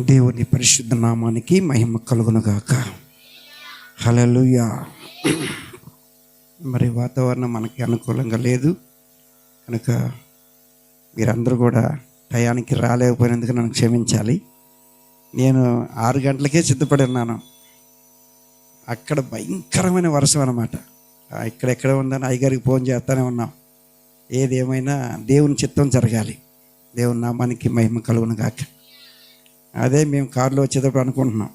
దేవుని పరిశుద్ధ నామానికి మహిమ కలుగునుగాక. హల్లెలూయా. మరి వాతావరణం మనకి అనుకూలంగా లేదు కనుక మీరందరూ కూడా టయానికి రాలేకపోయినందుకు నన్ను క్షమించాలి. నేను 6 గంటలకే సిద్ధపడి ఉన్నాను. అక్కడ భయంకరమైన వర్షం అన్నమాట. ఇక్కడెక్కడ ఉందని అయ్యగారికి ఫోన్ చేస్తూనే ఉన్నాం. ఏదేమైనా దేవుని చిత్తం జరగాలి. దేవుని నామానికి మహిమ కలుగునుగాక. అదే మేము కారులో వచ్చేటప్పుడు అనుకుంటున్నాం.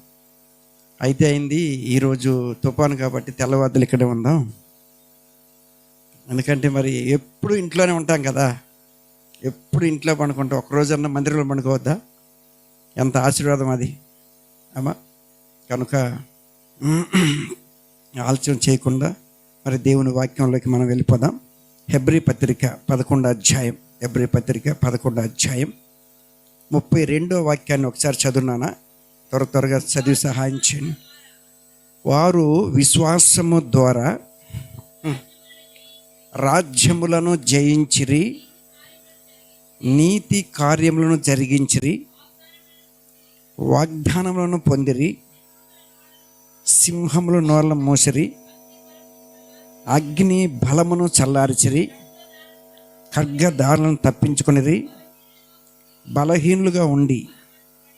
అయితే అయింది ఈరోజు తుఫాను కాబట్టి తెల్లవారులు ఇక్కడే ఉందాం. ఎందుకంటే మరి ఎప్పుడు ఇంట్లోనే ఉంటాం కదా, ఎప్పుడు ఇంట్లో పండుకుంటాం. ఒక్కరోజన్నా మందిరంలో పండుకోవద్దా? ఎంత ఆశీర్వాదం అది అమ్మా. కనుక ఆలస్యం చేయకుండా మరి దేవుని వాక్యంలోకి మనం వెళ్ళిపోదాం. హెబ్రీ పత్రిక 11వ అధ్యాయం. హెబ్రీ పత్రిక 11వ అధ్యాయం 32వ వాక్యాన్ని ఒకసారి చదువునానా? త్వరగా చదివి సహాయం చేయండి. వారు విశ్వాసము ద్వారా రాజ్యములను జయించిరి, నీతి కార్యములను జరిగించిరి, వాగ్దానములను పొందిరి, సింహముల నోళ్ళ మోసిరి, అగ్ని బలమును చల్లార్చిరి, ఖడ్గదారులను తప్పించుకొనిరి, బలహీనులుగా ఉండి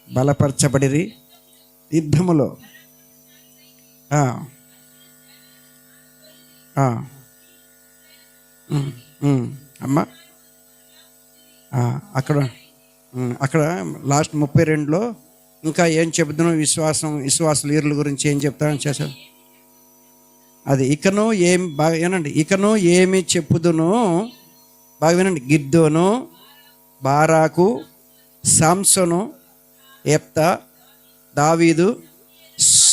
బలపరచబడిరి, యుద్ధములో అమ్మా అక్కడ లాస్ట్ 32లో ఇంకా ఏం చెబుతున్నాం? విశ్వాసుల వీరుల గురించి ఏం చెప్తానని చేశారు. అది ఇకను ఏం బాగా వినండి. ఇకను ఏమి చెప్పుదును బాగా వినండి. గిద్దోను, బారాకు, సాంసోను, యెఫ్తా, దావీదు,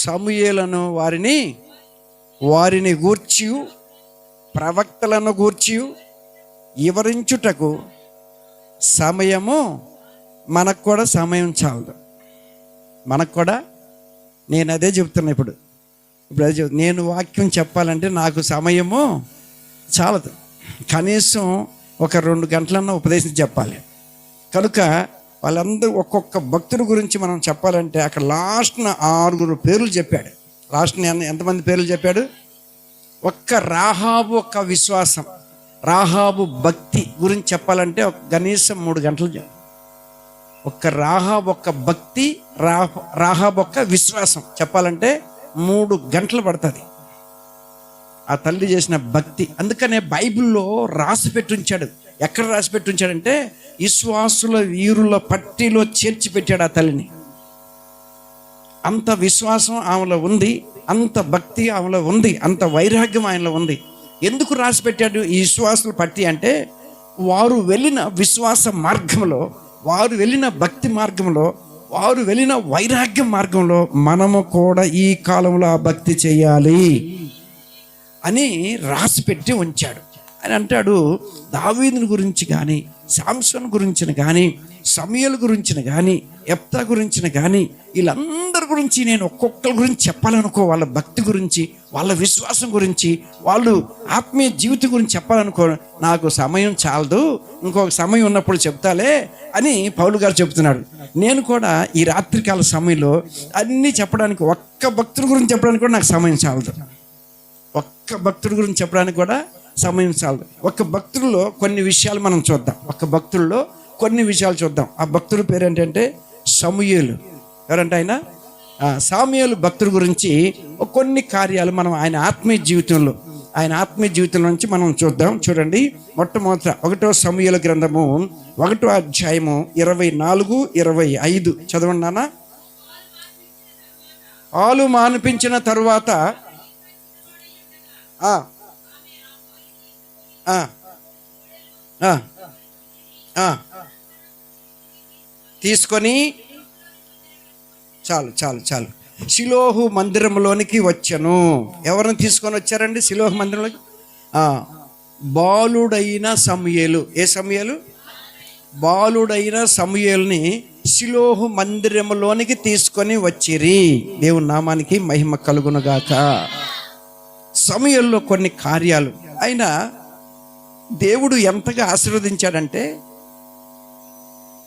సమూయేలను వారిని గూర్చి ప్రవక్తలను గూర్చి వివరించుటకు సమయము మనకు కూడా సమయం చాలదు. మనకు కూడా నేను అదే చెప్తున్నా. ఇప్పుడు అదే నేను వాక్యం చెప్పాలంటే నాకు సమయము చాలదు. కనీసం ఒక 2 గంటలన్నా ఉపదేశం చెప్పాలి. కనుక వాళ్ళందరూ ఒక్కొక్క భక్తుడి గురించి మనం చెప్పాలంటే అక్కడ లాస్ట్న 6 పేర్లు చెప్పాడు. లాస్ట్ని ఎంతమంది పేర్లు చెప్పాడు? ఒక్క రాహాబు ఒక్క విశ్వాసం, రాహాబు భక్తి గురించి చెప్పాలంటే కనీసం 3 గంటలు. ఒక్క రాహాబు ఒక్క భక్తి, రాహాబు ఒక్క విశ్వాసం చెప్పాలంటే 3 గంటలు పడుతుంది. ఆ తల్లి చేసిన భక్తి. అందుకనే బైబిల్లో రాసి పెట్టుంచాడు. ఎక్కడ రాసి పెట్టుంచాడంటే విశ్వాసుల వీరుల పట్టిలో చేర్చి పెట్టాడు ఆ తల్లిని. అంత విశ్వాసం ఆమెలో ఉంది, అంత భక్తి ఆమెలో ఉంది, అంత వైరాగ్యం ఆయనలో ఉంది. ఎందుకు రాసి పెట్టాడు ఈ విశ్వాసుల పట్టి అంటే, వారు వెళ్ళిన విశ్వాస మార్గంలో, వారు వెళ్ళిన భక్తి మార్గంలో, వారు వెళ్ళిన వైరాగ్యం మార్గంలో మనము కూడా ఈ కాలంలో ఆ భక్తి చేయాలి అని రాసి పెట్టి ఉంచాడు అని అంటాడు. దావీదుని గురించి కానీ, సాంసోను గురించిన కానీ, సమూయేలు గురించిన కానీ, యెఫ్తా గురించిన కానీ, వీళ్ళందరి గురించి నేను ఒక్కొక్కరి గురించి చెప్పాలనుకో, వాళ్ళ భక్తి గురించి, వాళ్ళ విశ్వాసం గురించి, వాళ్ళు ఆత్మీయ జీవితం గురించి చెప్పాలనుకో, నాకు సమయం చాలదు, ఇంకొక సమయం ఉన్నప్పుడు చెప్తాలే అని పౌలు గారు చెప్తున్నాడు. నేను కూడా ఈ రాత్రికాల సమయంలో అన్నీ చెప్పడానికి, ఒక్క భక్తుడి గురించి చెప్పడానికి కూడా నాకు సమయం చాలదు. ఒక్క భక్తుడి గురించి చెప్పడానికి కూడా సమయం చాలదు. ఒక భక్తుల్లో కొన్ని విషయాలు మనం చూద్దాం. ఒక భక్తుల్లో కొన్ని విషయాలు చూద్దాం. ఆ భక్తుడి పేరు ఏంటంటే సమూయేలు. ఎవరంటే ఆయన సమూయేలు భక్తుడి గురించి కొన్ని కార్యాలు మనం ఆయన ఆత్మీయ జీవితంలో నుంచి మనం చూద్దాం. చూడండి, మొట్టమొదట 1వ సమూయేలు గ్రంథము 1వ అధ్యాయము 24, 25 చదవండి నాన్న. పాలు మానిపించిన తరువాత తీసుకొని చాలు షిలోహు మందిరంలోనికి వచ్చాను. ఎవరిని తీసుకొని వచ్చారండి షిలోహు మందిరంలోకి? బాలుడైన సమూయేలు. ఏ సమూయేలు? బాలుడైన సమూయేలుని షిలోహు మందిరంలోనికి తీసుకొని వచ్చిరి. దేవుని నామానికి మహిమ కలుగునుగాక. సమూయేలులో కొన్ని కార్యాలు ఆయన దేవుడు ఎంతగా ఆశీర్వదించాడంటే,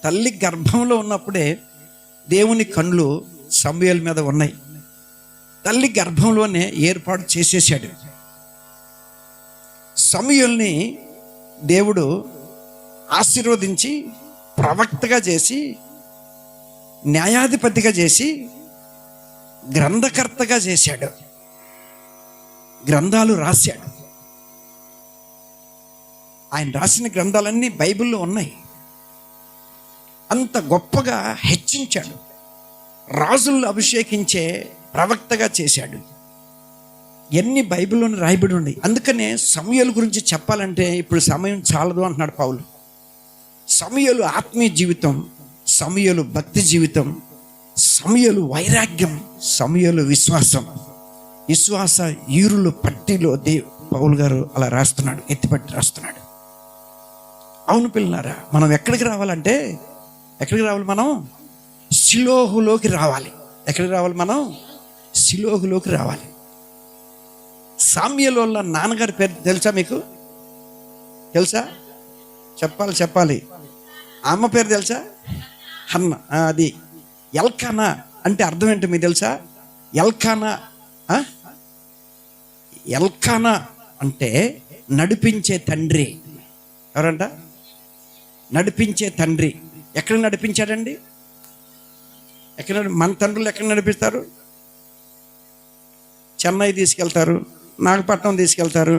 తల్లి గర్భంలో ఉన్నప్పుడే దేవుని కళ్ళు సమూయేలు మీద ఉన్నాయి. తల్లి గర్భంలోనే ఏర్పాటు చేసేసాడు. సమూయేలుని దేవుడు ఆశీర్వదించి ప్రవక్తగా చేసి, న్యాయాధిపతిగా చేసి, గ్రంథకర్తగా చేశాడు. గ్రంథాలు రాశాడు. ఆయన రాసిన గ్రంథాలన్నీ బైబిల్లో ఉన్నాయి. అంత గొప్పగా హెచ్చించాడు. రాజులను అభిషేకించే ప్రవక్తగా చేశాడు. ఎన్ని బైబిల్లోని రాయబడి ఉన్నాయి. అందుకనే సమూయేలు గురించి చెప్పాలంటే ఇప్పుడు సమయం చాలదు అంటున్నాడు పౌలు. సమూయేలు ఆత్మీయ జీవితం, సమూయేలు భక్తి జీవితం, సమూయేలు వైరాగ్యం, సమూయేలు విశ్వాసం. విశ్వాస ఈరులు పట్టిలో పౌలు గారు అలా రాస్తున్నాడు, ఎత్తిపట్టి రాస్తున్నాడు. అవును పిల్లలారా, మనం ఎక్కడికి రావాలంటే, ఎక్కడికి రావాలి? మనం షిలోహులోకి రావాలి. ఎక్కడికి రావాలి? మనం షిలోహులోకి రావాలి. సమూయేలు వాళ్ళ నాన్నగారి పేరు తెలుసా మీకు? తెలుసా? చెప్పాలి. అమ్మ పేరు తెలుసా? హన్న. అది ఎల్కానా అంటే అర్థం ఏంటో మీకు తెలుసా? ఎల్కానా అంటే నడిపించే తండ్రి. ఎవరంట? నడిపించే తండ్రి. ఎక్కడ నడిపించాడండి? ఎక్కడ? మన తండ్రులు ఎక్కడ నడిపిస్తారు? చెన్నై తీసుకెళ్తారు, నాగపట్నం తీసుకెళ్తారు,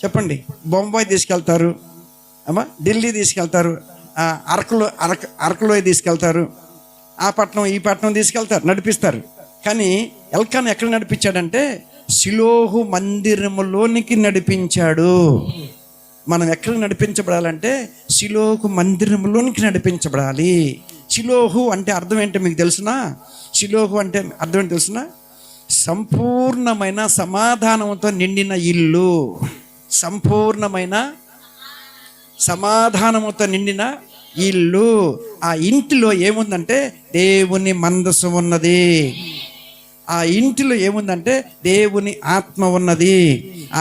చెప్పండి, బొంబాయి తీసుకెళ్తారు, అమ్మా ఢిల్లీ తీసుకెళ్తారు, అరకులో తీసుకెళ్తారు, ఆ పట్నం ఈ పట్నం తీసుకెళ్తారు, నడిపిస్తారు. కానీ ఎల్కానా ఎక్కడ నడిపించాడంటే షిలోహు మందిరములోనికి నడిపించాడు. మనం ఎక్కడ నడిపించబడాలంటే షిలోహు మందిరంలోనికి నడిపించబడాలి. షిలోహు అంటే అర్థం ఏంటో మీకు తెలుసునా? షిలోహు అంటే అర్థం ఏంటో తెలుసునా? సంపూర్ణమైన సమాధానంతో నిండిన ఇల్లు. సంపూర్ణమైన సమాధానముతో నిండిన ఇల్లు. ఆ ఇంటిలో ఏముందంటే దేవుని మందసం ఉన్నది. ఆ ఇంటిలో ఏముందంటే దేవుని ఆత్మ ఉన్నది.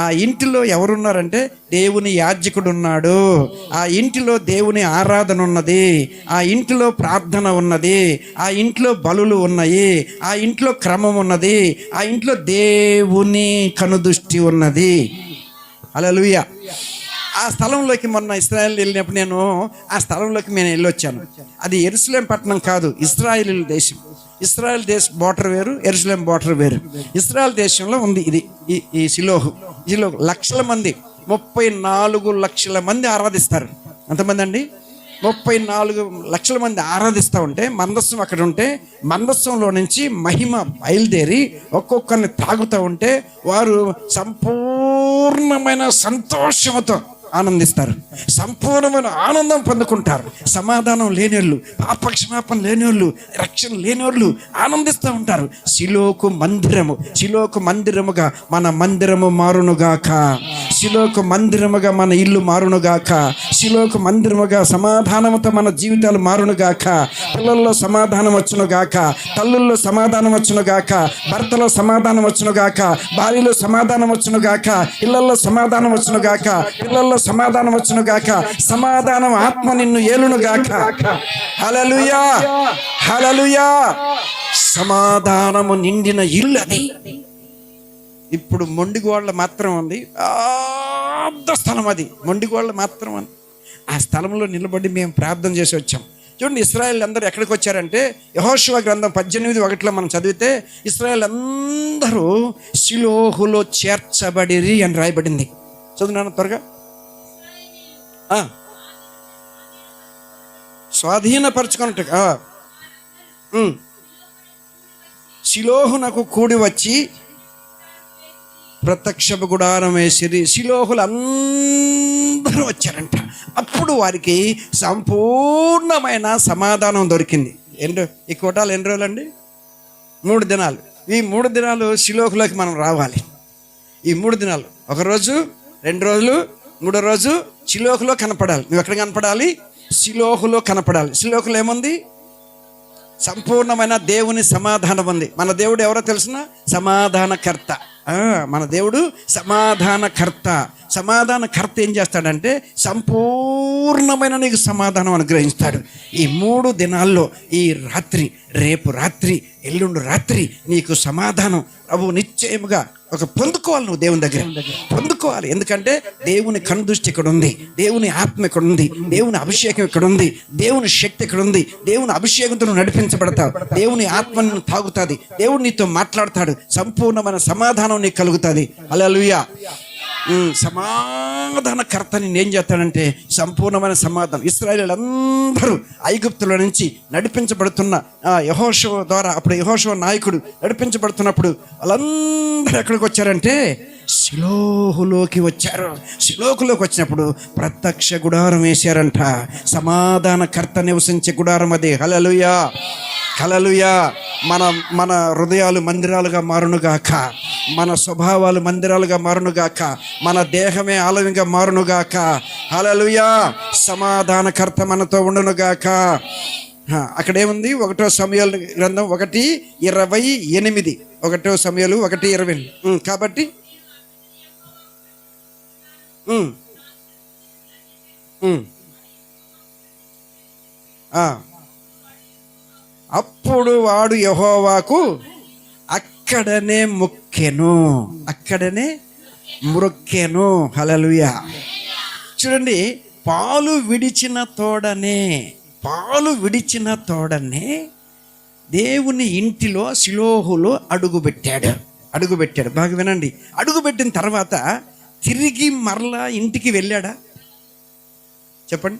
ఆ ఇంటిలో ఎవరున్నారంటే దేవుని యాజకుడు ఉన్నాడు. ఆ ఇంటిలో దేవుని ఆరాధన ఉన్నది. ఆ ఇంటిలో ప్రార్థన ఉన్నది. ఆ ఇంట్లో బలులు ఉన్నాయి. ఆ ఇంట్లో క్రమం ఉన్నది. ఆ ఇంట్లో దేవుని కనుదృష్టి ఉన్నది. హల్లెలూయా. ఆ స్థలంలోకి మొన్న ఇశ్రాయేల్ వెళ్ళినప్పుడు నేను ఆ స్థలంలోకి నేను వెళ్ళొచ్చాను. అది యెరూషలేం పట్టణం కాదు, ఇశ్రాయేలు దేశం. ఇశ్రాయేల్ దేశ బోర్డర్ వేరు, యెరూషలేం బోర్డర్ వేరు. ఇశ్రాయేల్ దేశంలో ఉంది ఇది ఈ షిలోహు. లక్షల మంది, 34 లక్షల మంది ఆరాధిస్తారు. ఎంతమంది అండి? 34 లక్షల మంది ఆరాధిస్తూ ఉంటే, మందస్సం అక్కడ ఉంటే, మందస్సంలో నుంచి మహిమ బయలుదేరి ఒక్కొక్కరిని తాగుతూ ఉంటే వారు సంపూర్ణమైన సంతోషంతో ఆనందిస్తారు. సంపూర్ణమైన ఆనందం పొందుకుంటారు. సమాధానం లేనివాళ్ళు, పాపక్షమాపణ లేనివాళ్ళు, రక్షణ లేనివాళ్ళు ఆనందిస్తూ ఉంటారు. షిలోహు మందిరముగా మన మందిరము మారునుగాక. షిలోహు మందిరముగా మన ఇల్లు మారునుగాక. షిలోహు మందిరముగా సమాధానంతో మన జీవితాలు మారునుగాక. పిల్లల్లో సమాధానం వచ్చునుగాక. తల్లుల్లో సమాధానం వచ్చునుగాక. భర్తలో సమాధానం వచ్చునుగాక. భార్యలో సమాధానం వచ్చునుగాక. ఇళ్లలో సమాధానం వచ్చునుగాక. పిల్లల్లో సమాధానం వచ్చునుగాక. సమాధానం ఆత్మ నిన్ను ఏలునుగాక. హల్లెలూయా, హల్లెలూయా. సమాధానము నిండిన ఇల్లు అది. ఇప్పుడు మొండిగోళ్ళ మాత్రం ఉంది, పెద్ద స్థలం అది. మొండిగోళ్ళ మాత్రం ఉంది. ఆ స్థలంలో నిలబడి మేము ప్రార్థన చేసి వచ్చాం. చూడండి, ఇశ్రాయేల్ అందరూ ఎక్కడికి వచ్చారంటే, యెహోషువ గ్రంథం 18:1 మనం చదివితే ఇశ్రాయేల్ అందరూ షిలోహులో చేర్చబడిరి అని రాయబడింది. చదువున్నాను త్వరగా. స్వాధీనపరచుకున్నట్టుగా షిలోహునకు కూడి వచ్చి ప్రత్యక్షపు గుడారం వేసిరి. షిలోహులు అందరూ వచ్చారంట. అప్పుడు వారికి సంపూర్ణమైన సమాధానం దొరికింది. ఈ కోటాలు ఎన్ని రోజులండి? 3 దినాలు. ఈ 3 దినాలు షిలోహులోకి మనం రావాలి. ఈ 3 దినాలు, 1 రోజు, 2 రోజులు, 3వ రోజు షిలోహులో కనపడాలి. నువ్వు ఎక్కడ కనపడాలి? షిలోహులో కనపడాలి. షిలోహులో ఏముంది? సంపూర్ణమైన దేవుని సమాధానం ఉంది. మన దేవుడు ఎవరో తెలిసిన? సమాధానకర్త. మన దేవుడు సమాధానకర్త. సమాధానకర్త ఏం చేస్తాడంటే సంపూర్ణమైన నీకు సమాధానం అనుగ్రహిస్తాడు. ఈ 3 దినాల్లో, ఈ రాత్రి, రేపు రాత్రి, ఎల్లుండి రాత్రి నీకు సమాధానం ప్రభు నిశ్చయముగా పొందుకోవాలి. నువ్వు దేవుని దగ్గర పొందుకోవాలి. ఎందుకంటే దేవుని కనుదృష్టి ఇక్కడ ఉంది, దేవుని ఆత్మ ఇక్కడ ఉంది, దేవుని అభిషేకం ఇక్కడ ఉంది, దేవుని శక్తి ఇక్కడ ఉంది. దేవుని అభిషేకంతో నువ్వు నడిపించబడతావు, దేవుని ఆత్మను తాగుతుంది, దేవుడు నీతో మాట్లాడతాడు, సంపూర్ణమైన సమాధానం నీకు కలుగుతుంది. హల్లెలూయా. సమాధానకర్తని ఏం చేస్తాడంటే సంపూర్ణమైన సమాధానం. ఇశ్రాయేలీయులు అందరూ ఐగుప్తుల నుంచి నడిపించబడుతున్న యెహోషువ ద్వారా, అప్పుడు యెహోషువ నాయకుడు నడిపించబడుతున్నప్పుడు వాళ్ళందరూ ఎక్కడికి వచ్చారంటే షిలోహులోకి వచ్చారు. షిలోహులోకి వచ్చినప్పుడు ప్రత్యక్ష గుడారం వేశారంట. సమాధానకర్త నివసించే గుడారం అది. హల్లెలూయా, హల్లెలూయా. మన హృదయాలు మందిరాలుగా మారునుగాక, మన స్వభావాలు మందిరాలుగా మారునుగాక, మన దేహమే ఆలయంగా మారునుగాక. హల్లెలూయా. సమాధానకర్త మనతో ఉండునుగాక. అక్కడేముంది? 1 సమూయేలు గ్రంథం 1:28. 1 సమూయేలు 1:20. కాబట్టి అప్పుడు వాడు యెహోవాకు అక్కడనే మొక్కెను. హల్లెలూయా. చూడండి, పాలు విడిచిన తోడనే దేవుని ఇంటిలో షిలోహులో అడుగుపెట్టాడు. బాగా వినండి. అడుగుపెట్టిన తర్వాత తిరిగి మరలా ఇంటికి వెళ్ళాడా? చెప్పండి.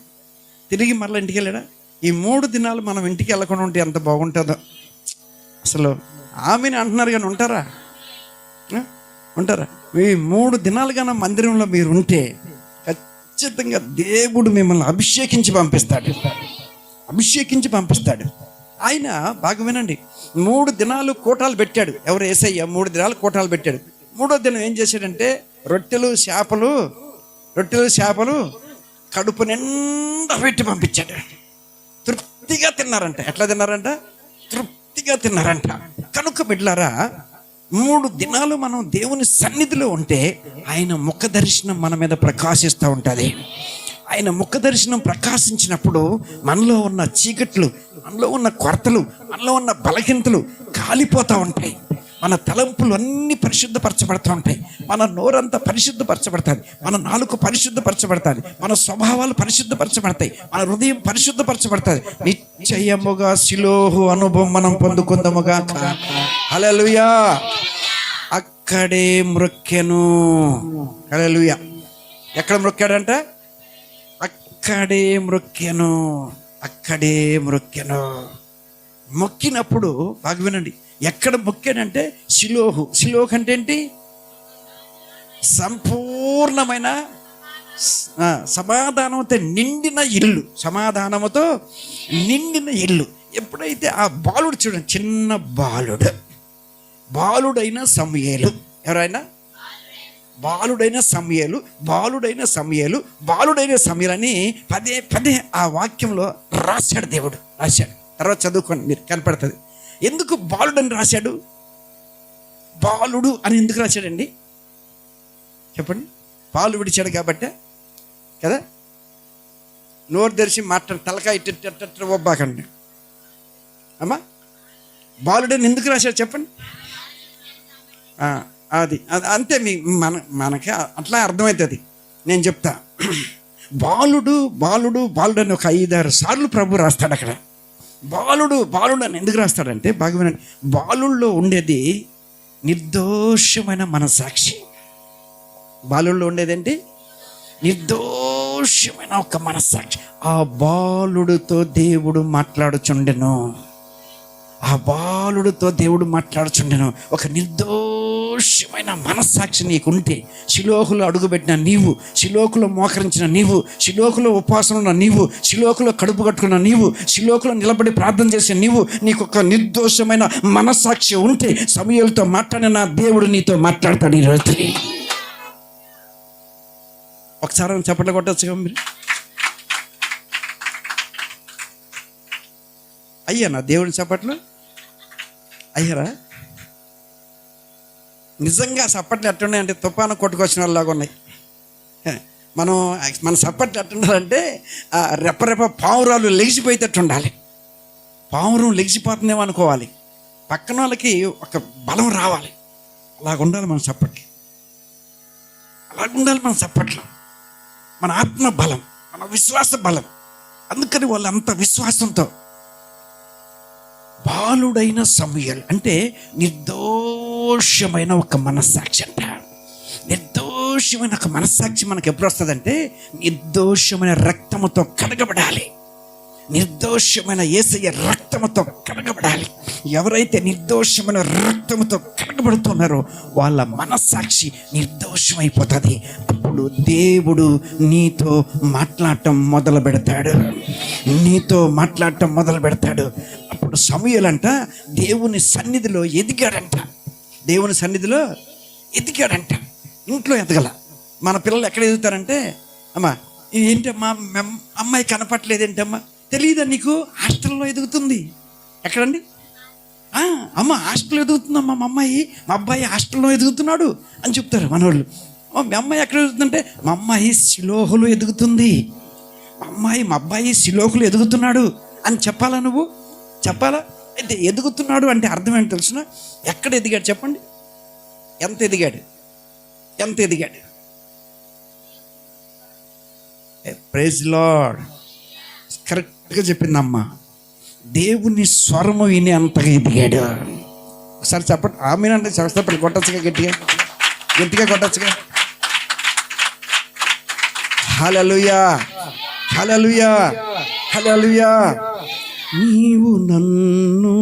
తిరిగి మరలా ఇంటికి వెళ్ళాడా? ఈ 3 దినాలు మనం ఇంటికి వెళ్ళకుండా ఉంటే ఎంత బాగుంటుందో అసలు. ఆమెను అంటున్నారు కానీ ఉంటారా? ఈ 3 దినాలు కన్నా మందిరంలో మీరు ఉంటే ఖచ్చితంగా దేవుడు మిమ్మల్ని అభిషేకించి పంపిస్తాడు. ఆయన బాగా వినండి, 3 దినాలు కూటాలు పెట్టాడు. ఎవరు? యేసయ్య 3 దినాలు కూటాలు పెట్టాడు. 3వ దినం ఏం చేశాడంటే రొట్టెలు చేపలు కడుపు నిండా పెట్టి పంపించాడు. తృప్తిగా తిన్నారంట. ఎట్లా తిన్నారంట? తృప్తిగా తిన్నారంట. కనుక బిడ్డలారా, 3 దినాలు మనం దేవుని సన్నిధిలో ఉంటే ఆయన ముఖ దర్శనం మన మీద ప్రకాశిస్తూ ఉంటుంది. ఆయన ముఖ దర్శనం ప్రకాశించినప్పుడు మనలో ఉన్న చీకట్లు, మనలో ఉన్న కొరతలు, మనలో ఉన్న బలహీనతలు కాలిపోతూ ఉంటాయి. మన తలంపులు అన్నీ పరిశుద్ధపరచబడుతూ ఉంటాయి. మన నోరంతా పరిశుద్ధపరచబడుతుంది, మన నాలుక పరిశుద్ధపరచబడుతుంది, మన స్వభావాలు పరిశుద్ధపరచబడతాయి, మన హృదయం పరిశుద్ధపరచబడుతుంది. నిశ్చయముగా షిలోహు అనుభవం మనం పొందుకుందాముగా. హల్లెలూయా. అక్కడే మ్రొక్కెను. హల్లెలూయా. ఎక్కడ మ్రొక్కాడంట? అక్కడే మ్రొక్కెను. మొక్కినప్పుడు బాగా వినండి, ఎక్కడ మొక్కాడంటే షిలోహు అంటే ఏంటి? సంపూర్ణమైన సమాధానంతో నిండిన ఇల్లు. ఎప్పుడైతే ఆ బాలుడు, చూడండి, చిన్న బాలుడైన సమూయేలు. ఎవరైనా? బాలుడైన సమూయేలు అని పదే ఆ వాక్యంలో రాశాడు. దేవుడు రాశాడు. తర్వాత చదువుకోండి, మీరు కనపడుతుంది. ఎందుకు బాలుడని రాశాడు? బాలుడు అని ఎందుకు రాశాడండి? చెప్పండి. పాలు విడిచాడు కాబట్టే కదా. నోరు తెరిచి తలకాయ ఇట్ట ఒబ్బాకండి అమ్మా. బాలుడని ఎందుకు రాశాడు చెప్పండి? అది అంతే. మనకి అట్లా అర్థమవుతుంది. నేను చెప్తా. బాలుడు అని ఒక 5-6 సార్లు ప్రభు రాస్తాడు అక్కడ. బాలుడు అని ఎందుకు రాస్తాడంటే బాగా వినండి, బాలుల్లో ఉండేది నిర్దోషమైన మనసాక్షి. బాలుల్లో ఉండేదేంటి? నిర్దోషమైన ఒక మనసాక్షి. ఆ బాలుడితో దేవుడు మాట్లాడుచుండెను. ఒక నిర్దోషమైన మనస్సాక్షి నీకుంటే, షిలోహులో అడుగుపెట్టిన నీవు, షిలోహులో మోకరించిన నీవు, షిలోహులో ఉపవాసం ఉన్న నీవు, షిలోహులో కడుపు కట్టుకున్న నీవు, షిలోహులో నిలబడి ప్రార్థన చేసే నీవు, నీకు ఒక నిర్దోషమైన మనస్సాక్షి ఉంటే సమూయేలుతో మాట్లాడిన దేవుడు నీతో మాట్లాడతాడు ఈ రాత్రి. ఒకసారి చప్పట్లు కొట్టొచ్చుగా మీరు. అయ్యానా దేవుని చప్పట్లు అయ్యారా? నిజంగా చప్పట్లు ఎట్టున్నాయంటే తుఫాను కొట్టుకొచ్చిన వాళ్ళలాగా ఉన్నాయి. మన చప్పట్లు ఎట్టుండాలంటే రెప్పరెప్ప పావురాలు లెగిసిపోయేటట్టు ఉండాలి. పావురం లెగిసిపోతుందేమో అనుకోవాలి, పక్కన వాళ్ళకి ఒక బలం రావాలి. అలాగుండాలి మన చప్పట్లు, అలాగుండాలి మన చప్పట్లు. మన ఆత్మ బలం, మన విశ్వాస బలం. అందుకని వాళ్ళు అంత విశ్వాసంతో బాలుడైన సమూయేలు అంటే నిర్దోషమైన ఒక మనస్సాక్షి అంట. నిర్దోషమైన ఒక మనస్సాక్షి మనకు ఎప్పుడు వస్తుందంటే నిర్దోషమైన రక్తముతో కడగబడాలి. నిర్దోషమైన యేసయ్య రక్తముతో కడగబడాలి. ఎవరైతే నిర్దోషమైన రక్తముతో కడగబడుతున్నారో వాళ్ళ మనస్సాక్షి నిర్దోషమైపోతుంది. అప్పుడు దేవుడు నీతో మాట్లాడటం మొదలు పెడతాడు. అప్పుడు సమూయేలంట దేవుని సన్నిధిలో ఎదిగాడంట. ఇంట్లో ఎదగల. మన పిల్లలు ఎక్కడ ఎదుగుతారంటే, అమ్మా ఏంటమ్మా అమ్మాయి కనపట్లేదేంటమ్మా, తెలియదా నీకు? హాస్టల్లో ఎదుగుతుంది. ఎక్కడండి? అమ్మ హాస్టల్లో ఎదుగుతుందమ్మా మా అబ్బాయి హాస్టల్లో ఎదుగుతున్నాడు అని చెప్తారు మనోళ్ళు. మీ అమ్మాయి ఎక్కడ ఎదుగుతుందంటే, మా అమ్మాయి శిలోహులు ఎదుగుతుంది. మా అబ్బాయి శిలోహులు ఎదుగుతున్నాడు అని చెప్పాలా? నువ్వు చెప్పాలా? అయితే ఎదుగుతున్నాడు అంటే అర్థం ఏంటి తెలుసిన? ఎక్కడ ఎదిగాడు చెప్పండి? ఎంత ఎదిగాడు? Praise lord. కరెక్ట్గా చెప్పిందమ్మా. దేవుని స్వరము విని అంతగా ఎదిగాడు. ఒకసారి చెప్పండి ఆమేనంటే. చెప్పండి, కొట్టచ్చుగా, గట్టిగా కొట్టచ్చుగా. హల్లెలూయా. నీవు నన్ను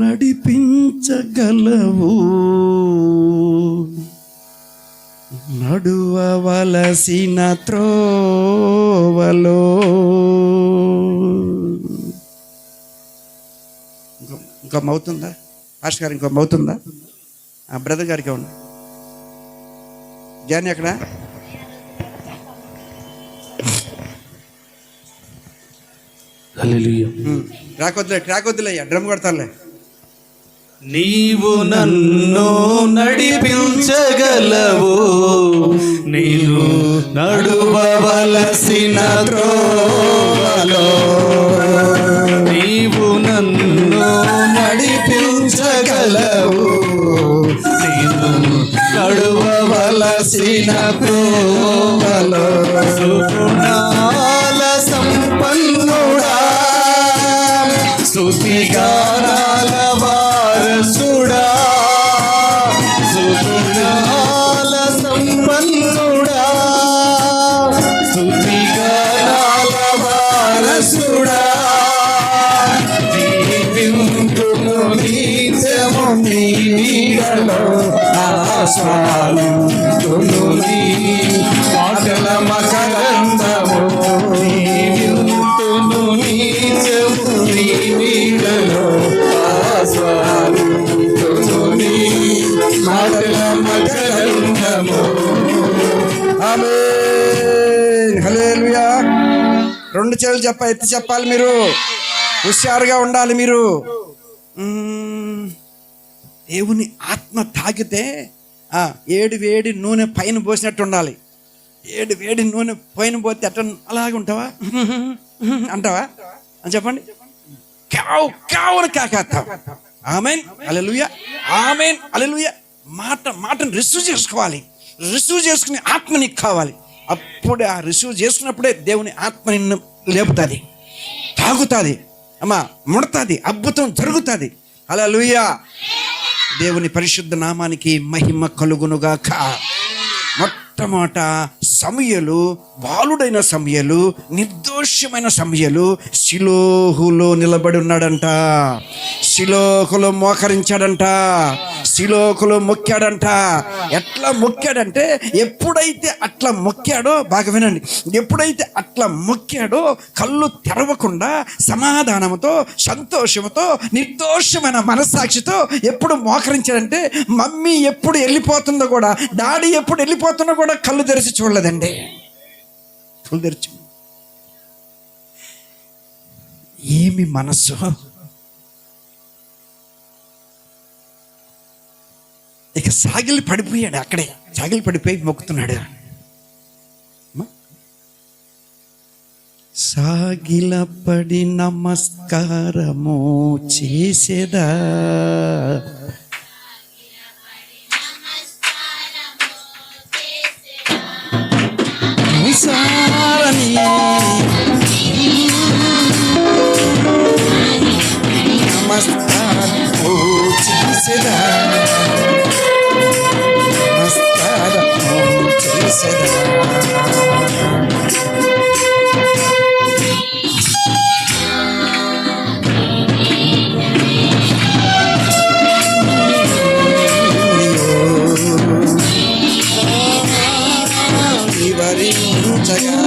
నడిపించగలవు, నడువవలసిన త్రోవలో. ఇంకో మౌతుందా ఆశ గారు? ఇంకో మౌతుందా? బ్రదర్ గారికి ఉంది. జాని అక్కడ ట్రాకొద్దులయ్యా, డ్రమ్ కొడతారులే. నీవు నన్ను నడిపించగలవు, నీవు నడువవలసిన త్రోవలో. నీవు నన్ను నడిపించగలవు, నీవు నడువవలసిన త్రోవలో. సుగుణాల సంపన్నుడా, స్తుతిగానాల వారసుడా, సుగుణాల సంపన్నుడా, స్తుతిగానాల వారసుడా. జీవింతును నిత్యము నీ నీడలో, ఆస్వాదింతును నీ మాటల మకరందము. జీవింతును నిత్యము నీ నీడలో, ఆస్వాదింతును నీ మాటల మకరందము. ఆమేన్. హల్లెలూయా. రెండు చేతులు ఎత్తి చెప్పాలి. మీరు హుషారుగా ఉండాలి. మీరు దేవుని ఆత్మ తాగితే ఏడు వేడి నూనె పైన పోసినట్టు ఉండాలి. ఏడు వేడి నూనె పైన పోతే అట్ట అలాగే ఉంటావా? అంటావా అని చెప్పండి. కావు కావును కాకేస్తావు. ఆమేన్ హల్లెలూయా. ఆమేన్ హల్లెలూయా. మాటను రిసీవ్ చేసుకోవాలి. రిసీవ్ చేసుకునే ఆత్మ నీకు కావాలి. అప్పుడే ఆ రిసీవ్ చేసుకున్నప్పుడే దేవుని ఆత్మ నిన్ను లేపుతుంది, తాగుతుంది, అమ్మా ముడతాది, అద్భుతం జరుగుతుంది. హల్లెలూయా. దేవుని పరిశుద్ధ నామానికి మహిమ కలుగునుగాక. మొట్టమొదట సమూయేలు, బాలుడైన సమూయేలు, నిర్దోషమైన సమూయేలు షిలోహులో నిలబడి ఉన్నాడంట. షిలోహులో మోకరించాడంట. షిలోహులో మొక్కాడంట. ఎట్లా మొక్కాడంటే, ఎప్పుడైతే అట్లా మొక్కాడో, బాగా వినండి, ఎప్పుడైతే అట్లా మొక్కాడో కళ్ళు తెరవకుండా సమాధానంతో, సంతోషంతో, నిర్దోషమైన మనస్సాక్షితో ఎప్పుడు మోకరించాడంటే, మమ్మీ ఎప్పుడు వెళ్ళిపోతుందో కూడా, డాడీ ఎప్పుడు వెళ్ళిపోతున్నా కూడా కళ్ళు తెరిచి చూడలేదండి. కళ్ళు తెరిచి ఏమి మనస్సు, ఇక సాగిలి పడిపోయాడు, అక్కడే సాగిలి పడిపోయి మొక్కుతున్నాడు. సాగిలపడి నమస్కారము చేసేదా, సారని నమస్కారము చేసేదా, నమస్కారము చేసేదా. వివరించగా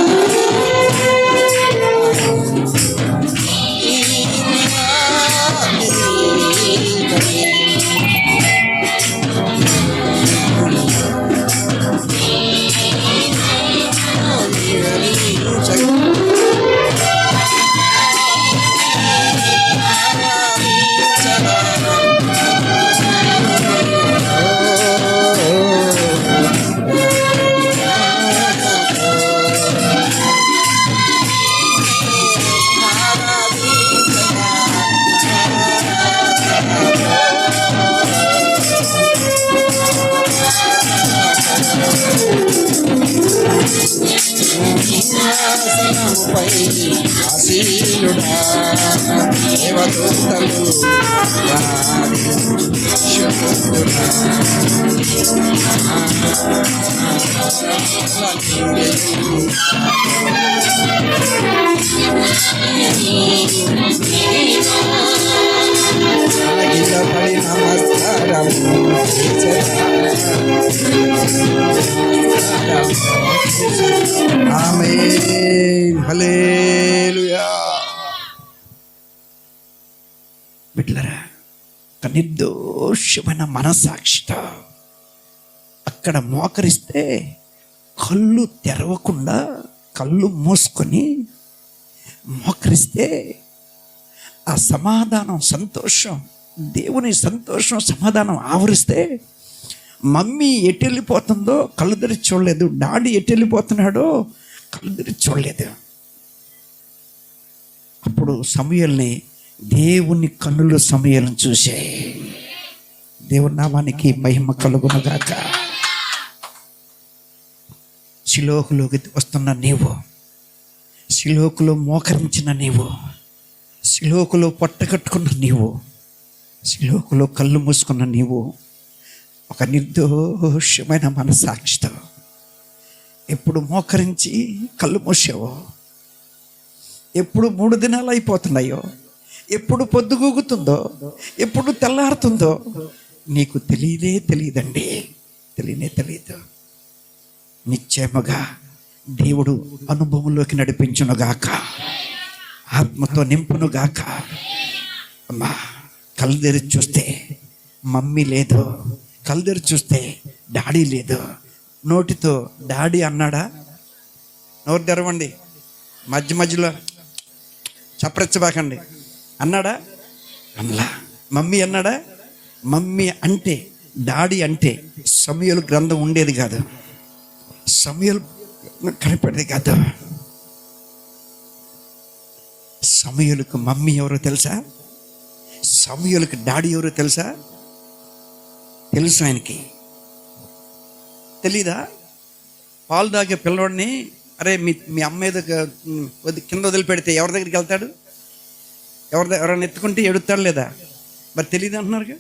సింహాసనముపై ఆసీనుడా, దేవదూతలు వారి శుద్ధుడా, సాగిలపడి నమస్కారము చేసేదా. ఆమేన్, హల్లెలూయా. బిడ్డలారా, ఒక నిర్దోషమైన మనసాక్షితో అక్కడ మోకరిస్తే కళ్ళు తెరవకుండా కళ్ళు మూసుకొని మోకరిస్తే ఆ సమాధానం, సంతోషం, దేవుని సంతోషం, సమాధానం ఆవరిస్తే మమ్మీ ఎటు వెళ్ళిపోతుందో కళ్ళు తెరిచి చూడలేదు, డాడీ ఎటు వెళ్ళిపోతున్నాడో కళ్ళు తెరిచి చూడలేదు. అప్పుడు సమూయేలుని దేవుని కన్నులు సమూయేలుని చూసే. దేవుని నామానికి మహిమ కలుగునుగాక. షిలోహులోకి వస్తున్న నీవు, షిలోహులో మోకరించిన నీవు, షిలోహులో పొట్టకట్టుకున్న నీవు, షిలోహులో కళ్ళు మూసుకున్న నీవు ఒక నిర్దోషమైన మనసాక్షితో ఎప్పుడు మోకరించి కళ్ళు మూసావో, ఎప్పుడు 3 దినాలు అయిపోతున్నాయో, ఎప్పుడు పొద్దుగూగుతుందో, ఎప్పుడు తెల్లారుతుందో నీకు తెలియదండి, తెలియదు. నిశ్చయముగా దేవుడు అనుభవంలోకి నడిపించునుగాక, ఆత్మతో నింపునుగాక. అమ్మా, కళ్ళు తెరిచి చూస్తే మమ్మీ లేదు, కళ్ళు తెరిచి చూస్తే డాడీ లేదు. నోటితో డాడీ అన్నాడా? నోరు తెరవండి, మధ్యలో చప్పరెచ్చబాకండి. అన్నాడా? అన్నలా. మమ్మీ అన్నాడా? మమ్మీ అంటే, డాడీ అంటే సమూయేలు గ్రంథం ఉండేది కాదు, సమూయేలు కనపడేది కాదు. సమూయేలుకు మమ్మీ ఎవరో తెలుసా? సమూయేలుకు డాడీ ఎవరో తెలుసా? తెలుసు ఆయనకి. తెలీదా? పాలు తాగే పిల్లవాడిని అరే మీ అమ్మ ఏదో కింద వదిలిపెడితే ఎవరి దగ్గరికి వెళ్తాడు? ఎవరైనా ఎత్తుకుంటే ఎడుతాడు లేదా? మరి తెలీదు అంటున్నారుగా.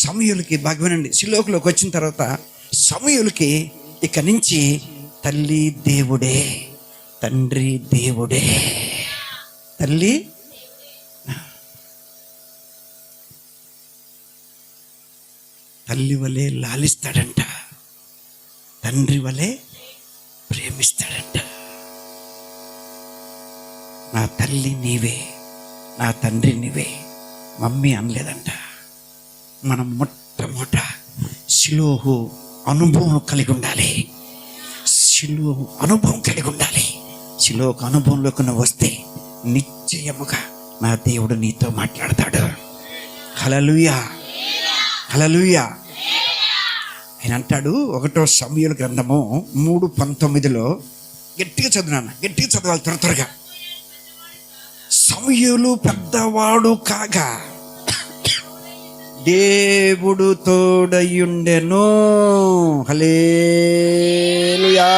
సమూయేలుకి భాగ్యమేనండి. షిలోహులోకి వచ్చిన తర్వాత సమూయేలుకి ఇక నుంచి తల్లి దేవుడే, తండ్రి దేవుడే. తల్లి తల్లి వలె లాలిస్తాడంట, తండ్రి వలె ప్రేమిస్తాడంట. నా తల్లి నీవే, నా తండ్రి నీవే, మమ్మీ అనలేదంట. మనం మొట్టమొదట షిలోహు అనుభవం కలిగి ఉండాలి, షిలోహు అనుభవం కలిగి ఉండాలి. షిలోహు అనుభవంలోకి వస్తే నిశ్చయముగా నా దేవుడు నీతో మాట్లాడతాడు. హల్లెలూయా, హల్లెలూయా. ఆయన అంటాడు 1 సమూయేలు గ్రంథము 3:19 గట్టిగా చదువునాన్న, గట్టిగా చదవాలి త్వరగా. సమూయేలు పెద్దవాడు కాగా దేవుడు తోడయుండెను. హల్లెలూయా.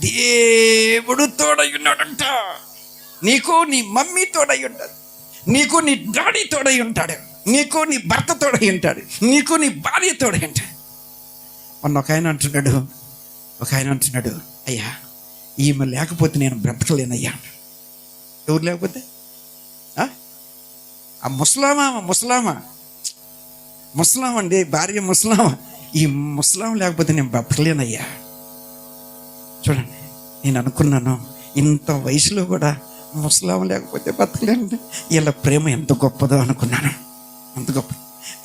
దేవుడు తోడయున్నాడంట. నీకు నీ మమ్మీ తోడై ఉంటాడు, నీకు నీ డాడీ తోడై ఉంటాడు, నీకు నీ భర్త తోడై ఉంటాడు, నీకు నీ భార్య తోడై ఉంటాడు. మొన్న ఒక ఆయన అంటున్నాడు, అయ్యా ఈమె లేకపోతే నేను బ్రతకలేనయ్యా. ఎవరు లేకపోతే? ఆ ముసలామా అండి, భార్య ముసలామా. ఈ ముసలాం లేకపోతే నేను బ్రతకలేనయ్యా. చూడండి, నేను అనుకున్నాను ఇంత వయసులో కూడా ముసలాం లేకపోతే బ్రతకలేనండి. వీళ్ళ ప్రేమ ఎంత గొప్పదో అనుకున్నాను, అంత గొప్ప.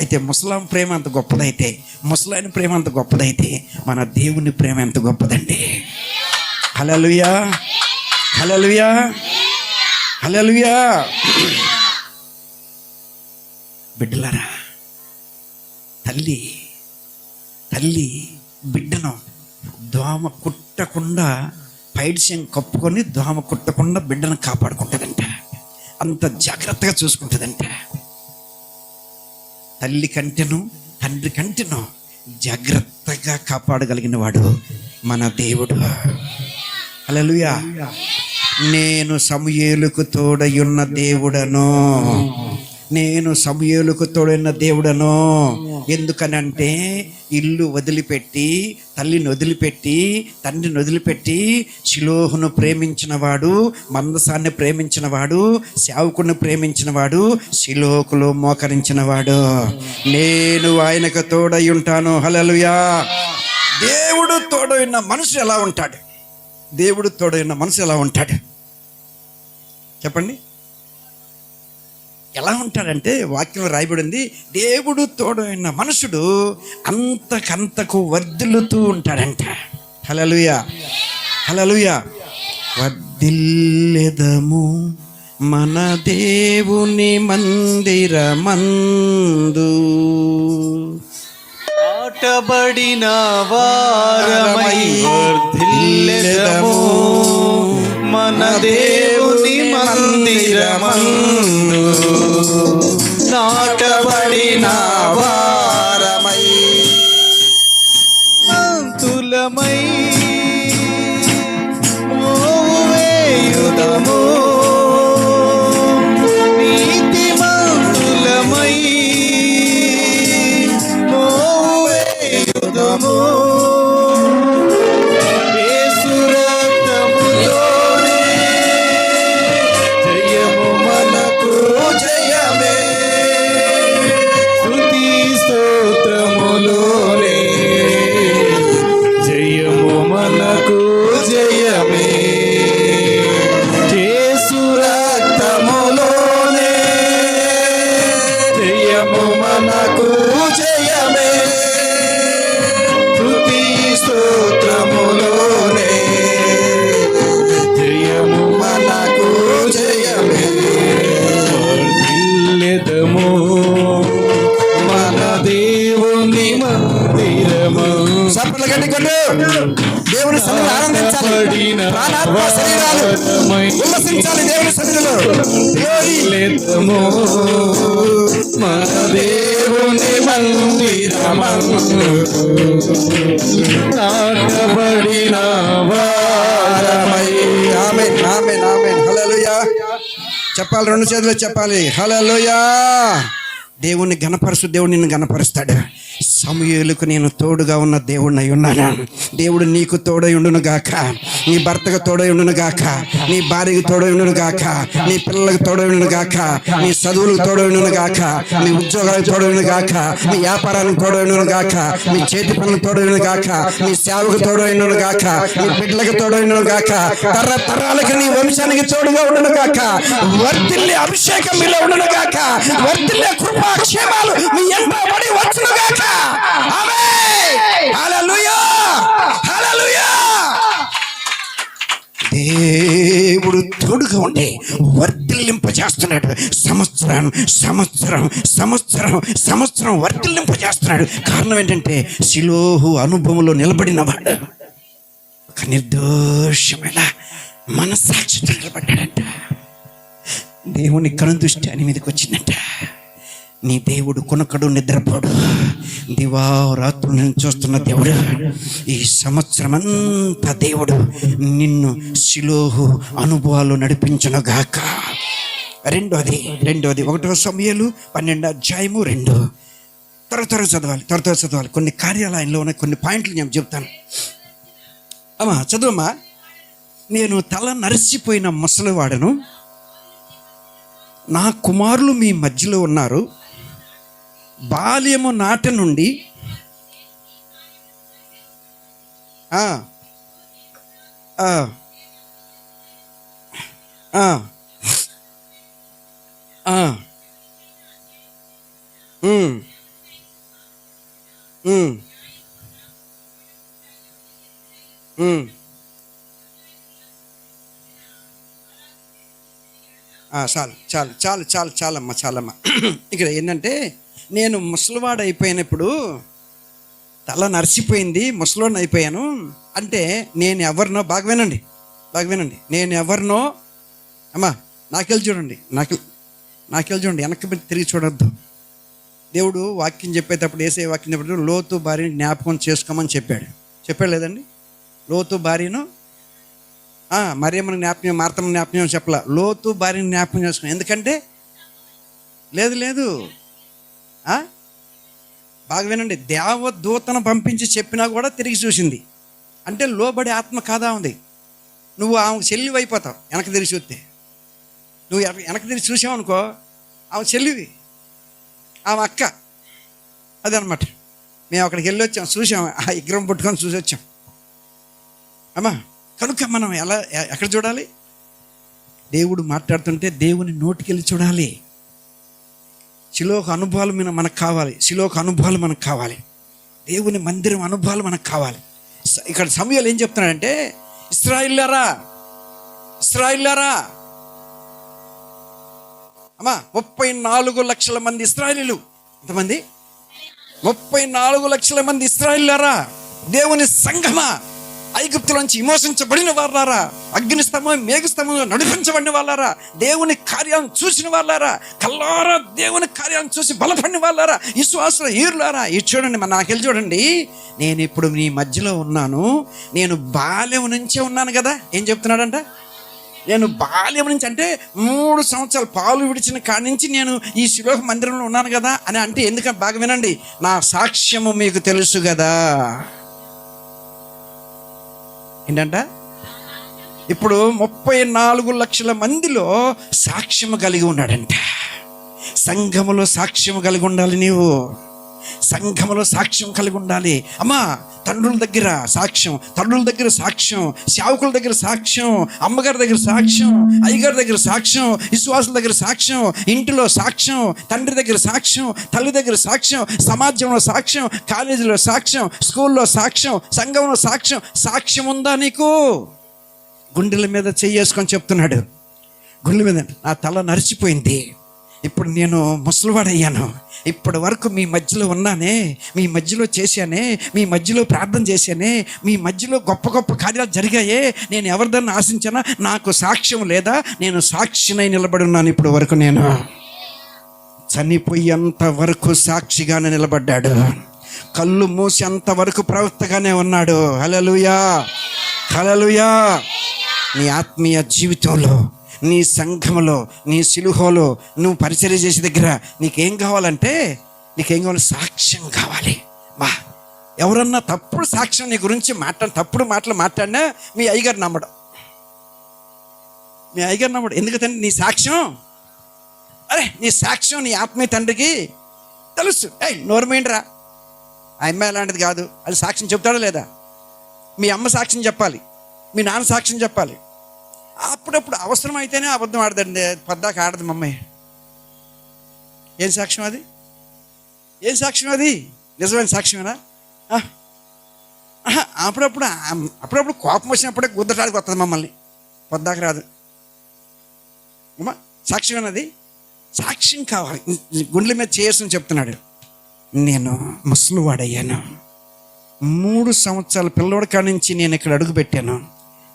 అయితే ముసలాం ప్రేమ అంత గొప్పదైతే, ముసలాయన ప్రేమ అంత గొప్పదైతే, మన దేవుని ప్రేమ ఎంత గొప్పదండి. హల్లెలూయా, హల్లెలూయా, హల్లెలూయా. బిడ్డలారా, తల్లి బిడ్డను దోమ కుట్టకుండా పైడ్యం కప్పుకొని దోమ కుట్టకుండా బిడ్డను కాపాడుకుంటుందంట. అంత జాగ్రత్తగా చూసుకుంటుందంట. తల్లి కంటెను తండ్రి కంటెను జాగ్రత్తగా కాపాడగలిగిన వాడు మన దేవుడు. హల్లెలూయా. నేను సమూయేలుకు తోడయున్న దేవుడను, నేను సమూయేలుకు తోడైన దేవుడను. ఎందుకనంటే ఇల్లు వదిలిపెట్టి, తల్లిని వదిలిపెట్టి, తండ్రిని వదిలిపెట్టి షిలోహును ప్రేమించినవాడు, మందసాన్ని ప్రేమించినవాడు, సేవకుని ప్రేమించినవాడు, షిలోహులో మోకరించినవాడు. నేను ఆయనకు తోడై ఉంటాను. హల్లెలూయా. దేవుడు తోడైన మనిషి ఎలా ఉంటాడు? దేవుడు తోడైన మనిషి ఎలా ఉంటాడు చెప్పండి? ఎలా ఉంటాడంటే వాక్యంలో రాయబడింది, దేవుడు తోడైన మనుషుడు అంతకంతకు వర్ధిల్లుతూ ఉంటాడంట. హల్లెలూయా, హల్లెలూయా. వర్ధిల్లెదము మన దేవుని మందిరమందు, ఆటబడిన వారమై వర్ధిల్లెదము మన దేవుని మందిరమందు, నాటబడిన వారమై మంతులమై మోవేయుదము, నీతిమంతులమై మోవేయుదము. దేవుని సన్నిధిలో ఆనందించాలి, ప్రాణాత్మ శరీరాలు ఉల్లసించాలి దేవుని సన్నిధిలో. మన దేవుని మందిరమందు నాటబడిన వారమై. ఆమేన్, ఆమేన్, ఆమేన్. హల్లెలూయా చెప్పాలి, 2 చేతులు చెప్పాలి. హల్లెలూయా. దేవుణ్ణి గణపరుస్తూ దేవుడు నిన్ను గణపరుస్తాడు. సమూయేలుకు నేను తోడుగా ఉన్న దేవుడిని అయి ఉన్నాను. దేవుడు నీకు తోడై ఉండును గాక, నీ భర్తకు తోడై ఉండును గాక, నీ భార్యకు తోడై ఉండును గాక, నీ పిల్లలకు తోడై ఉండును గాక, నీ చదువులకు తోడై ఉండును గాక, నీ ఉద్యోగాలకు తోడై ఉండును గాక, నీ వ్యాపారానికి తోడై ఉండును గాక, నీ చేతి పనులకు తోడై ఉండును గాక, నీ సేవకు తోడై ఉండును గాక, నీ బిడ్డలకు తోడై ఉండును గాక, తరతరాలకు నీ వంశానికి తోడుగా ఉండును గాక. వర్ధిల్లే అభిషేకం మీలో ఉండును గాక, వర్ధిల్లే కృపాక్షేమాలు మీ ఎంబడి వచ్చును గాక. ఆమేన్, హల్లెలూయా, హల్లెలూయా. దేవుడు తోడుగా ఉండి వర్ధిల్లింపజేస్తున్నాడు. సంవత్సరం వర్ధిల్లింపజేస్తున్నాడు. కారణం ఏంటంటే షిలోహు అనుభవంలో నిలబడిన వాడు ఒక నిర్దోషమైన మనస్సాక్షితో నిలబడ్డాడంట. దేవుని కనుదృష్టి ఆయన మీదకి వచ్చిందంట. నీ దేవుడు కొనకడు, నిద్రపోడు, దివారాత్రులు నేను చూస్తున్న దేవుడు. ఈ సంవత్సరమంతా దేవుడు నిన్ను షిలోహు అనుభవాలు నడిపించునుగాక. రెండోది 1 సమూయేలు 12:2 త్వర చదవాలి. కొన్ని కార్యాలు ఆయనలో ఉన్నాయి. కొన్ని పాయింట్లు నేను చెప్తాను. అమ్మా చదువమ్మా. నేను తల నరిసిపోయిన ముసలివాడను, నా కుమారులు మీ మధ్యలో ఉన్నారు. బాల్యము నాటి నుండి చాలమ్మా. ఇక్కడ ఏంటంటే నేను ముసలివాడు అయిపోయినప్పుడు, తల నరిసిపోయింది, ముసలివాడిని అయిపోయాను అంటే నేను ఎవరినో బాగా వినండి. నేను ఎవరినో అమ్మా నాకెళ్ళి చూడండి, వెనక్కి తిరిగి చూడొద్దు. దేవుడు వాక్యం చెప్పేటప్పుడు, యేసయ్య వాక్యం చెప్పేటప్పుడు లోతు భార్యని జ్ఞాపకం చేసుకోమని చెప్పాడు లేదండి? లోతు భార్యను మరియమ్మని జ్ఞాపకం, మార్తమ్మని జ్ఞాపకం చెప్పలా, లోతు భార్యని జ్ఞాపకం చేసుకోండి. ఎందుకంటే లేదు బాగా వినండి, దేవదూతను పంపించి చెప్పినా కూడా తిరిగి చూసింది. అంటే లోబడి ఆత్మ కాదా ఉంది. నువ్వు ఆమెకు చెల్లివి అయిపోతావు వెనక్కి తిరిగి చూస్తే. నువ్వు వెనక్కి తిరిగి చూసావు అనుకో, ఆమె చెల్లివి, ఆమె అక్క. అదనమాట. మేము అక్కడికి వెళ్ళి వచ్చాం, చూసాం, ఆ విగ్రహం పుట్టుకొని చూసి వచ్చాం అమ్మా. కనుక మనం ఎక్కడ చూడాలి? దేవుడు మాట్లాడుతుంటే దేవుని నోటికెళ్ళి చూడాలి. షిలోహు అనుభవాలు మనకు కావాలి. దేవుని మందిరం అనుభవాలు మనకు కావాలి. ఇక్కడ సమూయేలు ఏం చెప్తున్నాడంటే, ఇశ్రాయేలులారా అమ్మా, 34 లక్షల మంది ఇశ్రాయేలీలు. ఎంతమంది? 34 లక్షల మంది ఇశ్రాయేలులారా, దేవుని సంఘమా, ఐగుప్తులోంచి విమోచించబడిన వాళ్ళారా, అగ్నిస్తంభం మేఘస్తంభంలో నడిపించబడిన వాళ్ళారా, దేవుని కార్యాలను చూసిన వాళ్ళారా, కల్లారా దేవుని కార్యాలను చూసి బలపడిన వాళ్ళారా, విశ్వాసుల హీరులారా. ఇది చూడండి, నాకెళ్ళి చూడండి. నేను ఇప్పుడు నీ మధ్యలో ఉన్నాను. నేను బాల్యం నుంచే ఉన్నాను కదా. ఏం చెప్తున్నాడంట? నేను బాల్యం నుంచి అంటే 3 సంవత్సరాలు పాలు విడిచిన కాడి నుంచి నేను ఈ షిలోహు మందిరంలో ఉన్నాను కదా అని. అంటే ఎందుకంటే బాగా వినండి, నా సాక్ష్యము మీకు తెలుసు కదా. ఏంటంట? ఇప్పుడు 34 లక్షల మందిలో సాక్ష్యము కలిగి ఉన్నాడంట. సంఘములో సాక్ష్యము కలిగి ఉండాలి. నీవు సంఘములో సాక్ష్యం కలిగి ఉండాలి. అమ్మా, తండ్రుల దగ్గర సాక్ష్యం, సేవకుల దగ్గర సాక్ష్యం, అమ్మగారి దగ్గర సాక్ష్యం, అయ్యగారి దగ్గర సాక్ష్యం, విశ్వాసుల దగ్గర సాక్ష్యం, ఇంటిలో సాక్ష్యం, తండ్రి దగ్గర సాక్ష్యం, తల్లి దగ్గర సాక్ష్యం, సమాజంలో సాక్ష్యం, కాలేజీలో సాక్ష్యం, స్కూల్లో సాక్ష్యం, సంఘంలో సాక్ష్యం ఉందా నీకు? గుండెల మీద చెయ్యేసుకొని చెప్తున్నాడు. గుండెల మీద, నా తల నరిచిపోయింది, ఇప్పుడు నేను ముసలివాడయ్యాను, ఇప్పటి వరకు మీ మధ్యలో ఉన్నానే, మీ మధ్యలో చేశానే, మీ మధ్యలో ప్రార్థన చేశానే, మీ మధ్యలో గొప్ప గొప్ప కార్యాలు జరిగాయే, నేను ఎవరిదన్నా ఆశించానా? నాకు సాక్ష్యం లేదా? నేను సాక్షినై నిలబడి ఉన్నాను. ఇప్పుడు వరకు నేను చనిపోయేంత వరకు సాక్షిగానే నిలబడ్డాడు. కళ్ళు మూసేంత వరకు ప్రవక్తగానే ఉన్నాడు. హల్లెలూయా. నీ ఆత్మీయ జీవితంలో, నీ సంఘములో, నీ సిలుహలో, నువ్వు పరిచర్య చేసే దగ్గర నీకేం కావాలి? సాక్ష్యం కావాలి. ఎవరన్నా తప్పుడు సాక్ష్యం నీ గురించి తప్పుడు మాటలు మాట్లాడినా మీ అయ్యగారు నమ్మడు. ఎందుకంటే నీ సాక్ష్యం, నీ సాక్ష్యం నీ ఆత్మీయ తండ్రికి తెలుసు. నోరుమేండ్రా, ఆ అమ్మాయి అలాంటిది కాదు, అది సాక్ష్యం చెప్తాడా లేదా? మీ అమ్మ సాక్ష్యం చెప్పాలి, మీ నాన్న సాక్ష్యం చెప్పాలి. అప్పుడప్పుడు అవసరం అయితేనే అబద్ధం ఆడదండి, పద్దాక ఆడదు మమ్మీ. ఏం సాక్ష్యం అది? నిజమైన సాక్ష్యమేనా? అప్పుడప్పుడు కోపం వచ్చినప్పుడే గుద్దటానికి వస్తుంది మమ్మల్ని, పొద్దాక రాదు. అమ్మా సాక్ష్యం అన్నది సాక్ష్యం కావాలి. గుండెల మీద చేసుకుని చెప్తున్నాడు, నేను ముసలివాడయ్యాను, 3 సంవత్సరాల పిల్లోడి కాడి నుంచి నేను ఇక్కడ అడుగు పెట్టాను,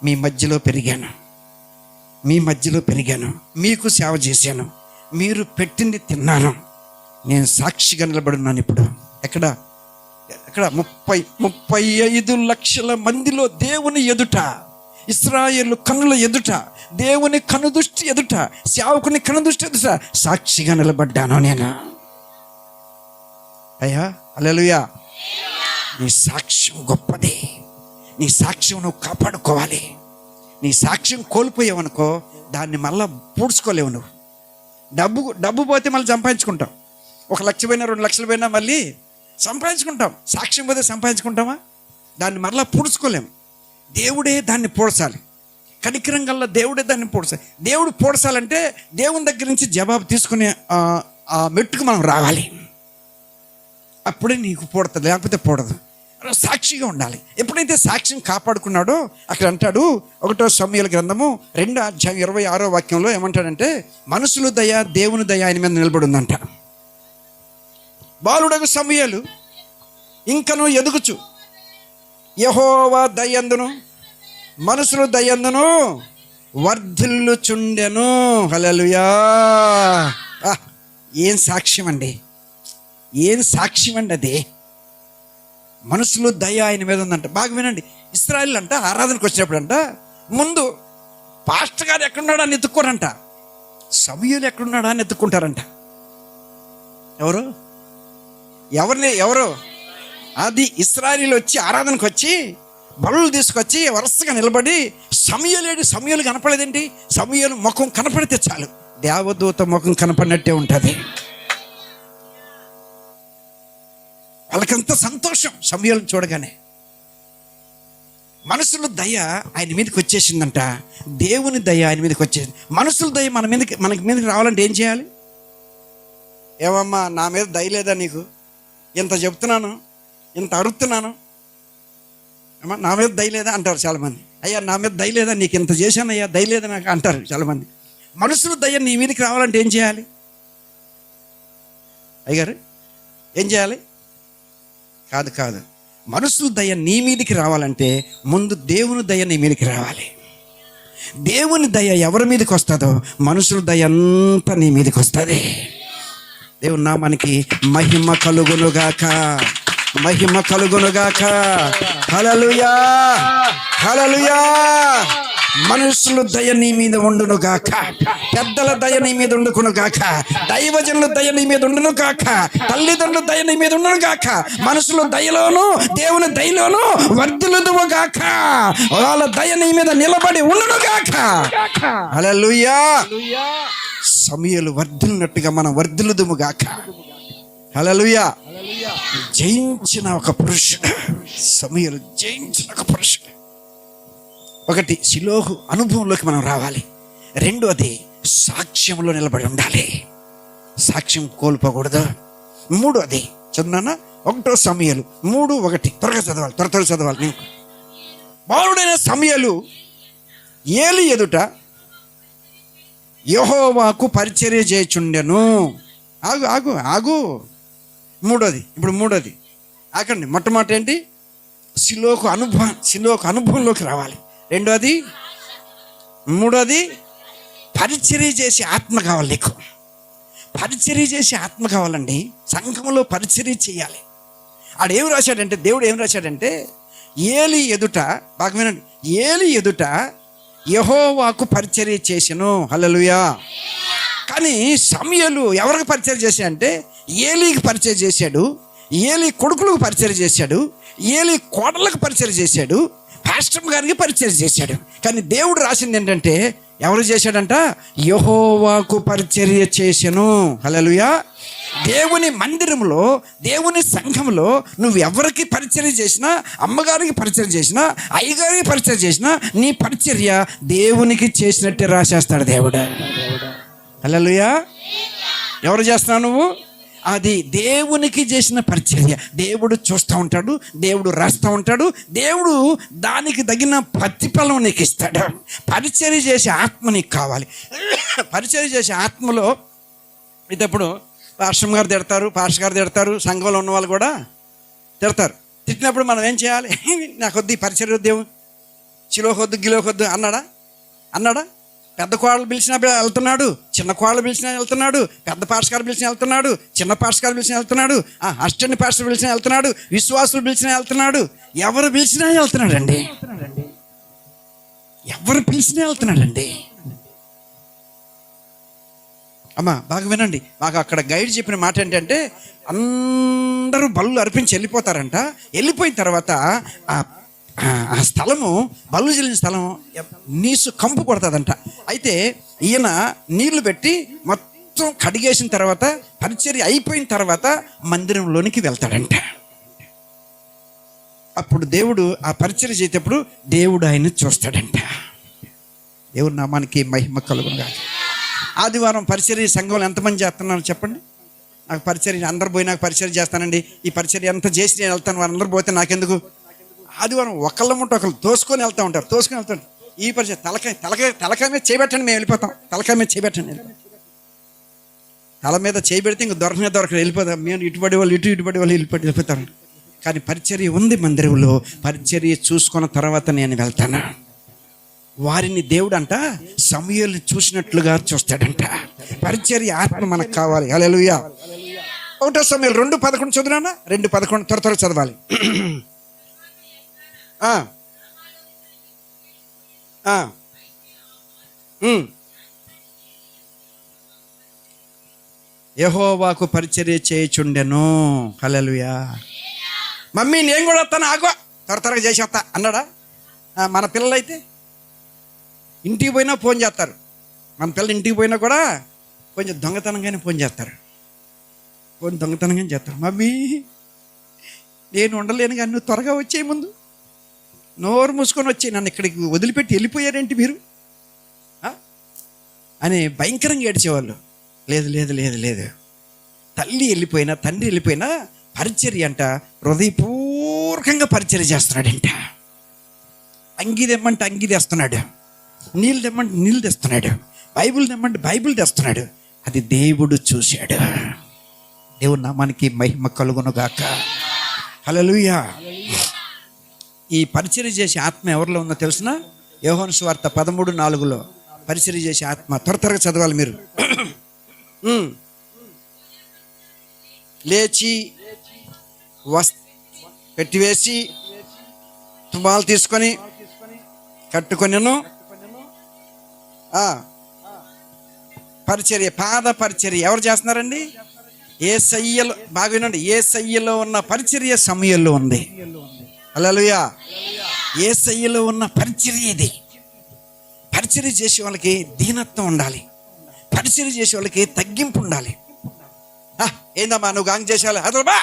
మీ మధ్యలో పెరిగాను, మీకు సేవ చేశాను, మీరు పెట్టింది తిన్నాను, నేను సాక్షిగా నిలబడున్నాను. ఇప్పుడు ఎక్కడ 35 లక్షల మందిలో దేవుని ఎదుట, ఇశ్రాయేలు కన్నుల ఎదుట, దేవుని కనుదృష్టి ఎదుట, సేవకుని కనుదృష్టి ఎదుట సాక్షిగా నిలబడ్డాను నేను. అయ్యా హల్లెలూయా. నీ సాక్ష్యం గొప్పది. నీ సాక్ష్యం నువ్వు కాపాడుకోవాలి. నీ సాక్ష్యం కోల్పోయావనుకో దాన్ని మళ్ళీ పూడ్చుకోలేవు. నువ్వు డబ్బు పోతే మళ్ళీ సంపాదించుకుంటాం. 1 లక్ష పోయినా 2 లక్షలు పోయినా మళ్ళీ సంపాదించుకుంటాం. సాక్ష్యం పోతే సంపాదించుకుంటామా? దాన్ని మళ్ళీ పూడ్చుకోలేము. దేవుడే దాన్ని పూడ్చాలి. కనికరం గల్ల దేవుడే దాన్ని పూడ్చాలి. దేవుడు పూడ్చాలంటే దేవుని దగ్గర నుంచి జవాబు తీసుకునే ఆ మెట్టుకు మనం రావాలి. అప్పుడే నీకు పూడుతుంది, లేకపోతే పూడదు. సాక్షిగా ఉండాలి. ఎప్పుడైతే సాక్ష్యం కాపాడుకున్నాడో అక్కడ అంటాడు 1 సమూయేలు గ్రంథము 2:26 వాక్యంలో ఏమంటాడంటే, మనుషుల దయ దేవుని దయ ఆయన మీద నిలబడి ఉందంట. బాలుడగు సమూయేలు ఇంకను ఎదుగుచు యెహోవా దయందును మనుషుల దయందును వర్ధిల్లుచుండెను. హల్లెలూయా. ఏం సాక్ష్యం అండి, ఏం సాక్ష్యం అండి అది. మనుషులు దయ ఆయన మీద ఉందంట. బాగా వినండి. ఇశ్రాయేలు అంట ఆరాధనకు వచ్చినప్పుడు అంట ముందు పాస్టర్ గారు ఎక్కడున్నాడా అని ఎత్తుక్కోరంట, సమూయేలు ఎక్కడున్నాడా అని ఎత్తుక్కుంటారంట. ఎవరు అది ఇశ్రాయేలు వచ్చి ఆరాధనకు వచ్చి బలులు తీసుకొచ్చి వరుసగా నిలబడి సమూయేలు కనపడేదేంటి? సమూయేలు ముఖం కనపడితే చాలు దేవదూత ముఖం కనపడినట్టే ఉంటుంది. వాళ్ళకంత సంతోషం సమూయేలుని చూడగానే. మనుషుల దయ ఆయన మీదకి వచ్చేసిందంట, దేవుని దయ ఆయన మీదకి వచ్చేసింది. మనుషుల దయ మనకి మీదకి రావాలంటే ఏం చేయాలి? ఏమమ్మా నా మీద దయ లేదా నీకు? ఇంత చెప్తున్నాను, ఇంత అరుస్తున్నాను, అమ్మా నా మీద దయ లేదా అంటారు చాలామంది. అయ్యా నా మీద దయ లేదా, నీకు ఇంత చేశాను అయ్యా దయ లేదా నాకు అంటారు చాలామంది. మనుషుల దయ నీ మీదకి రావాలంటే ఏం చేయాలి? అయ్యగారు ఏం చేయాలి? కాదు, మనుషుల దయ నీ మీదకి రావాలంటే ముందు దేవుని దయ నీ మీదకి రావాలి. దేవుని దయ ఎవరి మీదకి వస్తుందో మనుషుల దయ అంతా నీ మీదకి వస్తుంది. దేవుని నామానికి మహిమ కలుగునుగాక. హల్లెలూయా, హల్లెలూయా. మనుషుల దయ నీ మీద ఉండును గాక, పెద్దల దయ నీ మీద ఉండుకును గాక, దైవజనుల దయ నీ మీద ఉండును గాక, తల్లిదండ్రుల దయ నీ మీద ఉండును గాక, మనుషుల దయలోను దేవుని దయలోను వర్ధిల్లుదువు గాక, వాళ్ళ దయ నీ మీద నిలబడి ఉండును గాక. హల్లెలూయా. సమూయేలు వర్ధిల్లినట్టుగా మనం వర్ధిల్లుదుము గాక. హల్లెలూయా. జయించిన ఒక పురుషుడు సమూయేలు, జయించిన ఒక పురుషుడు. ఒకటి షిలోహు అనుభవంలోకి మనం రావాలి. రెండోది సాక్ష్యంలో నిలబడి ఉండాలి, సాక్ష్యం కోల్పోకూడదు. మూడోది చదువునా 1 సమూయేలు 3:1 త్వరగా చదవాలి. బాలుడైన సమూయేలు ఏలి ఎదుట యెహోవాకు పరిచర్య చేయుచుండెను. ఆగు. మూడోది ఆకండి. మొట్టమొదటి ఏంటి? షిలోహు అనుభవంలోకి రావాలి. మూడోది పరిచర్య చేసే ఆత్మ కావాలి. నీకు పరిచర్య చేసే ఆత్మ కావాలండి. సంఘంలో పరిచర్య చేయాలి. దేవుడు ఏం రాశాడంటే ఏలి ఎదుట, బాగా వినండి, ఏలి ఎదుట యెహోవాకు పరిచర్య చేసెను. హల్లెలూయా. కానీ సమూయేలు ఎవరికి పరిచర్య చేశాడంటే ఏలీకి పరిచర్య చేశాడు, ఏలి కొడుకులకు పరిచర్య చేశాడు, ఏలి కోడలకు పరిచర్య చేశాడు, పాస్టర్ గారికి పరిచర్య చేశాడు. కానీ దేవుడు రాసింది ఏంటంటే ఎవరు చేశాడంట? యెహోవాకు పరిచర్య చేసెను. హల్లెలూయా. దేవుని మందిరంలో, దేవుని సంఘంలో నువ్వు ఎవరికి పరిచర్య చేసినా, అమ్మగారికి పరిచర్య చేసినా, అయ్యగారికి పరిచర్య చేసినా, నీ పరిచర్య దేవునికి చేసినట్టే రాసేస్తాడు దేవుడు. హల్లెలూయా. ఎవరు చేస్తున్నావు నువ్వు? అది దేవునికి చేసిన పరిచర్య. దేవుడు చూస్తూ ఉంటాడు, దేవుడు రాస్తూ ఉంటాడు, దేవుడు దానికి తగిన ప్రతిఫలం నీకు ఇస్తాడు. పరిచర్య చేసే ఆత్మ నీకు కావాలి. పరిచర్య చేసే ఆత్మలో ఇటప్పుడు పాస్టర్ గారు తిడతారు, పాస్టర్ గారు తిడతారు, సంఘంలో ఉన్న వాళ్ళు కూడా తిడతారు. తిట్టినప్పుడు మనం ఏం చేయాలి? నాకు వద్దు ఈ పరిచర్య, దేవుడు చిలోకొద్దు గిలోకొద్దు అన్నాడా? పెద్ద కోడలు పిలిచినా వెళ్తున్నాడు, చిన్న కోడలు పిలిచినా వెళ్తున్నాడు, పెద్ద పాస్టర్ గారు పిలిచినా వెళ్తున్నాడు, చిన్న పాస్టర్ గారు పిలిచినా వెళ్తున్నాడు, అసిస్టెంట్ పాస్టర్ పిలిచినా వెళ్తున్నాడు, విశ్వాసులు పిలిచినా వెళ్తున్నాడు, ఎవరు పిలిచినా వెళ్తున్నాడండి. ఎవరు పిలిచినా వెళ్తున్నాడండి. అమ్మా బాగా వినండి. మాకు అక్కడ గైడ్ చెప్పిన మాట ఏంటంటే, అందరూ బళ్ళు అర్పించి వెళ్ళిపోతారంట. వెళ్ళిపోయిన తర్వాత ఆ స్థలము, బళ్ళు చెల్లిన స్థలం నీసు కంపు కొడుతుందంట. అయితే ఈయన నీళ్లు పెట్టి మొత్తం కడిగేసిన తర్వాత, పరిచర్య అయిపోయిన తర్వాత మందిరంలోనికి వెళ్తాడంట. అప్పుడు దేవుడు ఆ పరిచర్య చేసేటప్పుడు దేవుడు ఆయన చూస్తాడంట. దేవుడు నామానికి మహిమ కలుగునుగా. ఆదివారం పరిచర్య సంఘంలో ఎంతమంది చేస్తున్నారు చెప్పండి? నాకు పరిచర్య అందరు పోయి నాకు పరిచర్య చేస్తానండి, ఈ పరిచర్య ఎంత చేసి నేను వెళ్తాను, వాళ్ళందరూ పోతే నాకెందుకు? ఆదివారం ఒకళ్ళ ముట్ట ఒకళ్ళు తోసుకొని వెళ్తూ ఉంటారు. ఈ పరిచయం తలకాయ మీద చేయబెట్టండి, మేము వెళ్ళిపోతాం. తలకాయ మీద చేయబెట్టండి. తల మీద చేయబెడితే ఇంక దొరకదు, వెళ్ళిపోతాం. మేము ఇటుపడి వాళ్ళు ఇటుపడి వాళ్ళు వెళ్ళిపోతారు. కానీ పరిచర్య ఉంది మందిరంలో. పరిచర్య చూసుకున్న తర్వాత నేను వెళ్తాను. వారిని దేవుడు అంట సమూయేలుని చూసినట్లుగా చూస్తాడంట. పరిచర్య ఆత్మ మనకు కావాలి. హల్లెలూయా. 1 సమూయేలు 2:11 చదువునా? 2:11 త్వర చదవాలి. యెహోవాకు పరిచర్య చేయుచుండెను. హల్లెలూయా. మమ్మీ నేను కూడా వస్తాను, ఆగో త్వరగా చేసి వస్తా అన్నాడా? మన పిల్లలైతే ఇంటికి పోయినా ఫోన్ చేస్తారు. మన పిల్లలు ఇంటికి పోయినా కూడా కొంచెం దొంగతనంగానే ఫోన్ చేస్తారు. దొంగతనంగానే చేస్తారు. మమ్మీ నేను ఉండలేను కానీ నువ్వు త్వరగా వచ్చేయి, ముందు నోరు మూసుకొని వచ్చి నన్ను ఇక్కడికి వదిలిపెట్టి వెళ్ళిపోయారేంటి మీరు అని భయంకరంగా ఏడ్చేవాళ్ళు. లేదు తల్లి వెళ్ళిపోయినా తండ్రి వెళ్ళిపోయినా పరిచర్య అంట హృదయపూర్వకంగా పరిచర్య చేస్తున్నాడంట. అంగీ తెమ్మంటే అంగీ తెస్తున్నాడు, నీళ్ళు తెమ్మంటే నీళ్ళు తెస్తున్నాడు, బైబిల్ తెమ్మంటే బైబిల్ తెస్తున్నాడు. అది దేవుడు చూశాడు. దేవుడు నామానికి మహిమ కలుగునుగాక. హల్లెలూయా. ఈ పరిచర్య చేసే ఆత్మ ఎవరిలో ఉందో తెలుసిన? యోహాను సువార్త 13:4 పరిచర్య చేసే ఆత్మ. త్వరగా చదవాలి మీరు. లేచి పెట్టివేసి తుమ్మాలు తీసుకొని కట్టుకొనెను. పరిచర్య, పాద పరిచర్య ఎవరు చేస్తున్నారండి? యేసయ్యలో, బాగా వినండి, యేసయ్యలో ఉన్న పరిచర్య సమూయేలులో ఉంది. హల్లెలూయా. యేసయ్యలో ఉన్న పరిచర్య ఇది. పరిచర్య చేసే వాళ్ళకి దీనత్వం ఉండాలి. పరిచర్య చేసే వాళ్ళకి తగ్గింపు ఉండాలి. ఏందమ్మా నువ్వు గాంగ్ చేసేవాళ్ళు అదొబా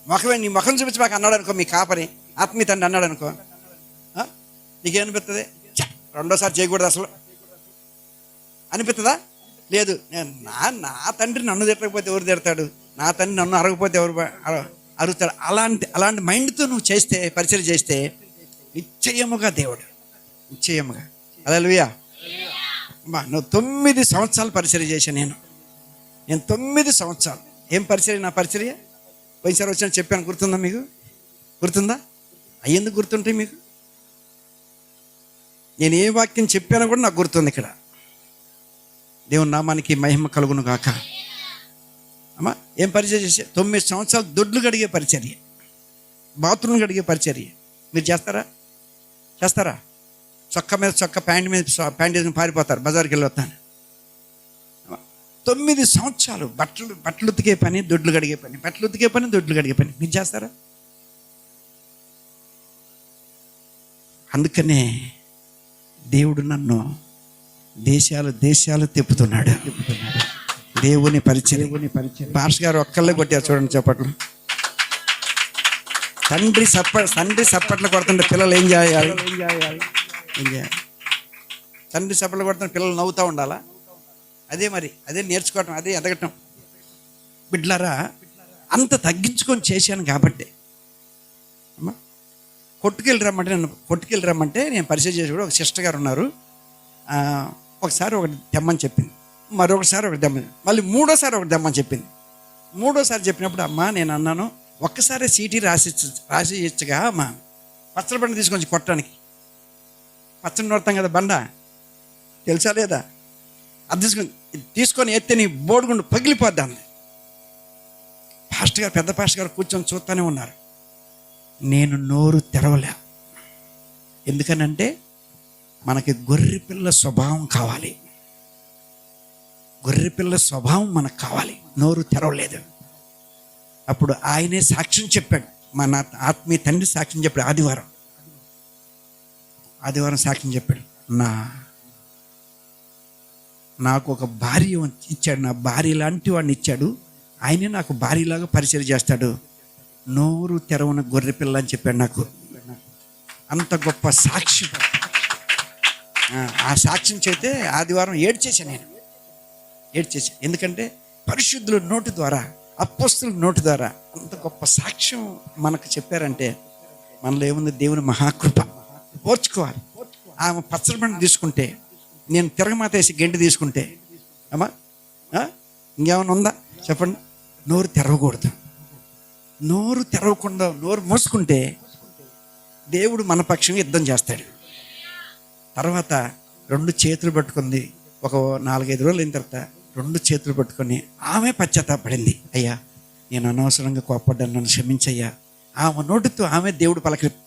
మొఖమే, నీ ముఖం చూపించి మాకు అన్నాడు అనుకో, మీ కాపరి ఆత్మీయ తండ్రి అన్నాడు అనుకో, నీకేమనిపిస్తుంది? రెండోసారి చేయకూడదు అసలు అనిపిస్తుందా? లేదు. నా తండ్రి నన్ను తిట్టకపోతే ఎవరు తిడతాడు, నా తండ్రి నన్ను అరగకపోతే ఎవరు అరుగుతాడు. అలాంటి మైండ్తో నువ్వు చేస్తే, పరిచర్య చేస్తే నిశ్చయముగా దేవుడు, నిశ్చయముగా. హల్లెలూయా. అమ్మా నువ్వు 9 సంవత్సరాలు పరిచర్య చేశాను నేను 9 సంవత్సరాలు. ఏం పరిచర్య? నా పరిచర్య పోయినసారి వచ్చిన చెప్పాను, గుర్తుందా మీకు? గుర్తుందా? అయ్యేందుకు గుర్తుంటాయి మీకు? నేను ఏ వాక్యం చెప్పానో కూడా నాకు గుర్తుంది. ఇక్కడ దేవుని నామానికి మహిమ కలుగును గాక. అమ్మా ఏం పరిచర్య చేసే? 9 సంవత్సరాలు దొడ్లు గడిగే పరిచర్య, బాత్రూమ్ గడిగే పరిచర్య. మీరు చేస్తారా? చొక్క మీద చొక్క, ప్యాంట్ మీద ప్యాంట్ వేసుకుని పారిపోతారు, బజార్కి వెళ్ళి వస్తాను. 9 సంవత్సరాలు బట్టలు ఉతికే పని, దొడ్లు గడిగే పని, బట్టలు ఉతికే పని, దొడ్లు గడిగే పని. మీరు చేస్తారా? అందుకనే దేవుడు నన్ను దేశాలు తిప్పుతున్నాడు. దేవుని పరిచర్య. పాస్టర్ గారు ఒక్కళ్ళే కొట్టారు చూడండి చప్పట్లు. తండ్రి సప్పట్లు కొడుతుంటే పిల్లలు ఏం చేయాలి? తండ్రి సప్పట్లు కొడుతుంటే పిల్లలు నవ్వుతూ ఉండాలా? అదే మరి, అదే నేర్చుకోవటం, అదే ఎదగటం. బిడ్లారా, అంత తగ్గించుకొని చేశాను కాబట్టి అమ్మా. కొట్టుకెళ్ళి రమ్మంటే నేను పరిచయం చేసి కూడా ఒక సిస్టర్ గారు ఉన్నారు. ఒకసారి ఒకటి తెమ్మని చెప్పింది, మరొకసారి ఒకటి తెమ్మని, మళ్ళీ మూడోసారి ఒకటి తెమ్మని చెప్పింది. మూడోసారి చెప్పినప్పుడు అమ్మా నేను అన్నాను, ఒక్కసారి సీటీ రాసి ఇచ్చగా అమ్మా, పచ్చడి బండ తీసుకొని కొట్టడానికి. పచ్చడి నోడతాం కదా బండ, తెలుసా లేదా? అది తీసుకొని ఎత్తే నీ బోడిగుండు పగిలిపోద్దాన్ని. పెద్ద పాస్టర్ గారు కూర్చొని చూస్తూనే ఉన్నారు. నేను నోరు తెరవలే. ఎందుకనంటే మనకి గొర్రెపిల్ల స్వభావం కావాలి. గొర్రెపిల్ల స్వభావం మనకు కావాలి. నోరు తెరవలేదు. అప్పుడు ఆయనే సాక్ష్యం చెప్పాడు. మన ఆత్మీయ తండ్రి సాక్ష్యం చెప్పాడు. ఆదివారం సాక్ష్యం చెప్పాడు. నాకు ఒక భార్య ఇచ్చాడు, నా భార్య లాంటి వాడిని ఇచ్చాడు. ఆయనే నాకు భార్యలాగా పరిచయం చేస్తాడు. నోరు తెరవన గొర్రెపిల్ల అని చెప్పాడు నాకు. అంత గొప్ప సాక్ష్యం. ఆ సాక్ష్యం చెబితే ఆదివారం ఏడ్చేసాను. ఎందుకంటే పరిశుద్ధుల నోటి ద్వారా, అపోస్తుల నోటి ద్వారా అంత గొప్ప సాక్ష్యం మనకు చెప్పారంటే మనలో ఏముంది? దేవుని మహాకృప. ఓర్చుకోవాలి. ఆమె పచ్చడి బండి తీసుకుంటే, నేను తిరగమాత వేసి గెంటి తీసుకుంటే, అమ్మా ఇంకేమైనా ఉందా చెప్పండి? నోరు తెరవకూడదు. నోరు తెరవకుండా నోరు మూసుకుంటే దేవుడు మన పక్షంగా యుద్ధం చేస్తాడు. తర్వాత 2 చేతులు పట్టుకుంది. ఒక 4-5 రోజులు అయిన తర్వాత 2 చేతులు పట్టుకొని ఆమె పశ్చాత్తాపడింది. అయ్యా నేను అనవసరంగా కోపడ్డాను, నన్ను క్షమించయ్యా. ఆమె నోటితో ఆమె దేవుడు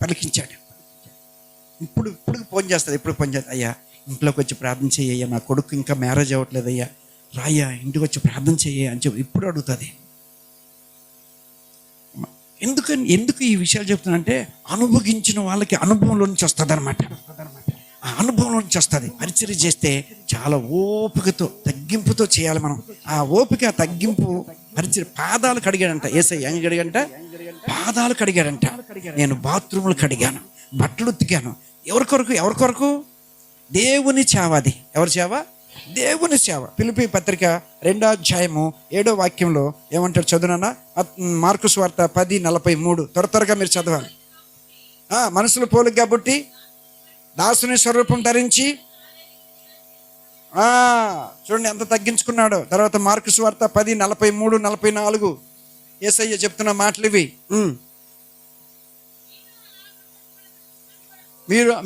పలికించాడు. ఇప్పుడు ఫోన్ చేస్తుంది. అయ్యా ఇంట్లోకి వచ్చి ప్రార్థన చెయ్యయ్యా, నా కొడుకు ఇంకా మ్యారేజ్ అవ్వట్లేదు అయ్యా, రాయ్యా ఇంటికి వచ్చి ప్రార్థన చెయ్య అని చెప్పి ఇప్పుడు అడుగుతుంది. ఎందుకు ఈ విషయాలు చెప్తున్నానంటే అనుభవించిన వాళ్ళకి అనుభవంలో నుంచి వస్తుంది అనమాట. ఆ అనుభవంలో నుంచి వస్తుంది. పరిచర్య చేస్తే చాలా ఓపికతో, తగ్గింపుతో చేయాలి మనం. ఆ ఓపిక, తగ్గింపు, పరిచర్య. పాదాలు కడిగాడంట యేసయ్య. ఏం కడిగాడంట? పాదాలు కడిగాడంట. నేను బాత్రూములు కడిగాను, బట్టలు ఉతికాను. ఎవరి కొరకు? దేవుని సేవ. అది ఎవరి సేవ? దేవుని సేవ. ఫిలిప్పీ పత్రిక 2వ అధ్యాయము 7వ వాక్యంలో ఏమంటాడు? చదువునా? మార్కు సువార్త 10:43. త్వరగా మీరు చదవాలి. మనుషులు పోలిక కాబట్టి దాసుని స్వరూపం ధరించి, చూడండి ఎంత తగ్గించుకున్నాడో. తర్వాత మార్కు సువార్త 10:43, 44 యేసయ్య చెప్తున్న మాటలు ఇవి.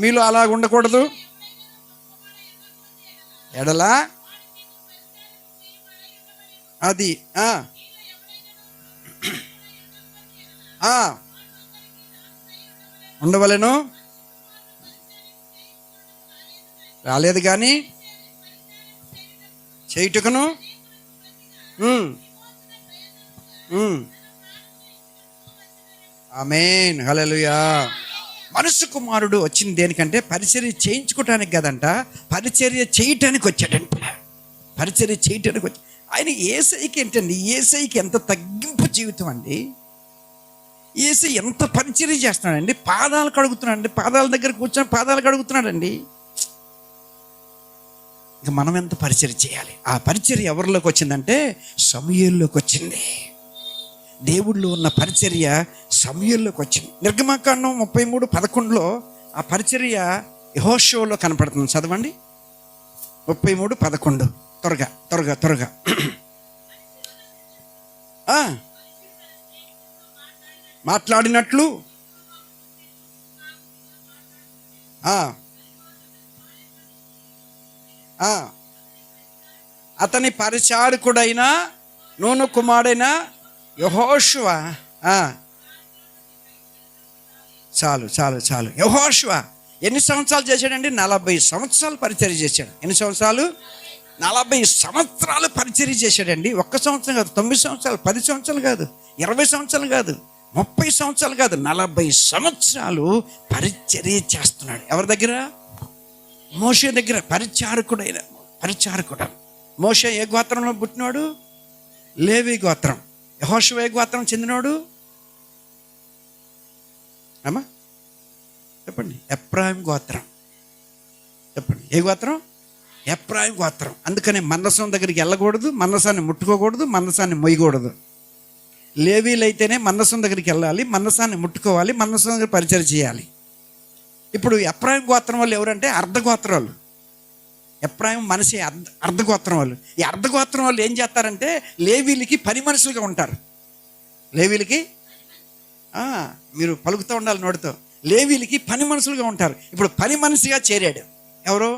మీలో అలా ఉండకూడదు. ఎడలా అది ఉండవలెను. రాలేదు కానీ చేయుటకును. ఆమేన్, హల్లెలూయా. మనుష్య కుమారుడు వచ్చింది దేనికంటే పరిచర్య చేయించుకోవటానికి కదంట, పరిచర్య చేయటానికి వచ్చాడంట. పరిచర్య చేయటానికి వచ్చి ఆయన యేసయ్యకి ఏంటండి? యేసయ్యకి ఎంత తగ్గింపు జీవితం అండి. యేసయ్య ఎంత పరిచర్య చేస్తున్నాడండి. పాదాలు కడుగుతున్నాడండి. పాదాల దగ్గర కూర్చొని పాదాలు కడుగుతున్నాడండి. ఇక మనం ఎంత పరిచర్య చేయాలి? ఆ పరిచర్య ఎవరిలోకి వచ్చిందంటే సమూయేలులోకి వచ్చింది. దేవుళ్ళు ఉన్న పరిచర్య సమూయేలులోకి వచ్చింది. నిర్గమకాండం 33:11 ఆ పరిచర్య యెహోషువలో కనపడుతుంది. చదవండి 33:11. త్వరగా మాట్లాడినట్లు అతని పరిచారకుడైన నూను కుమారుడైన యెహోషువ. చాలు. యెహోషువ ఎన్ని సంవత్సరాలు చేశాడండి? 40 సంవత్సరాలు పరిచర్య చేశాడు. ఎన్ని సంవత్సరాలు? 40 సంవత్సరాలు పరిచర్య చేశాడండి. 1 సంవత్సరం కాదు, 9 సంవత్సరాలు, 10 సంవత్సరాలు కాదు, 20 సంవత్సరాలు కాదు, 30 సంవత్సరాలు కాదు, 40 సంవత్సరాలు పరిచర్య చేస్తున్నాడు. ఎవరి దగ్గర? మోషే దగ్గర. పరిచారకుడు. మోషే ఏ గోత్రంలో పుట్టినాడు? లేవి గోత్రం. యెహోషువ ఏ గోత్రం చెందినవాడు? అమ్మా చెప్పండి. ఎఫ్రాయిం గోత్రం. చెప్పండి ఏ గోత్రం? ఎఫ్రాయిము గోత్రం. అందుకనే మందసం దగ్గరికి వెళ్ళకూడదు, మందసాన్ని ముట్టుకోకూడదు, మందసాన్ని మొయ్యకూడదు. లేవీలైతేనే మందసం దగ్గరికి వెళ్ళాలి, మందసాన్ని ముట్టుకోవాలి, మందసం దగ్గర పరిచయం చేయాలి. ఇప్పుడు ఎఫ్రాయిము గోత్రం వాళ్ళు ఎవరంటే అర్ధగోత్రాలు. ఎఫ్రాయిము మనిషి అర్ధగోత్రం వాళ్ళు. ఈ అర్ధగోత్రం వాళ్ళు ఏం చేస్తారంటే లేవీలకి పని మనుషులుగా ఉంటారు. లేవీలకి మీరు పలుకుతూ ఉండాలి నోటితో, లేవీలకి పని మనుషులుగా ఉంటారు. ఇప్పుడు పని మనిషిగా చేరాడు ఎవరు?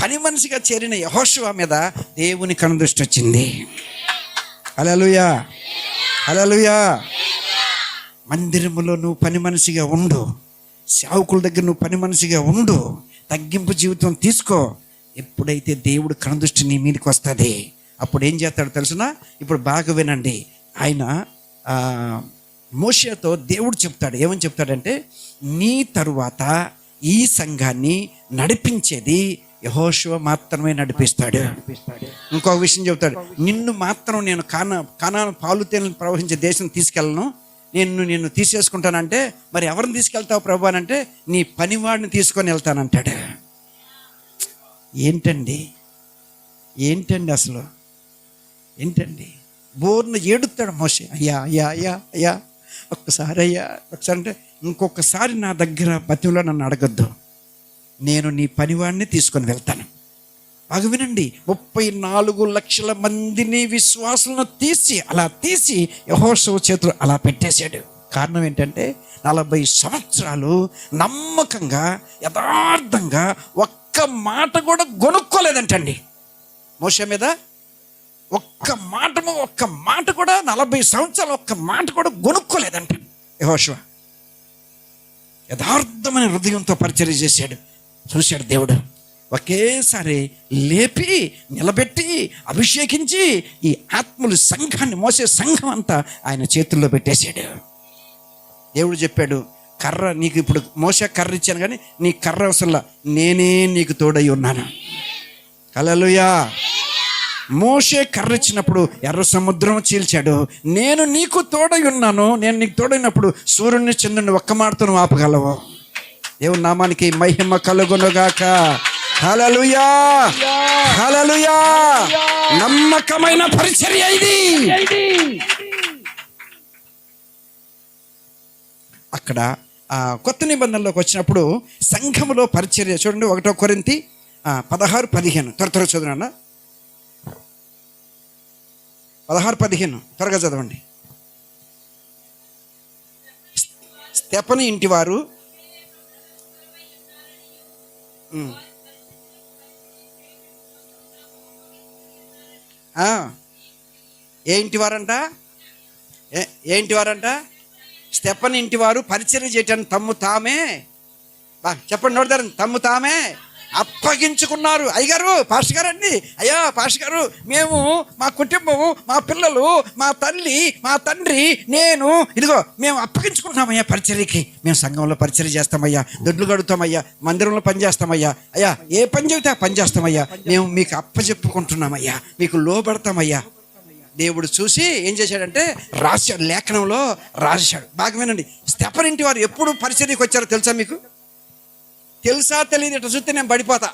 పని మనిషిగా చేరిన యెహోషువ మీద దేవుని కనుదృష్టి వచ్చింది. హల్లెలూయా, హల్లెలూయా. మందిరములో నువ్వు పని మనిషిగా ఉండు, సేవకుల దగ్గర నువ్వు పని మనిషిగా ఉండు, తగ్గింపు జీవితం తీసుకో. ఎప్పుడైతే దేవుడు కనుదృష్టి నీ మీదకి వస్తుంది అప్పుడు ఏం చేస్తాడో తెలుసునా? ఇప్పుడు బాగా వినండి. ఆయన మోషేతో దేవుడు చెప్తాడు, ఏమని చెప్తాడంటే, నీ తరువాత ఈ సంఘాన్ని నడిపించేది యెహోషువ మాత్రమే నడిపిస్తాడు. ఇంకొక విషయం చెప్తాడు, నిన్ను మాత్రం నేను కానాను పాలు తేనెలు ప్రవహించే దేశం తీసుకెళ్ళను, నిన్ను తీసేసుకుంటానంటే, మరి ఎవరిని తీసుకెళ్తావు ప్రభు అని అంటే, నీ పనివాడిని తీసుకొని వెళ్తానంటాడు. ఏంటండి అసలు ఏంటండి? బోర్ను ఏడుస్తాడు మోషే, అయ్యా అయ్యా అయ్యా అయ్యా ఒక్కసారి అయ్యా ఒకసారి అంటే, ఇంకొకసారి నా దగ్గర బతిలో నన్ను అడగద్దు, నేను నీ పనివాడిని తీసుకొని వెళ్తాను. బాగా వినండి, 34 లక్షల మందిని విశ్వాసులను తీసి యెహోషువ చేతులు అలా పెట్టేశాడు. కారణం ఏంటంటే 40 సంవత్సరాలు నమ్మకంగా యథార్థంగా ఒక్క మాట కూడా గొనుక్కోలేదంటండి మోషే మీద. ఒక్క మాట కూడా 40 సంవత్సరాలు ఒక్క మాట కూడా గొనుక్కోలేదంట యెహోషువ. యథార్థమైన హృదయంతో పరిచర్య చేశాడు. చూశాడు దేవుడు, ఒకేసారి లేపి నిలబెట్టి అభిషేకించి ఈ ఆత్మలు సంఘాన్ని మోసే సంఘం అంతా ఆయన చేతుల్లో పెట్టేశాడు. దేవుడు చెప్పాడు, కర్ర నీకు ఇప్పుడు మోసే కర్ర ఇచ్చాను కానీ నీ కర్ర అవసరంలా, నేనే నీకు తోడై ఉన్నాను. హల్లెలూయా. మోషే కర్ర ఇచ్చినప్పుడు ఎర్ర సముద్రం చీల్చాడు. నేను నీకు తోడై ఉన్నాను, నేను నీకు తోడైనప్పుడు సూర్యుని చంద్రుని ఒక్క మాటతో నువ్వు ఆపగలవు. దేవుని నామానికి మహిమ కలుగునుగాక. హల్లెలూయా, హల్లెలూయా. నమ్మకమైన పరిచర్య ఇది. అక్కడ కొత్త నిబంధనలోకి వచ్చినప్పుడు సంఘములో పరిచర్య చూడండి. 1 కొరింథీ 16-15 త్వర చదువునా, 16-15 త్వరగా చదవండి. స్తెఫను ఇంటివారు ఏ ఇంటివారంట? స్తెఫను ఇంటివారు పరిచర్య చేయటానికి తమ్ము తామే చెప్పండి నోడతారు, తమ్ము తామే అప్పగించుకున్నారు. అయ్యగారు, పాస్టర్ గారు అండి, అయ్యా పాస్టర్ గారు, మేము మా కుటుంబము, మా పిల్లలు, మా తల్లి, మా తండ్రి, నేను, ఇదిగో మేము అప్పగించుకుంటున్నామయ్యా పరిచర్యకి. మేము సంఘంలో పరిచర్య చేస్తామయ్యా, దొడ్లు కడుగుతామయ్యా, మందిరంలో పని చేస్తామయ్యా, అయ్యా ఏ పని చెబితే ఆ పని చేస్తామయ్యా, మేము మీకు అప్పచెప్పుకుంటున్నామయ్యా, మీకు లోబడతామయ్యా. దేవుడు చూసి ఏం చేశాడంటే రాశాడు, లేఖనంలో రాశాడు. బాగా వినండి. స్తెఫను ఇంటి వారు ఎప్పుడు పరిచర్యకి వచ్చారో తెలుసా మీకు? తెలుసా తెలియదు? ఇట్లా చూస్తే నేను పడిపోతా.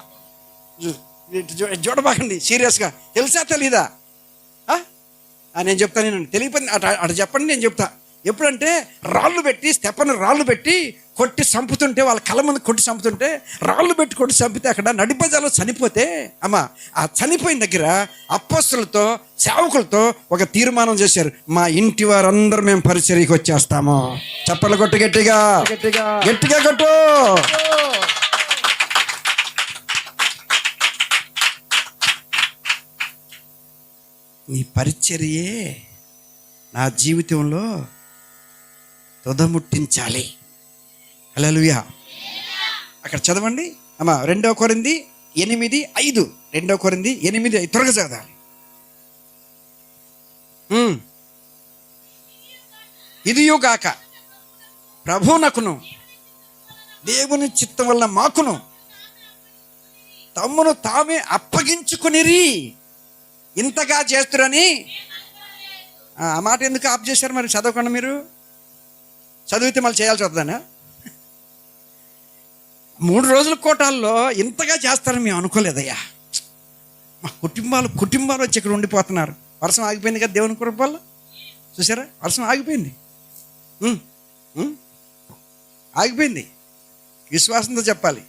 చూడబాకండి సీరియస్గా. తెలుసా తెలీదా? నేను చెప్తాను, నేను తెలియపోయింది అటు చెప్పండి, నేను చెప్తా. ఎప్పుడంటే స్తెఫను రాళ్ళు పెట్టి కొట్టి చంపుతుంటే, వాళ్ళ కళ్ళ ముందు కొట్టి చంపుతుంటే, రాళ్ళు పెట్టి కొట్టి చంపితే అక్కడ నడిబజార్లో చనిపోతే, ఆ చనిపోయిన దగ్గర అపోస్తలులతో సేవకులతో ఒక తీర్మానం చేశారు, మా ఇంటి వారందరూ మేము పరిచర్యకి వచ్చేస్తాము. చప్పట్లు కొట్టు, గట్టిగా గట్టిగా కొట్టు. నీ పరిచర్యే నా జీవితంలో తుదముట్టించాలి. హల్లెలూయా. అక్కడ చదవండి 2 కొరింథీ 8:5. 2 కొరింథీ 8:5 త్వరగా చదవాలి. ఇదియుగాక ప్రభువునకును దేవుని చిత్తం వల్ల మాకును తమ్మును తామే అప్పగించుకునిరి. ఇంతగా చేస్తురని ఆ మాట ఎందుకు ఆప్ చేశారు మరి? చదవకుండా మీరు చదివితే మళ్ళీ చేయాల్సి వస్తుందనా? 3 రోజుల కోటాల్లో ఇంతగా చేస్తారని మేము అనుకోలేదయ్యా. మా కుటుంబాలు వచ్చి ఇక్కడ ఉండిపోతున్నారు. వర్షం ఆగిపోయింది కదా దేవుని కృప వల్ల. చూసారా, వర్షం ఆగిపోయింది. ఆగిపోయింది. విశ్వాసంతో చెప్పాలి.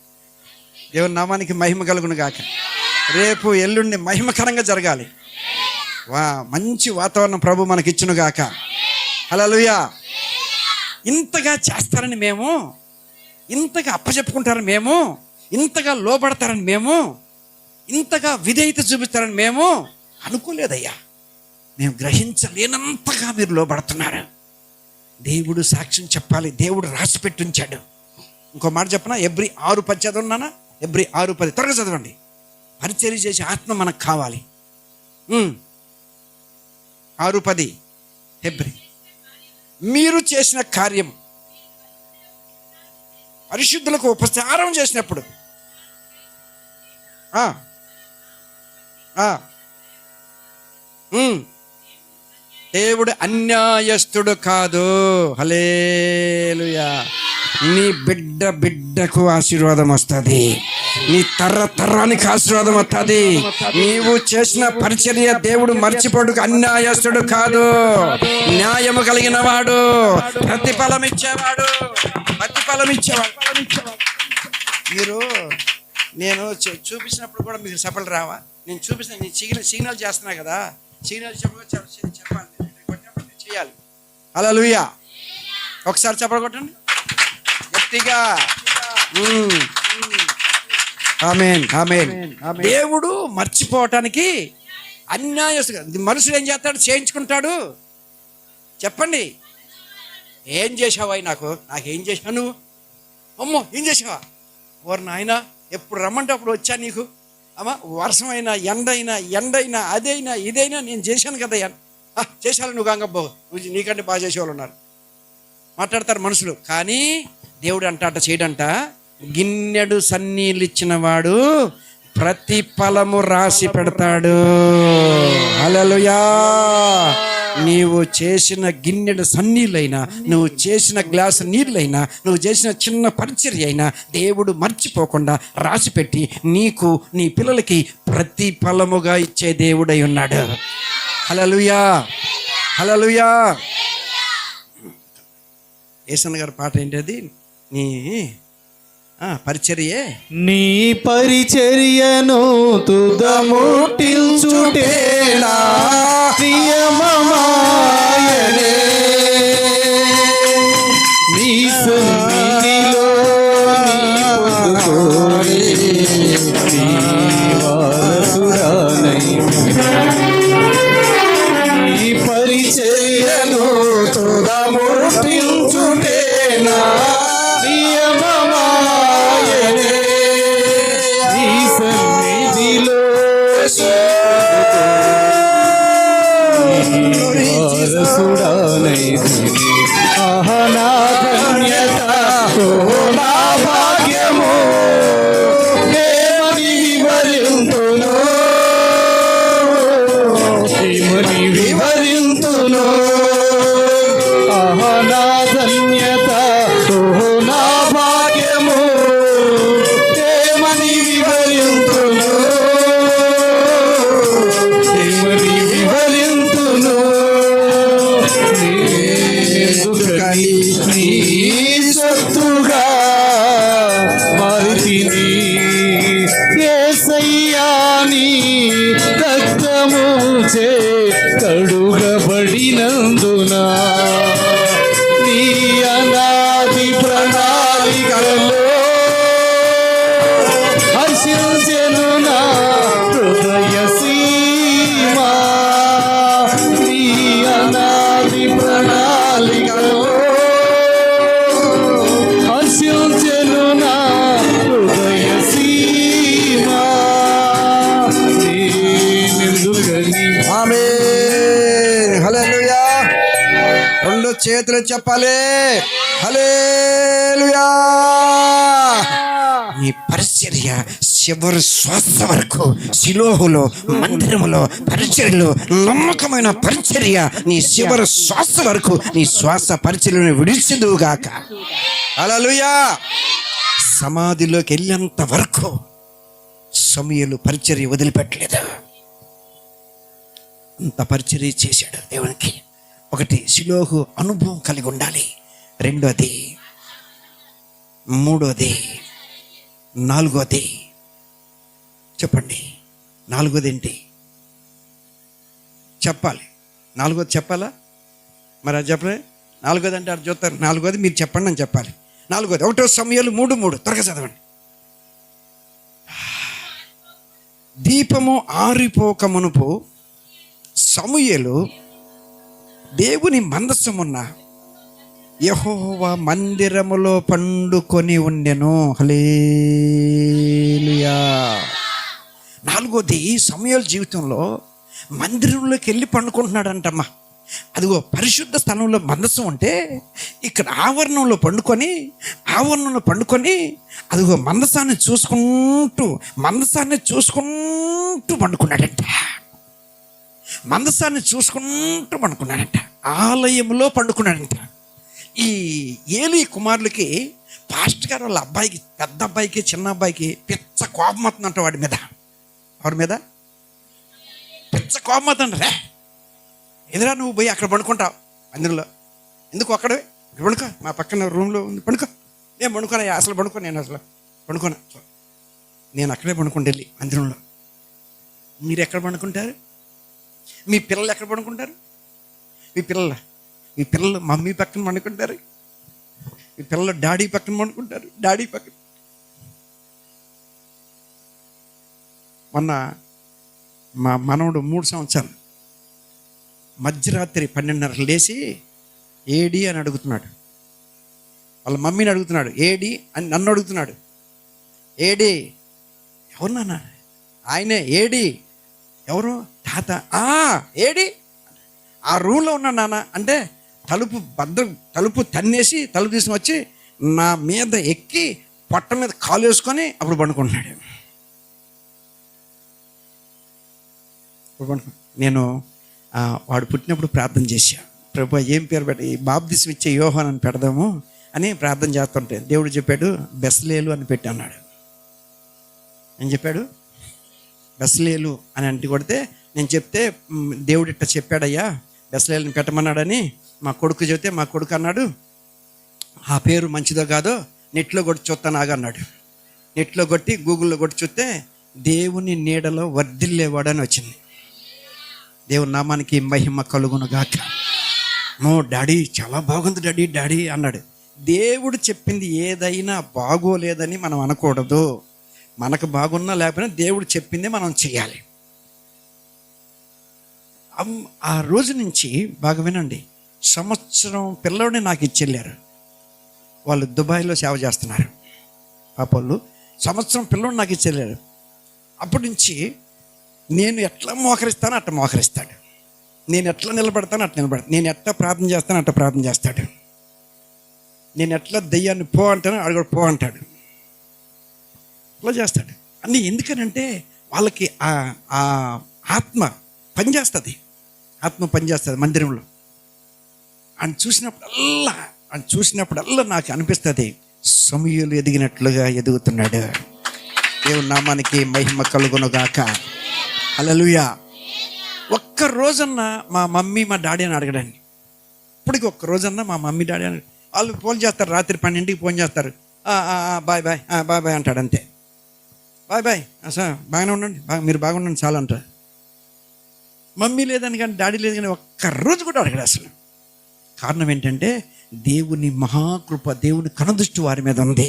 దేవుని నామానికి మహిమ కలుగును గాక. రేపు ఎల్లుండి మహిమకరంగా జరగాలి. మంచి వాతావరణం ప్రభు మనకి ఇచ్చును గాక. హల్లెలూయా. ఇంతగా చేస్తారని మేము, ఇంతగా అప్పచెప్పుకుంటారని మేము, ఇంతగా లోబడతారని మేము, ఇంతగా విధేయత చూపిస్తారని మేము అనుకోలేదయ్యా. మేము గ్రహించలేనంతగా మీరు లోబడుతున్నారు. దేవుడు సాక్ష్యం చెప్పాలి. దేవుడు రాసి పెట్టుంచాడు. ఇంకో మాట చెప్పనా? ఎబ్రీ 6:10 చదువున్నానా? ఎబ్రీ 6:10 త్వరగా చదవండి. పరిచర్య చేసే ఆత్మ మనకు కావాలి. 6:10 ఎబ్రీ. మీరు చేసిన కార్యం పరిశుద్ధులకు ఉపచారం చేసినప్పుడు దేవుడు అన్యాయస్తుడు కాదు. హల్లెలూయా. నీ బిడ్డకు ఆశీర్వాదం వస్తుంది. నీ తరానికి ఆశీర్వాదం వస్తుంది. నీవు చేసిన పరిచర్య దేవుడు మర్చిపోడుకు అన్యాయస్తుడు కాదు. న్యాయము కలిగిన వాడు, ప్రతిఫలం ఇచ్చేవాడు. మీరు నేను చూపించినప్పుడు కూడా మీకు సఫలు రావా? నేను చూపిస్తున్నా, నేను సిగ్నల్ చేస్తున్నా కదా, సిగ్నల్ చెప్పాలి, చేయాలి. హల్లెలూయా. ఒకసారి చెప్పలు కొట్టండి గట్టిగా. ఆమేన్, ఆమేన్. దేవుడు మర్చిపోవటానికి అన్యాయస్తుడు. మనుషుడు ఏం చేస్తాడు? చేయించుకుంటాడు. చెప్పండి, ఏం చేసావా? నాకేం చేసావు నువ్వు? అమ్మో, ఏం చేసావా? ఓరు నాయన, ఎప్పుడు రమ్మంటే అప్పుడు వచ్చా నీకు. అమ్మా, వర్షమైనా ఎండైనా అదైనా ఇదైనా నేను చేశాను కదా. చేశాను నువ్వు గంగబ్బో, నువ్వు నీకంటే బాగా చేసేవాళ్ళు ఉన్నారు. మాట్లాడతారు మనుషులు. కానీ దేవుడు అంటాట చేయడంట, గిన్నెడు సన్నీళ్ళు ఇచ్చిన వాడు ప్రతిఫలము రాసి పెడతాడు. హల్లెలూయా. నీవు చేసిన గిన్నెడు సన్నీళ్ళైనా, నువ్వు చేసిన గ్లాసు నీళ్ళైనా, నువ్వు చేసిన చిన్న పరిచర్య అయినా దేవుడు మర్చిపోకుండా రాసిపెట్టి నీకు, నీ పిల్లలకి ప్రతిఫలముగా ఇచ్చే దేవుడై ఉన్నాడు. హల్లెలూయా, హల్లెలూయా. యేసన్న గారి పాట ఏంటది? నీ పరిచర్యే, నీ పరిచర్యను తుదముట్టించుటేనా ప్రియమమాయనే, నీ సన్నిధిలో పొందుకోరే నీ వారసురాలై. నీ పరిచర్యను తుదముట్టించుటేనా ప్రియమమాయనే, నీ సన్నిధిలో వారసురాలై. ఆహా, నా ధన్యత, నా భాగ్యము, ఏమని వివరింతును, ఏమని వివరింతును. ఆహా, నా ధన్యత, నా భాగ్యము, ఏమని వివరింతును, ఏమని వివరింతును. నీ సొత్తుగా మారితిని యేసయ్యా, నీ రక్తము చే కడుగబడినందున, నీ అనాది ప్రణాళికలో హర్షించెను నా హృదయ సీమా. నీ అనాది ప్రణాళికలో హర్షించెను నా హృదయ సీమా. నేనెందుకని ఆమేన్, హల్లెలూయా. రెండు చేతులు చెప్పాలి. హల్లెలూయా. నీ పరిచర్య చివరి శ్వాస వరకు శిలోహులో, మందిరములో పరిచర్యలో నమ్మకమైన పరిచర్య నీ చివరి శ్వాస వరకు నీ శ్వాస పరిచర్యను విడిచిదువుగాక. హల్లెలూయా. సమాధిలోకి వెళ్ళేంత వరకు సమూయేలు పరిచర్య వదిలిపెట్టలేదు. అంత పరిచర్య చేశాడు దేవునికి. ఒకటి, శిలోహు అనుభవం కలిగి ఉండాలి. రెండోది, మూడోది, నాలుగోది. చెప్పండి, నాలుగోది ఏంటి చెప్పాలి? నాలుగోది చెప్పాలా? మరి అది చెప్పలే. నాలుగోది అంటే అది చూస్తారు. నాలుగోది మీరు చెప్పండి అని చెప్పాలి. నాలుగోది, 1 సమూయేలు 3:3 త్వరగా చదవండి. దీపము ఆరిపోక మునుపు సమూయేలు దేవుని మందసమున్న యెహోవా మందిరములో పండుకొని ఉండెను. హల్లెలూయా. నాలుగోది, సమూయేలు జీవితంలో మందిరంలోకి వెళ్ళి పండుకుంటున్నాడంటమ్మా. అదిగో పరిశుద్ధ స్థలంలో మందసం ఉంటే ఇక్కడ ఆవరణంలో పండుకొని అదిగో మందసాన్ని చూసుకుంటూ పండుకున్నాడంట. మందసాన్ని చూసుకుంటూ పండుకున్నాడంట. ఆలయంలో పండుకున్నాడంట. ఈ ఏలీ కుమారులకి పాస్టర్ గారు వాళ్ళ అబ్బాయికి, పెద్ద అబ్బాయికి చిన్న అబ్బాయికి పిచ్చ కోపం అవుతుందంట వాడి మీద. ఎవరి మీద? పిచ్చ కోపం అవుతుందంటే, ఎదురా నువ్వు పోయి అక్కడ పండుకుంటావు మందిరంలో, ఎందుకు అక్కడే పండుకో, మా పక్కన రూమ్లో ఉంది పండుకో. నేను పండుకోను, అసలు పండుకో, నేను అసలు పండుకోను, నేను అక్కడే పండుకుంటే వెళ్ళి మందిరంలో. మీరు ఎక్కడ పండుకుంటారు? మీ పిల్లలు ఎక్కడ పండుకుంటారు? మీ పిల్లలు మమ్మీ పక్కన పండుకుంటారు, మీ పిల్లలు డాడీ పక్కన పండుకుంటారు, డాడీ పక్కన. మొన్న మా మనవడు 3 సంవత్సరాలు మధ్యరాత్రి 12:30 లేచి ఏడి అని అడుగుతున్నాడు. వాళ్ళ మమ్మీని అడుగుతున్నాడు, ఏడి అని నన్ను అడుగుతున్నాడు. ఏడి ఎవరు నాన్న? ఆయనే ఏడి. ఎవరు? తాత. ఏడి ఆ రూమ్లో ఉన్నాడు నాన్న అంటే తలుపు తన్నేసి తలుపు తీసుకుని వచ్చి నా మీద ఎక్కి పొట్ట మీద కాలు వేసుకొని అప్పుడు పండుకుంటున్నాడు. నేను వాడు పుట్టినప్పుడు ప్రార్థన చేశా, ప్రభు ఏం పేరు ఈ బాప్తిస్మం ఇచ్చే యోహాను అని పెడదాము అని ప్రార్థన చేస్తుంటే దేవుడు చెప్పాడు బెస్లేలు అని పెట్టి అన్నాడు. ఏం చెప్పాడు? బెస్లేలు అని అంటి కొడితే నేను చెప్తే దేవుడు ఇట్లా చెప్పాడయ్యా బెస్లేలుని పెట్టమన్నాడని మా కొడుకు చెబితే మా కొడుకు అన్నాడు, ఆ పేరు మంచిదో కాదో నెట్లో కొట్టి చూస్తాను ఆగన్నాడు. నెట్లో కొట్టి గూగుల్లో కొట్టి చూస్తే దేవుని నీడలో వర్ధిల్లేవాడని వచ్చింది. దేవుని నామానికి మహిమ కలుగును గాక. డాడీ చాలా బాగుంది డాడీ అన్నాడు. దేవుడు చెప్పింది ఏదైనా బాగోలేదని మనం అనకూడదు. మనకు బాగున్నా లేకపోయినా దేవుడు చెప్పింది మనం చేయాలి. ఆ రోజు నుంచి బాగా వినండి, సంవత్సరం పిల్లోడిని నాకు ఇచ్చెళ్ళారు. వాళ్ళు దుబాయ్లో సేవ చేస్తున్నారు పాపోళ్ళు. సంవత్సరం పిల్లోడిని నాకు ఇచ్చెళ్ళారు. అప్పటి నుంచి నేను ఎట్లా మోకరిస్తానో అట్లా మోకరిస్తాడు, నేను ఎట్లా నిలబడతానో అట్లా నిలబడతాను, నేను ఎట్లా ప్రార్థన చేస్తానో అట్లా ప్రార్థన చేస్తాడు, నేను ఎట్లా దయ్యాన్ని పో అంటానో అది కూడా పో అంటాడు, అట్లా చేస్తాడు అన్నీ. ఎందుకనంటే వాళ్ళకి ఆ ఆత్మ పనిచేస్తుంది, మందిరంలో. ఆయన చూసినప్పుడల్లా నాకు అనిపిస్తుంది సమూయేలు ఎదిగినట్లుగా ఎదుగుతున్నాడు. దేవుని నామానికి మహిమ కలుగునుగాక. హల్లెలూయా. ఒక్క రోజన్నా మా మమ్మీ మా డాడీ అని అడగడానికి, ఇప్పటికి ఒక్క రోజన్నా మా మమ్మీ డాడీ అని వాళ్ళు ఫోన్ చేస్తారు, రాత్రి 12ంటికి ఫోన్ చేస్తారు, బాయ్ బాయ్ అంటాడు, అంతే. బాయ్ సార్ బాగానే ఉండండి, మీరు బాగుండండి చాలా అంటారు. మమ్మీ లేదని కానీ డాడీ లేదు కానీ ఒక్కరోజు కూడా అడగడు అసలు. కారణం ఏంటంటే దేవుని మహాకృప, దేవుని కనుదృష్టి వారి మీద ఉంది.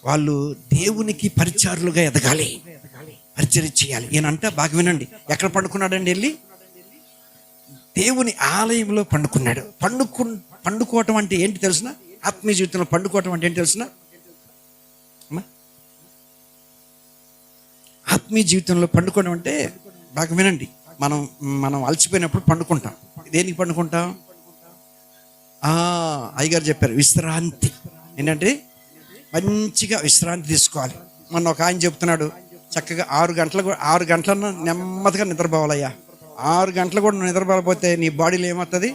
వాళ్ళు దేవునికి పరిచారులుగా ఎదగాలి, పరిచర్య చేయాలి. ఈయనంట బాగా వినండి, ఎక్కడ పండుకున్నాడండి? వెళ్ళి దేవుని ఆలయంలో పండుకున్నాడు. పండుకోవటం అంటే ఏంటి తెలుసునా? ఆత్మీయ జీవితంలో పండుకోవటం అంటే ఏంటి తెలుసునా? ఆత్మీయ జీవితంలో పండుకోవడం అంటే బాగా వినండి, మనం అలసిపోయినప్పుడు పండుకుంటాం. దేనికి పండుకుంటాం? అయ్యగారు చెప్పారు విశ్రాంతి. ఏంటంటే మంచిగా విశ్రాంతి తీసుకోవాలి. మొన్న ఒక ఆయన చెప్తున్నాడు, చక్కగా 6 గంటలన్నా నెమ్మదిగా నిద్రపోవాలయ్యా. 6 గంటలు కూడా నిద్రపోకపోతే నీ బాడీలో ఏమవుతుంది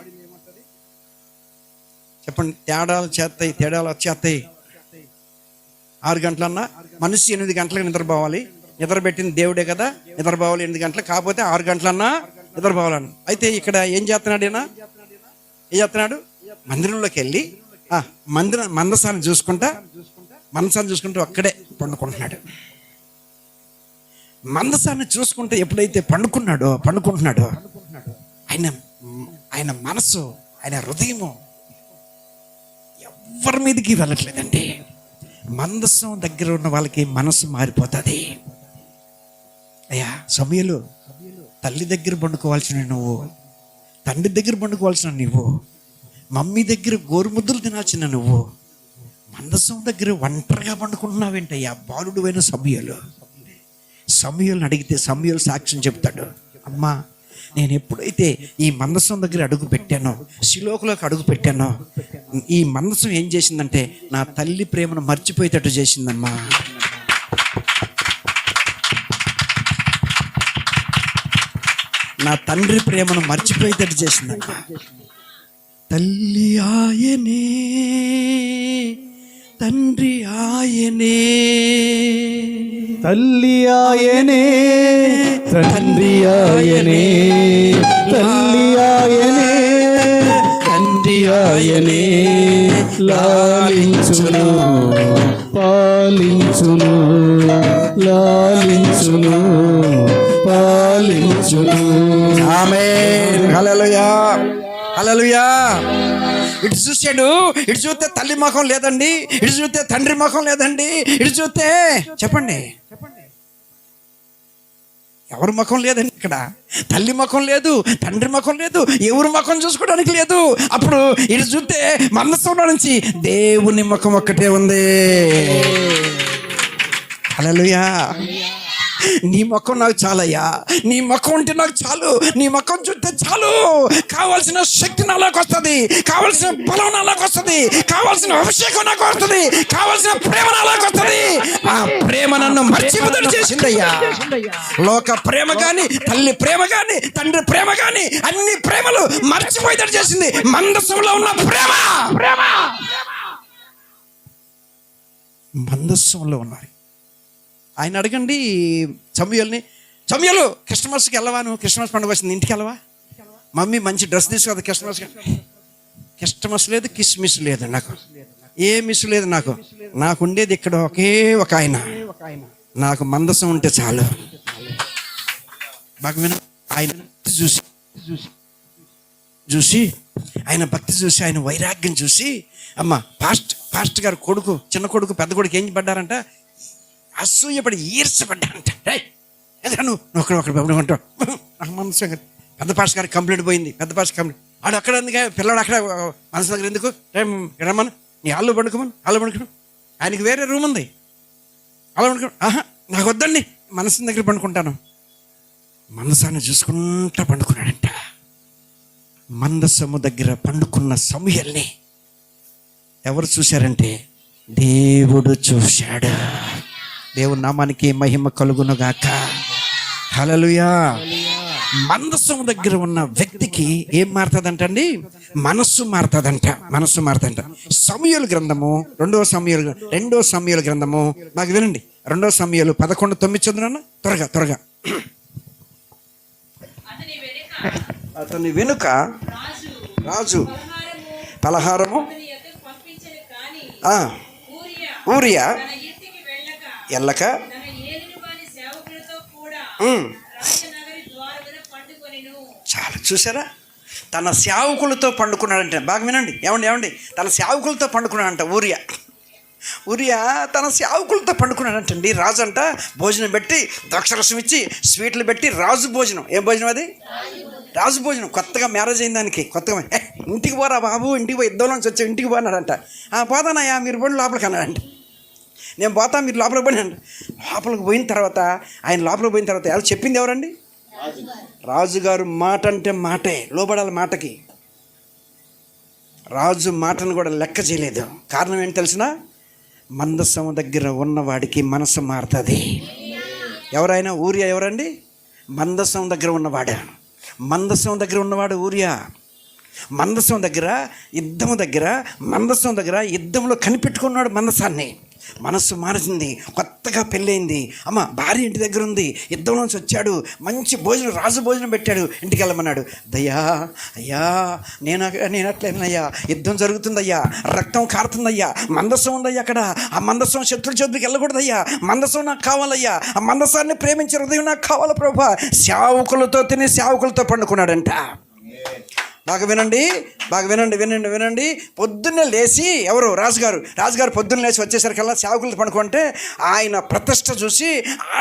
చెప్పండి? తేడాలు వచ్చేస్తాయి. 6 గంటలన్నా మనిషి 8 గంటలకు నిద్రపోవాలి. నిద్రపెట్టింది దేవుడే కదా, నిద్రపోవాలి 8 గంటలకు, కాకపోతే 6 గంటలన్నా నిద్రపోవాలని. అయితే ఇక్కడ ఏం చేస్తున్నాడు ఈయన? ఏం చేస్తున్నాడు? మందిరంలోకి వెళ్ళి మందసాన్ని చూసుకుంటూ అక్కడే పండుకుంటున్నాడు. మందసాన్ని చూసుకుంటూ ఎప్పుడైతే పండుకుంటున్నాడో ఆయన మనసు, ఆయన హృదయము ఎవరి మీదకి వెళ్ళట్లేదండి. మందసం దగ్గర ఉన్న వాళ్ళకి మనసు మారిపోతుంది. అయ్యా సమయంలో తల్లి దగ్గర పండుకోవాల్సిన నువ్వు, తండ్రి దగ్గర పండుకోవాల్సిన నువ్వు, మమ్మీ దగ్గర గోరుముద్దలు తినాల్సిన నువ్వు, మందసం దగ్గర ఒంటరిగా పండుకుంటున్నావేంటయ్యా? బాలుడు అయిన సమూయేలుని అడిగితే సమూయేలు సాక్ష్యం చెప్తాడు. అమ్మా, నేను ఎప్పుడైతే ఈ మందసం దగ్గర అడుగు పెట్టానో, శిలోకులోకి అడుగు పెట్టానో, ఈ మందసం ఏం చేసిందంటే నా తల్లి ప్రేమను మర్చిపోయేటట్టు చేసిందమ్మా. నా తండ్రి ప్రేమను మర్చిపోయేటట్టు చేసిందమ్మా. తల్లి ఆయనే, తండ్రి ఆయనే, తల్లి ఆయనే, తండ్రి ఆయనే, తల్లి ఆయనే, తండ్రి ఆయనే, లాలించును పాలించును, లాలించును పాలించును. ఆమేన్. హల్లెలూయా, హల్లెలూయా. ఇటు చూశాడు, ఇటు చూస్తే తల్లి ముఖం లేదండి, ఇటు చూస్తే తండ్రి ముఖం లేదండి, ఇటు చూస్తే చెప్పండి ఎవరి ముఖం లేదండి. ఇక్కడ తల్లి ముఖం లేదు, తండ్రి ముఖం లేదు, ఎవరి ముఖం చూసుకోవడానికి లేదు. అప్పుడు ఇటు చూస్తే మనసులో నుంచి దేవుని ముఖం ఒక్కటే ఉంది. హల్లెలూయా. నీ ముఖం నాకు చాలయ్యా, నీ ముఖం ఉంటే నాకు చాలు, నీ ముఖం చూస్తే చాలు. కావాల్సిన శక్తి నాలోకి వస్తుంది, కావాల్సిన బలం నాలోకి వస్తుంది, కావాల్సిన అభిషేకం నాకు వస్తుంది, కావాల్సిన ప్రేమ నాలోకి వస్తుంది. ఆ ప్రేమ నన్ను మర్చిపోతూ చేసిందయ్యా. లోక ప్రేమ కానీ, తల్లి ప్రేమ కానీ, తండ్రి ప్రేమ కానీ, అన్ని ప్రేమలు మర్చిపోయేటట్టు చేసింది మందసంలో ఉన్న ప్రేమ. మందసంలో ఉన్నారు. ఆయన అడగండి సమూయేలుని, సమూయేలు క్రిస్మస్కి వెళ్ళవా? నువ్వు క్రిస్మస్ పండుగ వచ్చింది, ఇంటికి వెళ్ళవా? మమ్మీ మంచి డ్రెస్ తీసుకోదు క్రిస్మస్ లేదు, కిస్మిస్ లేదు, నాకు ఏ మిస్ లేదు. నాకు ఉండేది ఇక్కడ ఒకే ఒక ఆయన, నాకు మందసం ఉంటే చాలు. బాగా విన. ఆయన చూసి ఆయన భక్తి చూసి, ఆయన వైరాగ్యం చూసి, అమ్మ పాస్ట్ గారు కొడుకు, చిన్న కొడుకు, పెద్ద కొడుకు ఏం పడ్డారంట? అసూయపడి ఈర్చపడ్డారంట. నువ్వు ఒకడు పండుకుంటావు. మనసు పెద్ద పాస్ గారికి కంప్లైంట్ పోయింది. పెద్ద పాస్ కంప్లైంట్ ఆడు అక్కడ ఎందుకు, పిల్లడు అక్కడ మనసు దగ్గర ఎందుకు, రమ్మను, నీ హాల్లో పండుకోమను. ఆయనకి వేరే రూమ్ ఉంది, అలా పండుకో. నాకు వద్దండి, మనసు దగ్గర పండుకుంటాను. మనసాన్ని చూసుకుంటా పండుకున్నాడంట. మందసము దగ్గర పండుకున్న సమూయేలుని ఎవరు చూశారంటే దేవుడు చూశాడు. దేవుని నామానికి మహిమ కలుగును గాక. హల్లెలూయా. మందసం దగ్గర ఉన్న వ్యక్తికి ఏం మారుతుందంటండి? మనస్సు మారుతుందంట. సమూయేలు గ్రంథము, రెండో సమూయేలు గ్రంథము, నాకు వినండి. 2 సమూయేలు 11:9 చదువునా త్వరగా. అతని వెనుక రాజు పలహారము ఊరియా ఎల్లక చాలా చూసారా? తన సేవకులతో పండుకున్నాడంటే, బాగా వినండి. ఏమండి తన సేవకులతో పండుకున్నాడంట ఊరియా తన సేవకులతో పండుకున్నాడంటండి. రాజు అంట భోజనం పెట్టి, ద్రాక్షరసం ఇచ్చి, స్వీట్లు పెట్టి, రాజు భోజనం. ఏం భోజనం అది? రాజు భోజనం. కొత్తగా మ్యారేజ్ అయిన దానికి కొత్తగా ఇంటికి పోరా బాబు, ఇంటికి పోయి ఇద్దరులోంచి వచ్చి ఇంటికి పోనాడంట. పోతానయ్యా, మీరు పోండి లోపలికి అన్నాడంట. నేను పోతా, మీరు లోపలికి పోయినండి. లోపలికి పోయిన తర్వాత ఎవరు చెప్పింది? ఎవరండి? రాజుగారు మాట అంటే మాటే, లోబడాలి మాటకి. రాజు మాటను కూడా లెక్క చేయలేదు. కారణం ఏంటి తెలిసిన? మందసం దగ్గర ఉన్నవాడికి మనసు మారుతుంది. ఎవరైనా ఊరియా ఎవరండి? మందసం దగ్గర ఉన్నవాడు. ఊరియా మందసం దగ్గర యుద్ధంలో కనిపెట్టుకున్నాడు మందసాన్ని. మనస్సు మారింది, కొత్తగా పెళ్ళయింది. అమ్మ భార్య ఇంటి దగ్గర ఉంది, యుద్ధం నుంచి వచ్చాడు, మంచి భోజనం, రాజు భోజనం పెట్టాడు, ఇంటికి వెళ్ళమన్నాడు. దయ్యా అయ్యా నేను అట్లేనయ్యా, యుద్ధం జరుగుతుందయ్యా, రక్తం కారుతుందయ్యా, మందసం ఉందయ్యా అక్కడ, ఆ మందసం శత్రు చేతులకు వెళ్ళకూడదయ్యా, మందసం నాకు కావాలయ్యా, ఆ మందసాన్ని ప్రేమించే హృదయం నాకు కావాలి ప్రభా. సేవకులతో తిని సేవకులతో పండుకున్నాడంట. బాగా వినండి. పొద్దున్నే లేచి ఎవరు రాజుగారు పొద్దున్న లేచి వచ్చేసరికల్లా సేవకులతో పండుకుంటే ఆయన ప్రతిష్ట చూసి,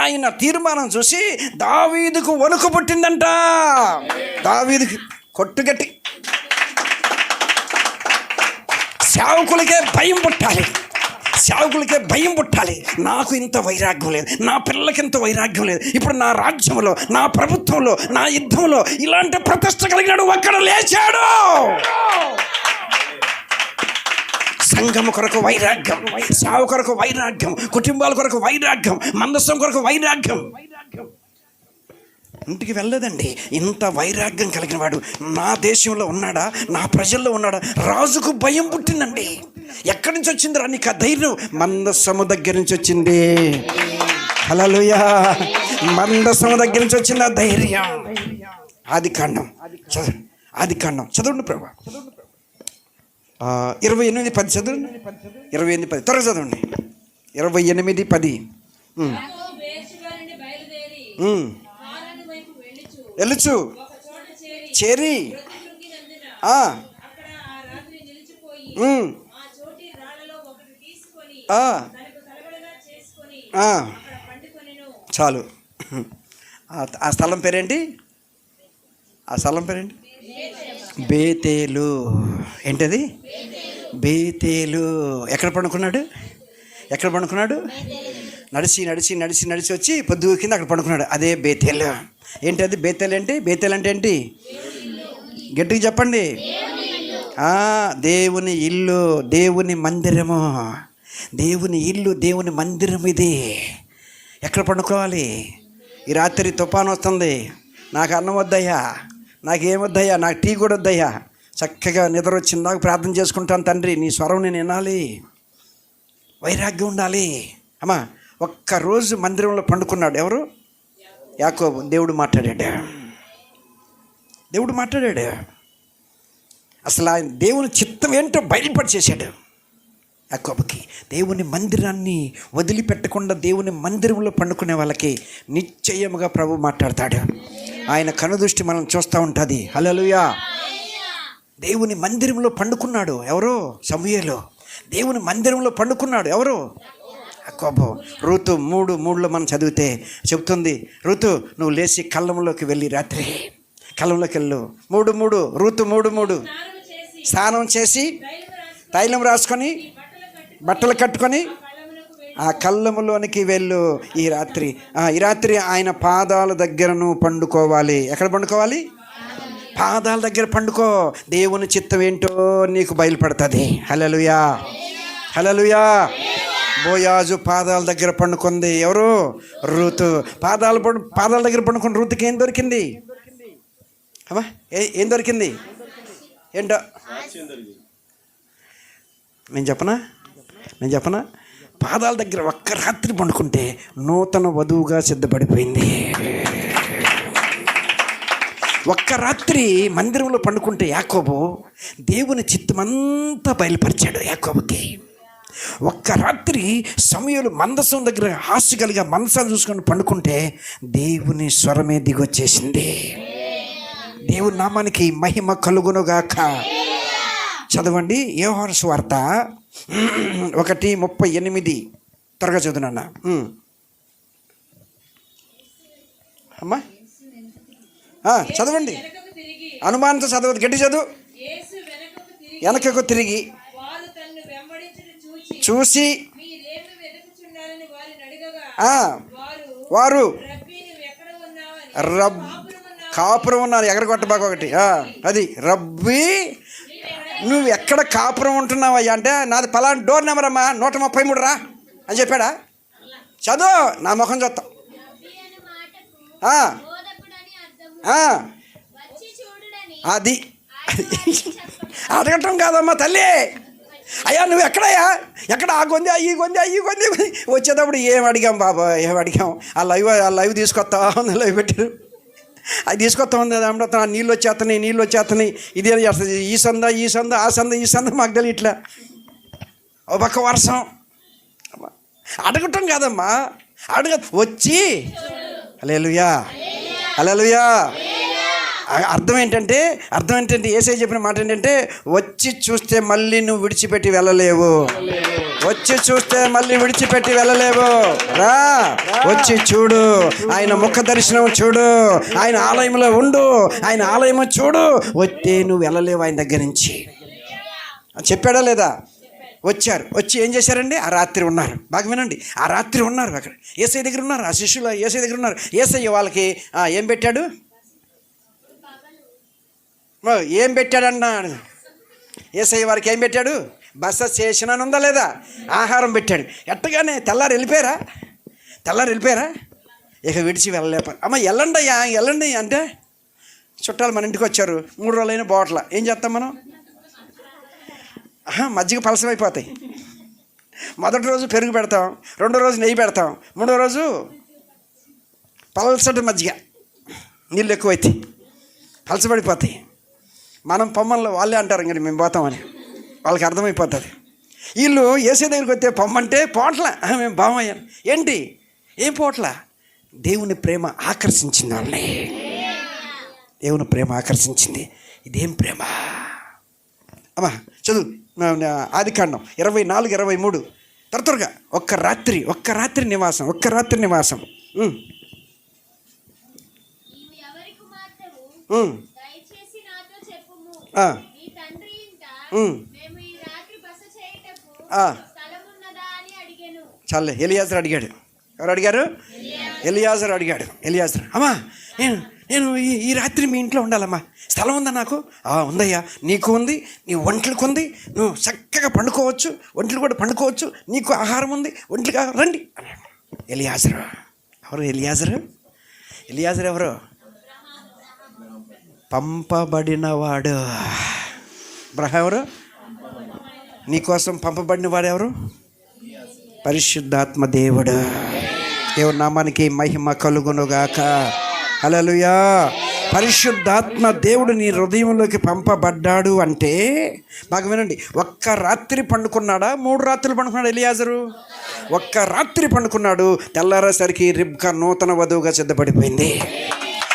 ఆయన తీర్మానం చూసి దావీదుకు వణుకు పుట్టిందంట. దావీదుకి కొట్టుగట్టి సేవకులకే భయం పుట్టాలి. నాకు ఇంత వైరాగ్యం లేదు, నా పిల్లలకి ఇంత వైరాగ్యం లేదు. ఇప్పుడు నా రాజ్యంలో, నా ప్రభుత్వంలో, నా యుద్ధంలో ఇలాంటి ప్రతిష్ట కలిగినాడు ఒక్కడ లేచాడు. సంఘం కొరకు వైరాగ్యం, సేవ కొరకు వైరాగ్యం, కుటుంబాల కొరకు వైరాగ్యం, మందసం కొరకు వైరాగ్యం. ఇంటికి వెళ్ళలేదండి. ఇంత వైరాగ్యం కలిగిన వాడు నా దేశంలో ఉన్నాడా, నా ప్రజల్లో ఉన్నాడా? రాజుకు భయం పుట్టిందండి. ఎక్కడి నుంచి వచ్చిందిరా నీకు ఆ ధైర్యం? మందసము దగ్గర నుంచి వచ్చింది. హల్లెలూయా. మందసము దగ్గర నుంచి వచ్చింది ఆ ధైర్యం. ఆదికాండం చదవండి ప్రభా. 28:10 చదవండి. 28:10 త్వరగా చదవండి. 28:10. వెళ్ళచ్చు చేరి చాలు. ఆ స్థలం పేరేంటి? బేతేలు. ఏంటది? బేతేలు. ఎక్కడ పండుకున్నాడు? నడిచి వచ్చి పొద్దు కింద అక్కడ పండుకున్నాడు. అదే బేతేలు. ఏంటది బేతేలు? బేతేలు అంటే ఏంటి? గట్టిగా చెప్పండి. దేవుని ఇల్లు, దేవుని మందిరము. దేవుని ఇల్లు, దేవుని మందిరం ఇది. ఎక్కడ పండుకోవాలి? ఈ రాత్రి తుఫాను వస్తుంది, నాకు అన్నం వద్దయ్యా, నాకేమొద్దయ్యా, నాకు టీ కూడా వద్దయ్యా, చక్కగా నిద్ర వచ్చింది, నాకు ప్రార్థన చేసుకుంటాను తండ్రి, నీ స్వరం నేను వినాలి, వైరాగ్యం ఉండాలి. అమ్మా ఒక్కరోజు మందిరంలో పండుకున్నాడు. ఎవరు? యాకోబు. దేవుడు మాట్లాడాడు. అసలు ఆయన దేవుని చిత్తం ఏంటో బయలుపరిచేశాడు యాకోబుకి. దేవుని మందిరాన్ని వదిలిపెట్టకుండా దేవుని మందిరంలో పండుకునే వాళ్ళకి నిశ్చయముగా ప్రభు మాట్లాడతాడు. ఆయన కనుదృష్టి మనం చూస్తూ ఉంటుంది. హల్లెలూయా. దేవుని మందిరంలో పండుకున్నాడు. ఎవరు? సమూయేలు. దేవుని మందిరంలో పండుకున్నాడు. ఎవరు? యాకోబు. రూతు 3:3 మనం చదివితే చెబుతుంది, రూతు నువ్వు లేచి కళ్ళంలోకి వెళ్ళి రాత్రి కళ్ళంలోకి వెళ్ళు. 3:3 రూతు 3:3 స్నానం చేసి తైలం రాసుకొని బట్టలు కట్టుకొని ఆ కళ్ళములోనికి వెళ్ళు. ఈ రాత్రి ఆయన పాదాల దగ్గర నువ్వు పండుకోవాలి. ఎక్కడ పండుకోవాలి? పాదాల దగ్గర పండుకో. దేవుని చిత్తం ఏంటో నీకు బయలుపడుతుంది. హల్లెలూయా. బోయాజు పాదాల దగ్గర పండుకుంది. ఎవరు? రూతు. పాదాల దగ్గర పండుకుని రూతుకి ఏం దొరికింది? అమ్మా ఏం దొరికింది? ఏంటో నేను చెప్పనా? పాదాల దగ్గర ఒక్క రాత్రి పండుకుంటే నూతన వధువుగా సిద్ధపడిపోయింది. ఒక్క రాత్రి మందిరంలో పండుకుంటే యాకోబు దేవుని చిత్తమంతా బయలుపరిచాడు యాకోబుకి. ఒక్క రాత్రి సమూయేలు మందసం దగ్గర హాస్యకలిగా మనసాలు చూసుకొని పండుకుంటే దేవుని స్వరమే దిగొచ్చేసింది. దేవుని నామానికి మహిమ కలుగునుగాక. చదవండి యోహాను సువార్త 1:38 త్వరగా చదువునన్నా. అమ్మా చదవండి. అనుమానంతో చదవద్దు, గట్టి చదువు. వెనకకు తిరిగి చూసి వారు కాపురం ఉన్నారు. ఎక్కడ కొట్టబాక ఒకటి అది రబ్బీ నువ్వు ఎక్కడ కాపురం ఉంటున్నావయ్యా అంటే, నాది పలానా డోర్ నెంబర్ అమ్మా 133 రా అని చెప్పాడా? చదువు, నా ముఖం చూస్తాం. అది అడగటం కాదమ్మా తల్లి, అయ్యా నువ్వు ఎక్కడయ్యా, ఎక్కడ ఆ గొంది ఈ గొంది వచ్చేటప్పుడు ఏం అడిగాం బాబా, ఏం అడిగాం, ఆ లైవ్ తీసుకొస్తా ఉంది, లైవ్ పెట్టారు, అది తీసుకొస్తా ఉంది, అది అమృతం, నీళ్ళు వచ్చేస్తున్నాయి ఇది చేస్తుంది, ఈ సంద ఆ సంద మాకు తెలియ ఇట్లా ఓ పక్క వర్షం. అడగటం కాదమ్మా, వచ్చి హల్లెలూయా హల్లెలూయా. అర్థం ఏంటంటే యేసయ్య చెప్పిన మాట ఏంటంటే, వచ్చి చూస్తే మళ్ళీ నువ్వు విడిచిపెట్టి వెళ్ళలేవు, వచ్చి చూస్తే మళ్ళీ విడిచిపెట్టి వెళ్ళలేవు. రా వచ్చి చూడు, ఆయన ముఖ దర్శనం చూడు, ఆయన ఆలయంలో ఉండు, ఆయన ఆలయం చూడు, వస్తే నువ్వు వెళ్ళలేవు ఆయన దగ్గర నుంచి. చెప్పాడా లేదా? వచ్చారు, వచ్చి ఏం చేశారండి? ఆ రాత్రి ఉన్నారు. బాగా వినండి, ఆ రాత్రి ఉన్నారు అక్కడ, యేసయ్య దగ్గర ఉన్నారు, ఆ శిష్యులు యేసయ్య దగ్గర ఉన్నారు. యేసయ్య వాళ్ళకి ఏం పెట్టాడు? ఏం పెట్టాడన్నాడు? యేసయ్య వారికి ఏం పెట్టాడు? బస చేసిన ఉందా లేదా? ఆహారం పెట్టాడు. ఎట్టగానే తెల్లారు వెళ్ళిపోయారా? ఇక విడిచి వెళ్ళలేపారు. అమ్మ వెళ్ళండి అంటే చుట్టాలు మన ఇంటికి వచ్చారు, 3 రోజులైన బావట్ల ఏం చేస్తాం మనం? మజ్జిగ పలసమైపోతాయి. మొదటి రోజు పెరుగు పెడతాం, 2వ రోజు నెయ్యి పెడతాం, 3వ రోజు పలసటి మజ్జిగ, నీళ్ళు ఎక్కువైతాయి, పలసపడిపోతాయి. మనం పొమ్మల్లో వాళ్ళే అంటారు ఇంక మేము పోతామని, వాళ్ళకి అర్థమైపోతుంది. వీళ్ళు యేసయ్య దగ్గరికి వస్తే పొమ్మంటే పోట్ల, మేము బామయ్యాను. ఏంటి ఏం పోట్ల? దేవుని ప్రేమ ఆకర్షించింది వాళ్ళని, దేవుని ప్రేమ ఆకర్షించింది. ఇదేం ప్రేమ అమ్మా? చదువు ఆదికాండం 24:23 త్వరగా. ఒక్క రాత్రి నివాసం. చాలే, ఎలియాజరు అడిగాడు. ఎవరు అడిగారు? ఎలియాజరు అడిగాడు. అమ్మా నేను ఈ రాత్రి మీ ఇంట్లో ఉండాలమ్మా, స్థలం ఉందా నాకు? ఉందయ్యా, నీకు ఉంది, నీ ఒంట్లకు ఉంది, నువ్వు చక్కగా పండుకోవచ్చు, ఒంట్లు కూడా పండుకోవచ్చు, నీకు ఆహారం ఉంది, ఒంట్లుగా రండి. ఎలియాజరు ఎవరు? ఎలియాజరు ఎవరు? పంపబడినవాడు. అబ్రహాము ఎవరు? నీకోసం పంపబడిన వాడు ఎవరు? పరిశుద్ధాత్మ దేవుడు. దేవుడి నామానికి మహిమ కలుగునుగాక. హల్లెలూయా. పరిశుద్ధాత్మ దేవుడు నీ హృదయంలోకి పంపబడ్డాడు అంటే, బాగా వినండి, ఒక్క రాత్రి పండుకున్నాడా? 3 రాత్రులు పండుకున్నాడు ఎలియాజరు? ఒక్క రాత్రి పండుకున్నాడు. తెల్లారేసరికి రిబ్కా నూతన వధువుగా సిద్ధపడిపోయింది,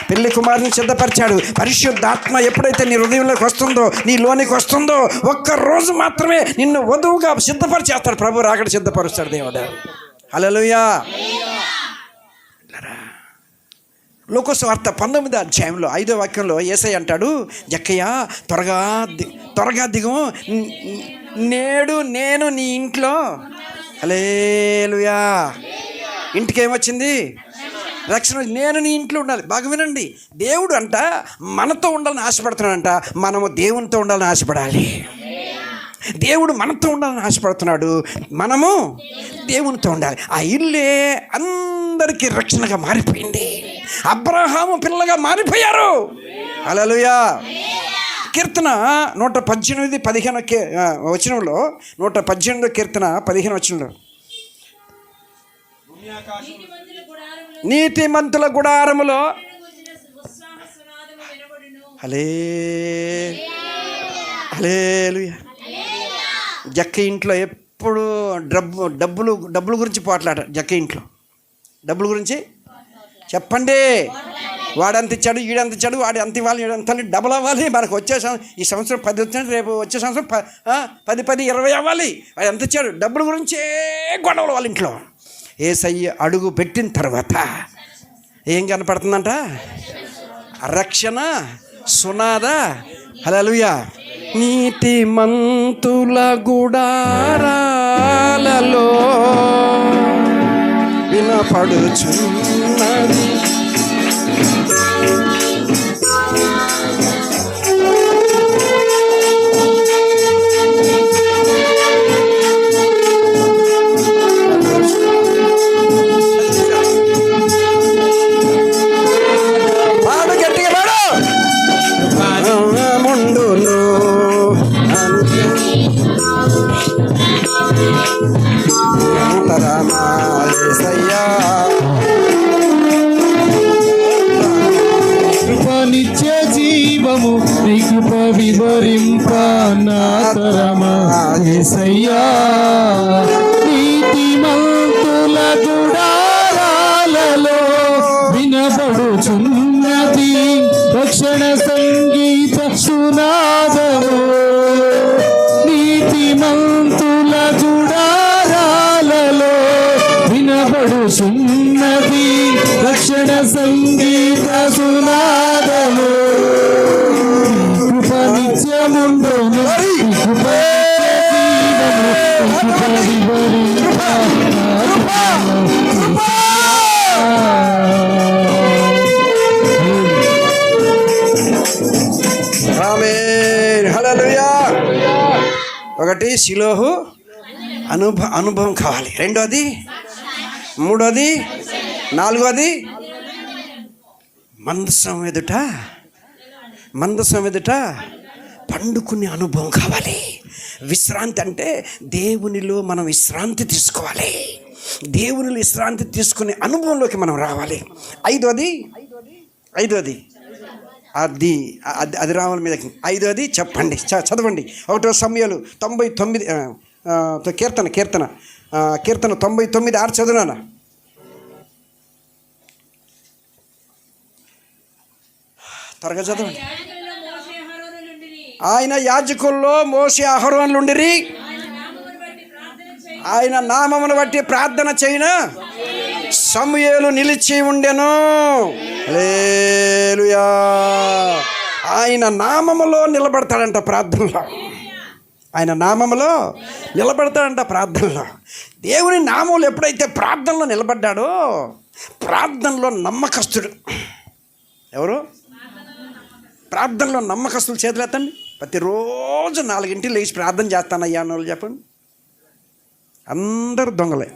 పెళ్లి కుమారుని సిద్ధపరిచాడు. పరిశుద్ధాత్మ ఎప్పుడైతే నీ హృదయంలోకి వస్తుందో, నీ లోనికి వస్తుందో, ఒక్క రోజు మాత్రమే నిన్ను వధువుగా సిద్ధపరిచేస్తాడు ప్రభు. రాకడ సిద్ధపరుస్తాడు దేవుడు. హల్లెలూయా. లోకసువార్త 19వ అధ్యాయంలో 5వ వాక్యంలో యేసయ్య అంటాడు, జక్కయ్య త్వరగా దిగుము, నేడు నేను నీ ఇంట్లో. హల్లెలూయా. ఇంటికి ఏమొచ్చింది? రక్షణ. నేను నీ ఇంట్లో ఉండాలి. బాగా వినండి, దేవుడు అంట మనతో ఉండాలని ఆశపడుతున్నాడంట, మనము దేవునితో ఉండాలని ఆశపడాలి. దేవుడు మనతో ఉండాలని ఆశపడుతున్నాడు, మనము దేవునితో ఉండాలి. ఆ ఇల్లే అందరికీ రక్షణగా మారిపోయింది. అబ్రహాము పిల్లగా మారిపోయారు. హల్లెలూయా. కీర్తన 118:15 వచనంలో, 118 కీర్తన 15 వచనంలో, నీతిమంతుల గుడారములో హల్లెలూయా. జక్క ఇంట్లో ఎప్పుడు డబ్బుల గురించి పోట్లాట. జక్క ఇంట్లో డబ్బుల గురించి చెప్పండి. వాడంత ఇచ్చాడు, ఈడంత ఇచ్చాడు, వాడు అంత ఇవ్వాలి, ఈడంత డబుల్ అవ్వాలి. మనకు వచ్చే ఈ సంవత్సరం 10 వచ్చినట్టు రేపు వచ్చే సంవత్సరం 10, 20 అవ్వాలి. వాడు ఎంత ఇచ్చాడు? డబ్బుల గురించే గొడవలు వాళ్ళ ఇంట్లో. యేసయ్య అడుగు పెట్టిన తర్వాత ఏం కనపడుతుందంట? రక్షణ సునాద. హల్లెలూయా. నీతిమంతుల గుడారాలలో వినపడుచున్నది యేసయ్యా. కృప నిత్య జీవము నీ కృప వివరింప నా తరమా యేసయ్యా. నీతిమంతుల గుడారాలలో వినబడుచున్నది రక్షణ సంగీత సునాదము. నీతిమంతుల గుడారాలలో వినబడుచున్నది రక్షణ సంగీత సునాదము. కృప నిత్యముండును కృప ఆమేన్. హల్లెలూయా. ఒకటి శిలోహు అనుభవం కావాలి. రెండోది, మూడోది, నాలుగోది మందసం ఎదుట పండుకునే అనుభవం కావాలి. విశ్రాంతి అంటే దేవునిలో మనం విశ్రాంతి తీసుకోవాలి. దేవునిలో విశ్రాంతి తీసుకునే అనుభవంలోకి మనం రావాలి. ఐదోది అది రావాలి మీదకి. ఐదోది చెప్పండి, చదవండి. 1 సమయాలు 99 కీర్తన 99:6 చదువునా. త్వరగా చదవండి. ఆయన యాజకుల్లో మోషే అహరోనులు ఉండిరి. ఆయన నామమును బట్టి ప్రార్థన చేయన సమూయేలు నిలిచి ఉండెను. హల్లెలూయా. ఆయన నామములో నిలబడతాడంట ప్రార్థనలో. ఆయన నామములో నిలబడతాడంట ప్రార్థనలో. దేవుని నామములు ఎప్పుడైతే ప్రార్థనలో నిలబడ్డాడో, ప్రార్థనలో నమ్మకస్తుడు. ఎవరు? ప్రార్థనలో నమ్మకస్తులు చేతులు ఎత్తండి. ప్రతిరోజు 4 లేచి ప్రార్థన చేస్తానయ్యా అని వాళ్ళు చెప్పండి. అందరు దొంగలే.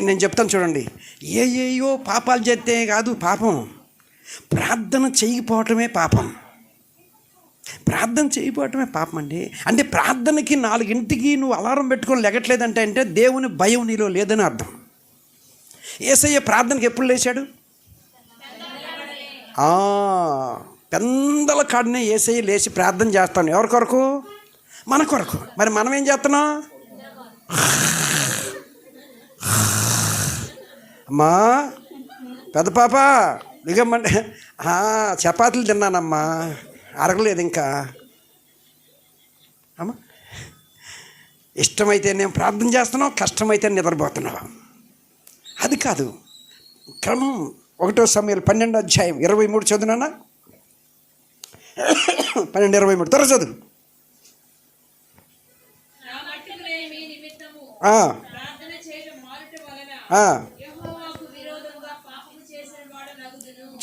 నేను చెప్తాను చూడండి. ఏయో పాపాలు చేస్తే కాదు పాపం, ప్రార్థన చేయకపోవటమే పాపం. ప్రార్థన చేయకపోవటమే పాపం అండి. అంటే ప్రార్థనకి 4 నువ్వు అలారం పెట్టుకొని లెగట్లేదంటే అంటే దేవుని భయం నీలో లేదని అర్థం. యేసయ్య ప్రార్థనకి ఎప్పుడు లేచాడు? పెందల కాడనే యేసయ్య లేచి ప్రార్థన చేస్తాను. ఎవరి కొరకు? మన కొరకు. మరి మనం ఏం చేస్తున్నాం? అమ్మా పెద్ద పాప దిగమ్మంటే చపాతీలు తిన్నానమ్మా, అరగలేదు ఇంకా. అమ్మా ఇష్టమైతే నేను ప్రార్థన చేస్తున్నావు, కష్టమైతే నిద్రపోతున్నావు. అది కాదు క్రమం. 1 సమయాలు 12:23 చదువునా. 12:23 త్వర చదువు.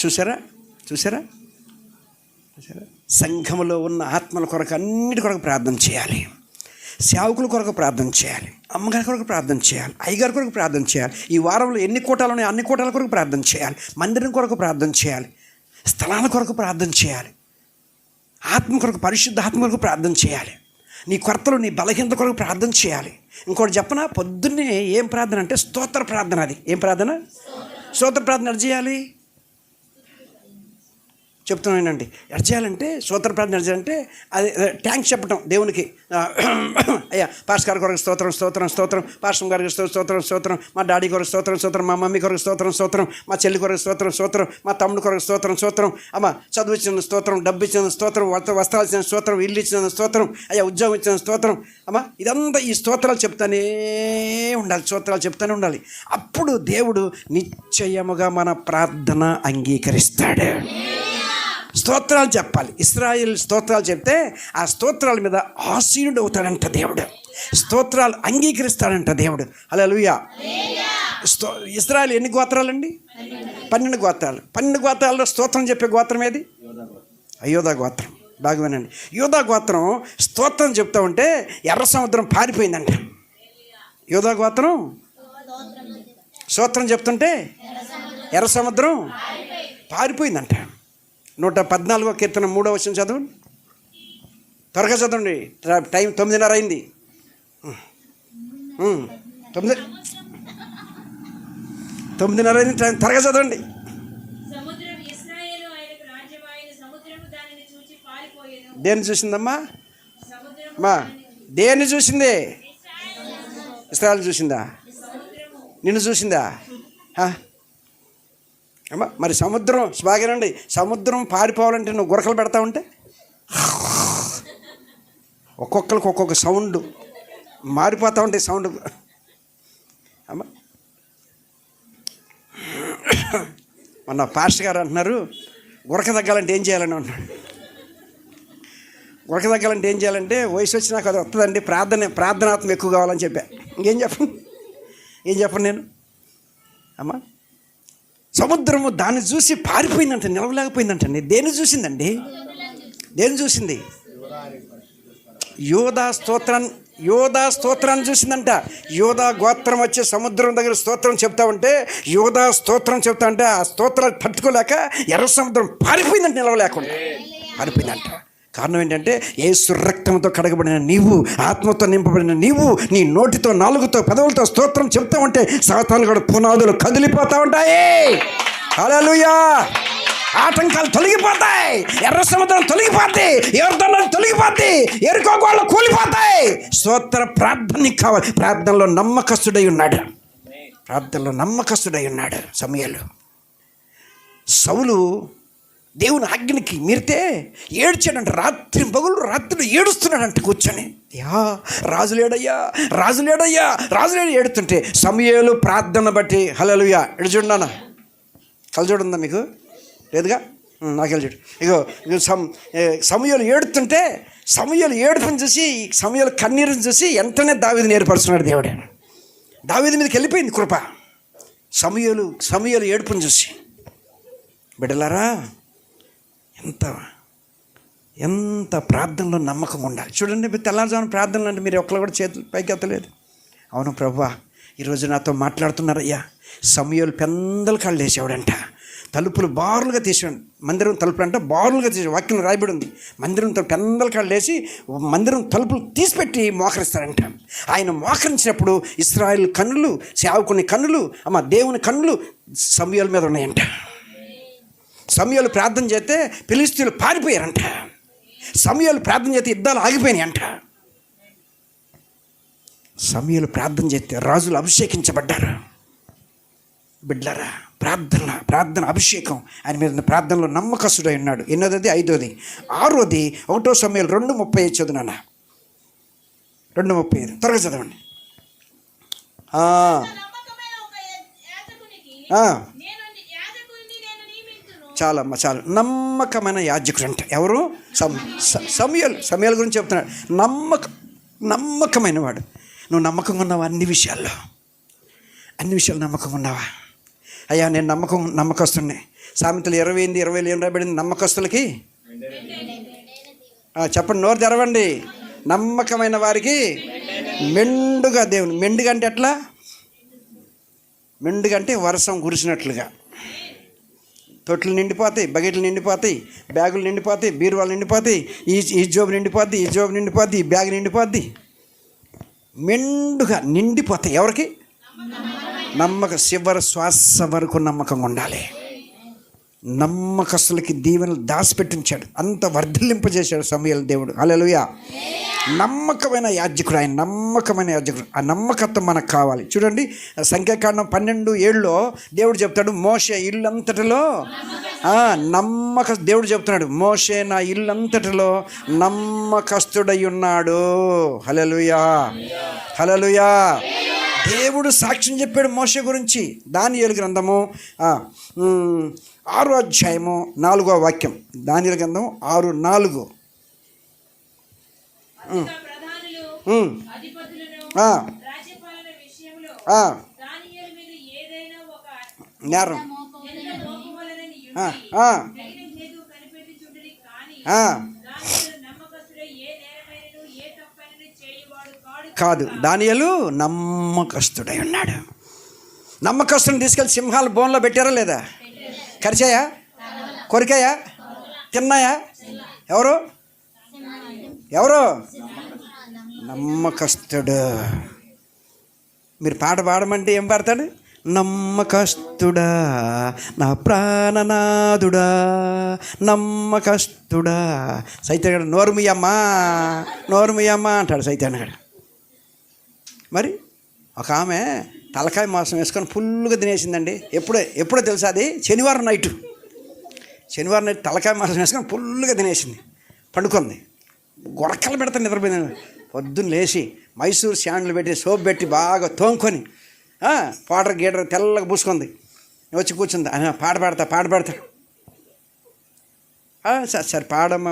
చూసారా? సంఘములో ఉన్న ఆత్మల కొరకు అన్నిటి కొరకు ప్రార్థన చేయాలి. సేవకుల కొరకు ప్రార్థన చేయాలి. అమ్మగారి కొరకు ప్రార్థన చేయాలి. అయ్యగారి కొరకు ప్రార్థన చేయాలి. ఈ వారంలో ఎన్ని కోటాలు ఉన్నాయో అన్ని కోటాల కొరకు ప్రార్థన చేయాలి. మందిరం కొరకు ప్రార్థన చేయాలి. స్థలాల కొరకు ప్రార్థన చేయాలి. ఆత్మ కొరకు, పరిశుద్ధ ఆత్మ కొరకు ప్రార్థన చేయాలి. నీ కొరతలు, నీ బలహీనత కొరకు ప్రార్థన చేయాలి. ఇంకోటి చెప్పనా, పొద్దున్నే ఏం ప్రార్థన అంటే స్తోత్ర ప్రార్థన. అది ఏం ప్రార్థన? స్తోత్ర ప్రార్థన. ఎడ చేయాలి చెప్తున్నానండి. ఎడ చేయాలంటే స్తోత్ర ప్రార్థన ఎడ చేయాలంటే అది థ్యాంక్స్ చెప్పటం దేవునికి. అయ్యా పాస్టర్ గారి కొరకు స్తోత్రం, పాస్టర్ గారికి స్తోత్రం, మా డాడీ కొరకు స్తోత్రం, మా మమ్మీ కొరకు స్తోత్రం, మా చెల్లి కొరకు స్తోత్రం, మా తమ్ముడు కొరకు స్తోత్రం, అమ్మ చదువు ఇచ్చిన స్తోత్రం, డబ్బు ఇచ్చిన స్తోత్రం, వస్త్రాలు ఇచ్చిన స్తోత్రం, ఇల్లు ఇచ్చిన స్తోత్రం, అయ్యా ఉద్యోగం ఇచ్చిన స్తోత్రం. అమ్మ ఇదంతా ఈ స్తోత్రాలు చెప్తానే ఉండాలి. అప్పుడు దేవుడు నిశ్చయముగా మన ప్రార్థన అంగీకరిస్తాడు. స్తోత్రాలు చెప్పాలి. ఇశ్రాయేల్ స్తోత్రాలు చెప్తే ఆ స్తోత్రాల మీద ఆసీనుడు అవుతాడంట దేవుడు. స్తోత్రాలు అంగీకరిస్తాడంట దేవుడు. హల్లెలూయా. ఇశ్రాయేల్ ఎన్ని గోత్రాలండి? 12 గోత్రాలు. 12 గోత్రాల్లో స్తోత్రం చెప్పే గోత్రం ఏది? యోధా గోత్రం. బాగా వినండి. యోధా గోత్రం స్తోత్రం చెప్తా ఉంటే ఎర్ర సముద్రం పారిపోయిందంట. యోధా గోత్రం స్తోత్రం చెప్తుంటే ఎర్ర సముద్రం పారిపోయిందంట. 114వ కీర్తన 3వ వచనం చదవండి. త్వరగా చదవండి, టైం 9:30 అయింది. తొమ్మిది 9:30 అయింది. టైం త్వరగా చదవండి. దేన్ని చూసిందమ్మా? దేన్ని చూసింది? ఇశ్రాయేలు చూసిందా? నిన్ను చూసిందా? అమ్మా మరి సముద్రం బాగానండి. సముద్రం పారిపోవాలంటే నువ్వు గురకలు పెడతా ఉంటే ఒక్కొక్కరికి ఒక్కొక్క సౌండ్ మారిపోతూ ఉంటాయి సౌండ్. అమ్మా మొన్న పాస్టర్ గారు అంటున్నారు, గురక తగ్గాలంటే ఏం చేయాలని అంటున్నాడు. గురక తగ్గాలంటే ఏం చేయాలంటే వయసు వచ్చినాక అది వస్తుందండి, ప్రార్థనాత్మ ఎక్కువ కావాలని చెప్పా. ఇంకేం చెప్పను నేను. అమ్మా సముద్రము దాన్ని చూసి పారిపోయిందంట, నిలవలేకపోయిందంటండి. దేన్ని చూసిందండి? దేన్ని చూసింది? యోధా స్తోత్రాన్ని చూసిందంట. యోధా గోత్రం వచ్చి సముద్రం దగ్గర స్తోత్రం చెప్తా ఉంటే, యోధా స్తోత్రం చెప్తా ఉంటే ఆ స్తోత్రాలు పట్టుకోలేక ఎర్ర సముద్రం పారిపోయిందంట, నిలవలేకుండా పారిపోయిందంట. కారణం ఏంటంటే యేసు రక్తంతో కడగబడిన నీవు, ఆత్మతో నింపబడిన నీవు నీ నోటితో, నాలుగుతో, పెదవులతో స్తోత్రం చెప్తా ఉంటే సాతాను కూడా పునాదులు కదిలిపోతూ ఉంటాయి. హల్లెలూయా. ఆటంకాలు తొలగిపోతాయి, ఎర్ర సముద్రం తొలగిపోద్ది, యోర్దాను తొలగిపోద్ది, ఎరుకో గోళ్ళు కూలిపోతాయి. స్తోత్ర ప్రార్థన నీకు కావాలి. ప్రార్థనలో నమ్మకస్తుడై ఉన్నాడు సమూయేలు. సౌలు దేవుని ఆజ్ఞకి మీరితే ఏడ్చాడంట. రాత్రి ఏడుస్తున్నాడంట కూర్చొని. రాజులేడయ్యా ఏడుతుంటే సమూయేలు ప్రార్థన బట్టి హల్లెలూయా. ఎడు చూడన్నా, కలజోడు ఉందా మీకు? లేదుగా, నాకు చూడు. ఇగో సమూయేలు ఏడుతుంటే, సమూయేలు ఏడుపుని చూసి, సమూయేలు కన్నీరుని చూసి వెంటనే దావీదుని ఏర్పరుస్తున్నాడు దేవుడే. దావీదు మీదకి వెళ్ళిపోయింది కృప. సమూయేలు ఏడుపుని చూసి. బిడ్డలారా, ఎంత ప్రార్థనలో నమ్మకం ఉండాలి చూడండి. తెల్లారుజామున ప్రార్థనలు అంటే మీరు ఒక్కరు కూడా చేతులు పైకి ఎత్తలేదు. అవును ప్రభువా, ఈరోజు నాతో మాట్లాడుతున్నారయ్యా. సమూయేలు పెందల కాళ్ళు వేసేవాడంట. తలుపులు బారులుగా తీసాడు. మందిరం తలుపులు అంటే బారులుగా తీసాడు. వాక్యం రాయబడి ఉంది. మందిరం పెందల కాళ్ళు వేసి మందిరం తలుపులు తీసిపెట్టి మోకరిస్తాడంట. ఆయన మోకరించినప్పుడు ఇశ్రాయేలు కన్నులు, సేవకుని కన్నులు, దేవుని కన్నులు సమూయేలు మీద ఉన్నాయంట. సమూయేలు ప్రార్థన చేస్తే ఫిలిష్తీయులు పారిపోయారంట. సమూయేలు ప్రార్థన చేస్తే యుద్ధాలు ఆగిపోయినాయంట. సమూయేలు ప్రార్థన చేస్తే రాజులు అభిషేకించబడ్డారు. బిడ్డలారా, ప్రార్థన అభిషేకం ఆయన మీద. ప్రార్థనలో నమ్మకస్తుడై ఉన్నాడు. ఎన్నోది? 5వ. 6వది 1 సమూయేలు 2:35 చదువునాన్న. 2:35 త్వరగా చదవండి. చాలమ్మా, చాలు. నమ్మకమైన యాజకుడు అంట. ఎవరు? సమూయేలు గురించి చెప్తున్నాడు. నమ్మకమైన వాడు. నువ్వు నమ్మకంగా ఉన్నావా? అన్ని విషయాలు నమ్మకంగా ఉన్నావా? అయ్యా నేను నమ్మకస్తున్నే. సామెతలు 28:20 ఏం రాబడింది? నమ్మకస్తులకి చెప్పండి, నోరు తెరవండి. నమ్మకమైన వారికి మెండుగా దేవుని. మెండుగా అంటే ఎట్లా? మెండుగా అంటే వర్షం కురిసినట్లుగా. తొట్లు నిండిపోతాయి, బకెట్లు నిండిపోతాయి, బ్యాగులు నిండిపోతాయి, బీరువాలు నిండిపోతాయి, ఈ జోబు నిండిపోద్ది, ఈ జోబు నిండిపోద్ది, ఈ బ్యాగ్ నిండిపోద్ది. మెండుగా నిండిపోతాయి. ఎవరికి? చివరి శ్వాస వరకు నమ్మకంగా ఉండాలి. నమ్మకస్తులకి దీవెనలు దాచిపెట్టించాడు. అంత వర్ధిల్లింపజేశాడు సమూయేలు దేవుడు. హల్లెలూయా. నమ్మకమైన యాజకుడు ఆయన. నమ్మకమైన యాజకుడు. ఆ నమ్మకత్వం మనకు కావాలి. చూడండి, సంఖ్యాకాండం 12:7 దేవుడు చెప్తాడు, మోషే ఇల్లంతటిలో దేవుడు చెప్తున్నాడు, మోషే నా ఇల్లంతటిలో నమ్మకస్తుడై ఉన్నాడు. హల్లెలూయా. హల్లెలూయా. దేవుడు సాక్ష్యం చెప్పాడు మోషే గురించి. దానియేలు గ్రంథము 6వ అధ్యాయము 4వ వాక్యం. దానియేలు గ్రంథం 6:4. నేరం కాదు. దానియేలు నమ్మకస్తుడై ఉన్నాడు. నమ్మకస్తుని తీసుకెళ్ళి సింహాలు బోన్లో పెట్టారా లేదా? కరిచాయా? కొరికాయా? తిన్నాయా? ఎవరు? నమ్మకస్తుడు. మీరు పాట పాడమంటే ఏం పాడతాడు? నమ్మకస్తుడా నా ప్రాణనాథుడా, నమ్మకస్తుడా. సైతాన్ నోరుముయమ్మా నోరుముయమ్మా అంటాడు సైతాన్ గడు. మరి ఒక ఆమె తలకాయ మాంసం వేసుకొని ఫుల్గా తినేసిందండి. ఎప్పుడో తెలుసా? అది శనివారం నైట్ తలకాయ మాంసం వేసుకొని ఫుల్గా తినేసింది. పండుకుంది, గొరకలు పెడతా నిద్రపోయింది. పొద్దున్న లేచి మైసూర్ శాండ్లు పెట్టి సోప్ పెట్టి బాగా తోముకొని పౌడర్ గీడర్ తెల్లగా పూసుకుంది. వచ్చి కూర్చుంది. ఆయన పాట పాడతాడు. సరే పాడమ్మా,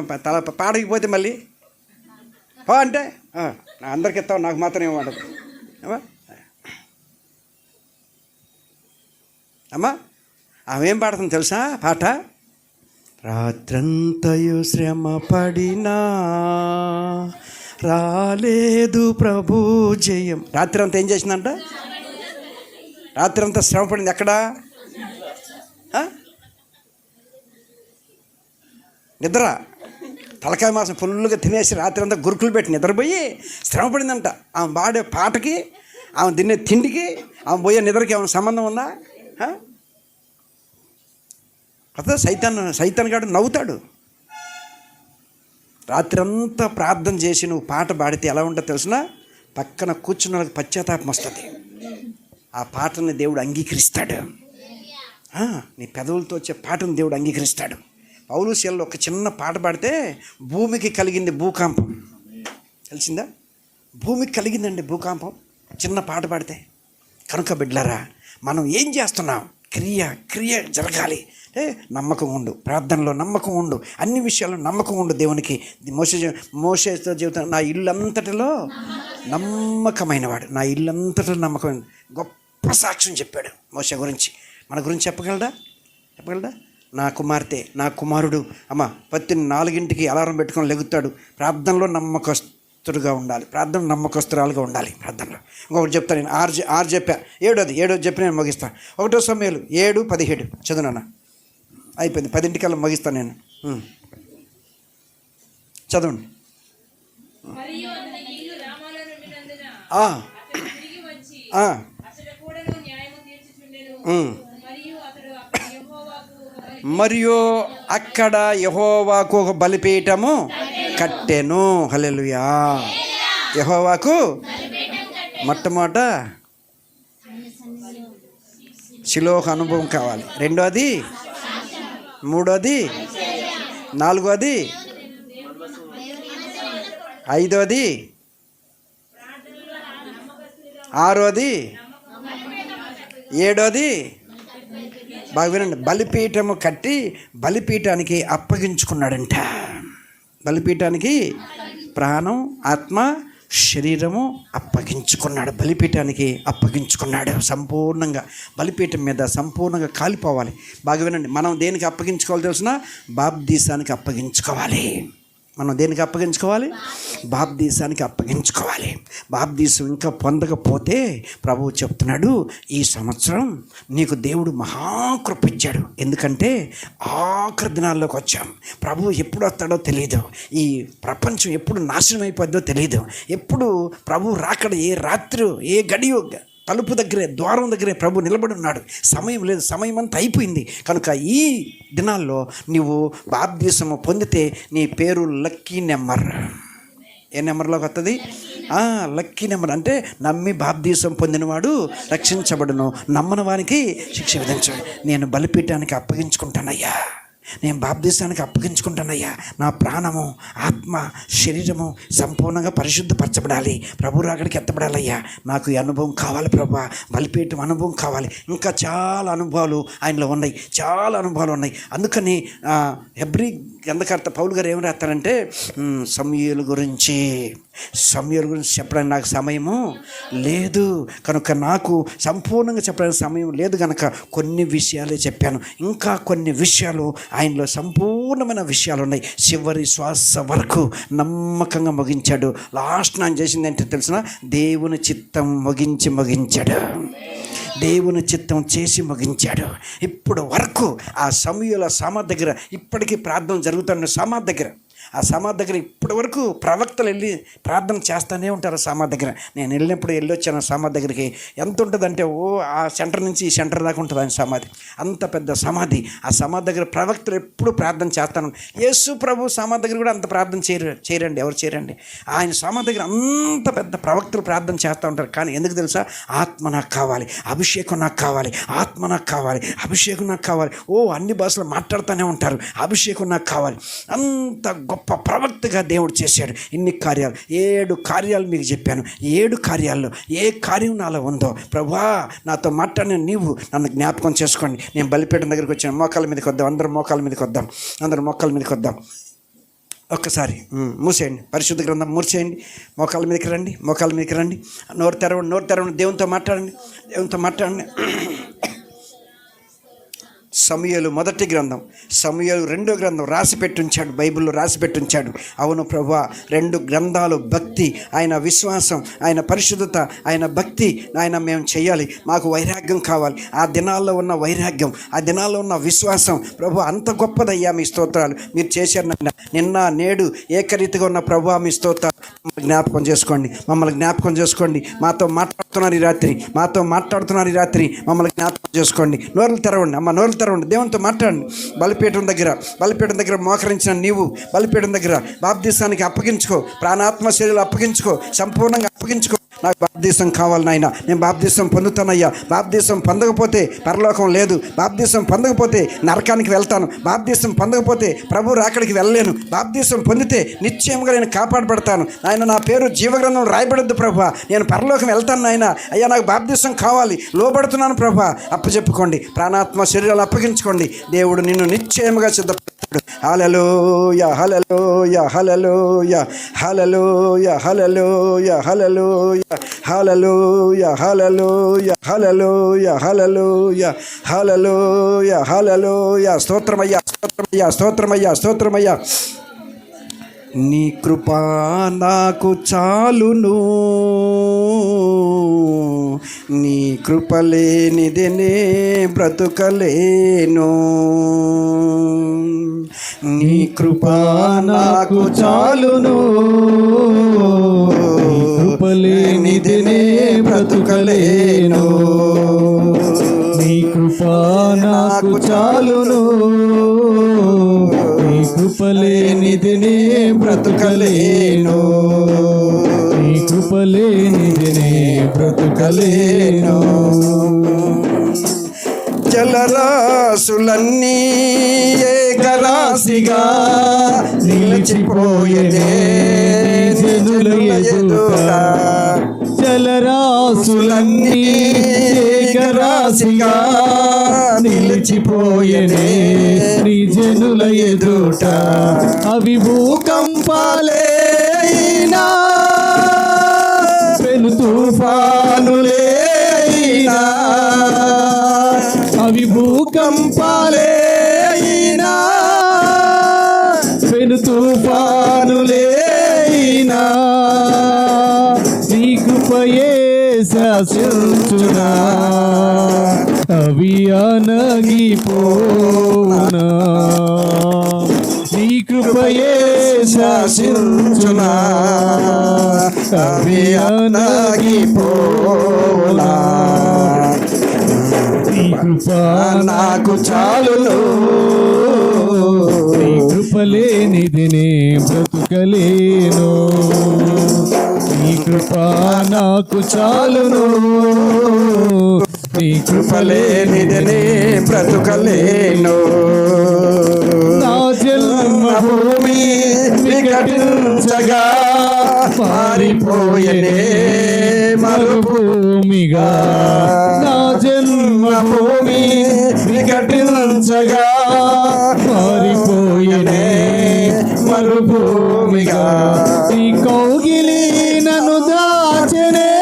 పాడకపోతే మళ్ళీ అంటే అందరికి ఇస్తావు, నాకు మాత్రం ఏం వాడదు అమ్మా. ఆమె ఏం పాడుతుంది తెలుసా పాట? రాత్రంతయు శ్రమ పడినా రాలేదు ప్రభు జయం. రాత్రి అంతా ఏం చేసిందంట? రాత్రి అంతా శ్రమ పడింది. ఎక్కడా? నిద్ర. తలకాయ మాసం ఫుల్గా తినేసి రాత్రి అంతా గురుకులు పెట్టి నిద్రపోయి శ్రమ పడిందంట. ఆమె పాడే పాటకి, ఆమె తినే తిండికి, ఆమె పోయే నిద్రకి ఏమైనా సంబంధం ఉందా? అదే సైతాన్ గాడు నవ్వుతాడు. రాత్రి అంతా ప్రార్థన చేసి నువ్వు పాట పాడితే ఎలా ఉంటుందో తెలిసిన? పక్కన కూర్చున్న వాళ్ళకి పశ్చాత్తాపం వస్తుంది. ఆ పాటని దేవుడు అంగీకరిస్తాడు. నీ పెదవులతో వచ్చే పాటను దేవుడు అంగీకరిస్తాడు. పౌలు శీలలో ఒక చిన్న పాట పాడితే భూమికి కలిగింది భూకంపం. తెలిసిందా? భూమికి కలిగిందండి భూకంపం చిన్న పాట పాడితే. కనుక బిడ్డలారా, మనం ఏం చేస్తున్నాం? క్రియ జరగాలి. నమ్మకం ఉండు, ప్రార్థనలో నమ్మకం ఉండు, అన్ని విషయాల్లో నమ్మకం ఉండు. దేవునికి మోషేతో చెబుతాను, నా ఇల్లంతటిలో నమ్మకమైనవాడు, నా ఇల్లంతటిలో నమ్మకమైన. గొప్ప సాక్ష్యం చెప్పాడు మోషే గురించి. మన గురించి చెప్పగలడా? నా కుమార్తె, నా కుమారుడు అమ్మ పొద్దున్న 4 అలారం పెట్టుకొని లెగుతాడు. ప్రార్థనలో నమ్మకస్తుడుగా ఉండాలి, ప్రార్థన నమ్మకస్తురాలుగా ఉండాలి ప్రార్థనలో. ఇంకొకటి చెప్తాను నేను. 6 చెప్పా, 7 చెప్పి నేను ముగిస్తాను. 1 సమయాలు 7:17 చదువునా? అయిపోయింది, 10 ముగిస్తాను నేను. చదవండి. మరియు అక్కడ యెహోవాకు ఒక బలిపీఠము కట్టెను. హల్లెలూయా. యెహోవాకు మొట్టమొదట షిలోహు అనుభవం కావాలి. 2వది, 3వది, 4వది, 5వది, 6వది, 7వది. బాగా వినండి. బలిపీఠము కట్టి బలిపీఠానికి అప్పగించుకున్నాడంట. బలిపీఠానికి ప్రాణం, ఆత్మ, శరీరము అప్పగించుకున్నాడు. బలిపీఠానికి అప్పగించుకున్నాడు. సంపూర్ణంగా బలిపీఠం మీద సంపూర్ణంగా కాలిపోవాలి. బాగా వినండి. మనం దేనికి అప్పగించుకోవాలి తెలిసిన? బాప్తీసానికి అప్పగించుకోవాలి. మనం దేనికి అప్పగించుకోవాలి? బాప్తీసానికి అప్పగించుకోవాలి. బాప్తీసం ఇంకా పొందకపోతే ప్రభువు చెప్తున్నాడు, ఈ సంవత్సరం నీకు దేవుడు మహాకృప ఇచ్చాడు. ఎందుకంటే ఆఖరి దినాల్లోకి వచ్చాం. ప్రభువు ఎప్పుడు వస్తాడో తెలియదు. ఈ ప్రపంచం ఎప్పుడు నాశనం అయిపోద్దో తెలియదు. ఎప్పుడు ప్రభువు రాకడ, ఏ రాత్రి, ఏ గడియో తలుపు దగ్గరే, ద్వారం దగ్గరే ప్రభు నిలబడి ఉన్నాడు. సమయం లేదు, సమయం అంతా అయిపోయింది. కనుక ఈ దినాల్లో నువ్వు బాప్తీసము పొందితే నీ పేరు లక్కీ నెంబర్. ఏ నెంబర్లోకి వస్తుంది? Lucky number. అంటే నమ్మి బాప్తీసం పొందినవాడు రక్షించబడును, నమ్మని వానికి శిక్ష విధించాడు. నేను బలిపీఠానికి అప్పగించుకుంటానయ్యా, నేను బాప్తీసానికి అప్పగించుకుంటానయ్యా. నా ప్రాణము, ఆత్మ, శరీరము సంపూర్ణంగా పరిశుద్ధపరచబడాలి, ప్రభు రాకడికి ఎత్తబడాలయ్యా. నాకు ఈ అనుభవం కావాలి ప్రభా, బలిపీఠం అనుభవం కావాలి. ఇంకా చాలా అనుభవాలు ఆయనలో ఉన్నాయి, చాలా అనుభవాలు ఉన్నాయి. అందుకని హెబ్రీ గ్రంథకర్త పౌలు గారు ఏం రాస్తారంటే, సమూయేలు గురించి చెప్పడానికి నాకు సమయము లేదు, కనుక నాకు సంపూర్ణంగా చెప్పడానికి సమయం లేదు, కనుక కొన్ని విషయాలే చెప్పాను. ఇంకా కొన్ని విషయాలు ఆయనలో సంపూర్ణమైన విషయాలు ఉన్నాయి. చివరి శ్వాస వరకు నమ్మకంగా ముగించాడు. లాస్ట్ నేను చేసింది ఏంటో తెలిసిన? దేవుని చిత్తం ముగించాడు. దేవుని చిత్తం చేసి ముగించాడు. ఇప్పుడు వరకు ఆ సమూయేలు సమాధి దగ్గర ఇప్పటికీ ప్రార్థన జరుగుతున్న సమాధి దగ్గర ఆ సమాధి దగ్గర ఇప్పటి వరకు ప్రవక్తలు వెళ్ళి ప్రార్థన చేస్తూనే ఉంటారు. సమాధి దగ్గర నేను వెళ్ళినప్పుడు వెళ్ళొచ్చాను. సమాధి దగ్గరికి ఎంత ఉంటుందంటే ఆ సెంటర్ నుంచి ఈ సెంటర్ దాకా ఉంటుంది ఆయన సమాధి, అంత పెద్ద సమాధి. ఆ సమాధి దగ్గర ప్రవక్తలు ఎప్పుడు ప్రార్థన చేస్తాను. యేసు ప్రభు సమాధి దగ్గర కూడా అంత ప్రార్థన చేయరండి, ఎవరు చేయరండి. ఆయన సమాధి దగ్గర అంత పెద్ద ప్రవక్తలు ప్రార్థన చేస్తూ ఉంటారు. కానీ ఎందుకు తెలుసా? ఆత్మ నాకు కావాలి, అభిషేకం నాకు కావాలి, ఆత్మ నాకు కావాలి, అభిషేకం నాకు కావాలి. అన్ని భాషలు మాట్లాడుతూనే ఉంటారు, అభిషేకం నాకు కావాలి. అంత గొప్ప ప్రవక్తగా దేవుడు చేశాడు. ఇన్ని కార్యాలు, 7 కార్యాలు మీకు చెప్పాను. 7 కార్యాల్లో ఏ కార్యం నాలో ఉందో ప్రభువా నాతో మాట్లాడిన నీవు నన్ను జ్ఞాపకం చేసుకోండి. నేను బలిపీఠం దగ్గరికి వచ్చాను. మోకాళ్ళ మీదకి వద్దాం, అందరూ మోకాళ్ళ మీదకి వద్దాం, అందరూ మోకాళ్ళ మీదకి వద్దాం. ఒక్కసారి మూసేయండి, పరిశుద్ధ గ్రంథం మూసేయండి. మోకాళ్ళ మీదకి రండి, మోకాళ్ళ మీదకి రండి. నోరు తెరవండి, దేవునితో మాట్లాడండి. సమూయేలు మొదటి గ్రంథం, సమూయేలు 2వ గ్రంథం రాసి పెట్టుంచాడు, బైబిల్లో రాసి పెట్టుంచాడు. అవును ప్రభువా, 2 గ్రంథాలు భక్తి, ఆయన విశ్వాసం, ఆయన పరిశుద్ధత, ఆయన భక్తి ఆయన మేము చేయాలి. మాకు వైరాగ్యం కావాలి. ఆ దినాల్లో ఉన్న వైరాగ్యం, ఆ దినాల్లో ఉన్న విశ్వాసం ప్రభువా అంత గొప్పదయ్యా. మీ స్తోత్రాలు మీరు చేశారు. నిన్న నేడు ఏకరీతిగా ఉన్న ప్రభువా మీ స్తోత్రాలు. జ్ఞాపకం చేసుకోండి. మాతో మాట్లాడుతున్నారు ఈ రాత్రి, మమ్మల్ని జ్ఞాపకం చేసుకోండి. నోరులు తెరవండి అమ్మ, నోరులు తెరవండి, దేవునితో మాట్లాడండి. బలిపీఠం దగ్గర మోకరించిన నీవు బలిపీఠం దగ్గర బాప్తీసానికి అప్పగించుకో, ప్రాణాత్మ శరీరాలు అప్పగించుకో, సంపూర్ణంగా అప్పగించుకో. నాకు బాప్తీసం కావాలి నాయన, నేను బాప్తీసం పొందుతానయ్యా. బాప్తీసం పొందకపోతే పరలోకం లేదు, బాప్తీసం పొందకపోతే నరకానికి వెళ్తాను, బాప్తీసం పొందకపోతే ప్రభు రాకడికి వెళ్ళలేను. బాప్తీసం పొందితే నిశ్చయంగా నేను కాపాడబడతాను నాయన. నా పేరు జీవగ్రంథం రాయబడద్దు ప్రభా, నేను పరలోకం వెళ్తాను నాయన. అయ్యా నాకు బాప్తీసం కావాలి, లోబడుతున్నాను ప్రభా. అప్పచెప్పుకోండి, ప్రాణాత్మ శరీరాలు అప్పగించుకోండి. దేవుడు నిన్ను నిశ్చయముగా సిద్ధపడతాడు. హల్లెలూయా, హల్లెలూయా, హల్లెలూయా, హల్లెలూయా, హల్లెలూయా, హల్లెలూయా, హల్లెలూయా, హల్లెలూయా, హల్లెలూయా, హల్లెలూయా, హల్లెలూయా, హల్లెలూయా. స్తోత్రమయ్యా. నీ కృపా నాకు చాలును, నీ కృప లేనిదే నే బ్రతుకలేను. నీ కృపా నాకు చాలును, కృప లేనిదే నే బ్రతుకలేను. నీ కృప నాకు చాలును, నీ కృప లేనిదే నే బ్రతుకలేను. నీ కృప లేనిదే నే బ్రతుకలేను. జలరాశులన్నీ ఏకరాశిగా నిలిచిపోయేదే జనుల ఎదుట. జలరాశులన్నీ ఏకరాశిగా నిలిచిపోయేనే నీ జనుల ఎదుట. అవి భూకంపాలే అయినా, పెను తుఫానులే అయినా, అవి భూకంపాలే అయినా, పెను తుఫానులే అయినా, నీ కృపయే శాసించునా, అవి అనగిపోనా. నీ కృపయే శాసించునా, అవి అనగిపోనా. నీ కృప నాకు చాలును, నీ కృప లేనిది నే బ్రతుకలేను. నీ కృప నాకు చాలును, నీ కృప లేనిది నే బ్రతుకలేను. నా జన్మభూమి వికటించగా మారిపోయేనే మరుభూమిగా. నా జన్మభూమి వికటించగా మారిపోయేనే మరుభూమిగా. నీ కౌగిలి నన్ను దాచెనే,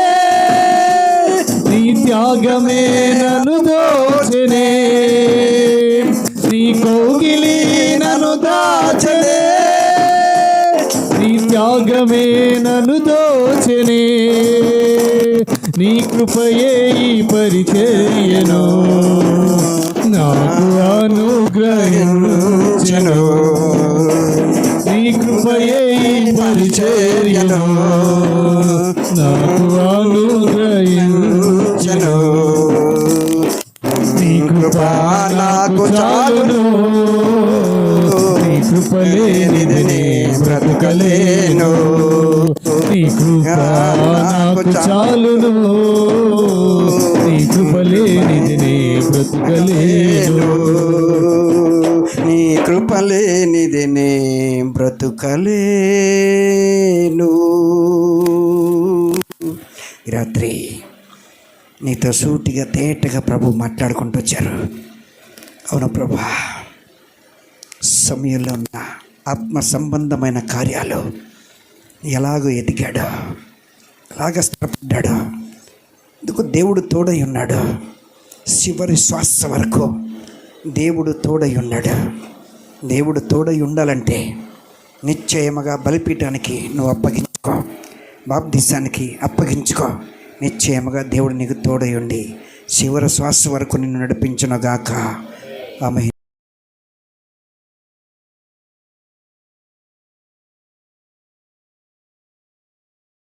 నీ త్యాగమే నన్ను దోచెనే. నీ కౌగిలి నన్ను దాచెనే, నీ త్యాగమే నన్ను దోచెనే. నీ కృపయే ఈ పరిచర్యను నాకు అనుగ్రహించెను. నీ కృపయే ఈ పరిచర్యను నాకు అనుగ్రహించెను. నీ కృప నాకు చాలును, నీ కృప లేనిది నే బ్రతకలేను. నీ కృప నాకు చాలును, నీ కృప లేనిది నే బ్రతకలేను. నీ కృప లేనిది నే బ్రతుకలేను. ఈ రాత్రి నీతో సూటిగా తేటగా ప్రభు మాట్లాడుకుంటూ వచ్చారు. అవును ప్రభా, సమయంలో ఉన్న ఆత్మ సంబంధమైన కార్యాలు ఎలాగో ఎదిగాడో, ఎలాగ స్థిరపడ్డాడో, ఎందుకు దేవుడు తోడై ఉన్నాడు. చివరి శ్వాస వరకు దేవుడు తోడై ఉన్నాడు. దేవుడు తోడై ఉండాలంటే నిశ్చయముగా బలిపీఠానికి నువ్వు అప్పగించుకో, బాప్తిసానికి అప్పగించుకో. నిశ్చయముగా దేవుడు నీకు తోడై ఉండి చివరి శ్వాస వరకు నిన్ను నడిపించునుగాక. ఆమేన్.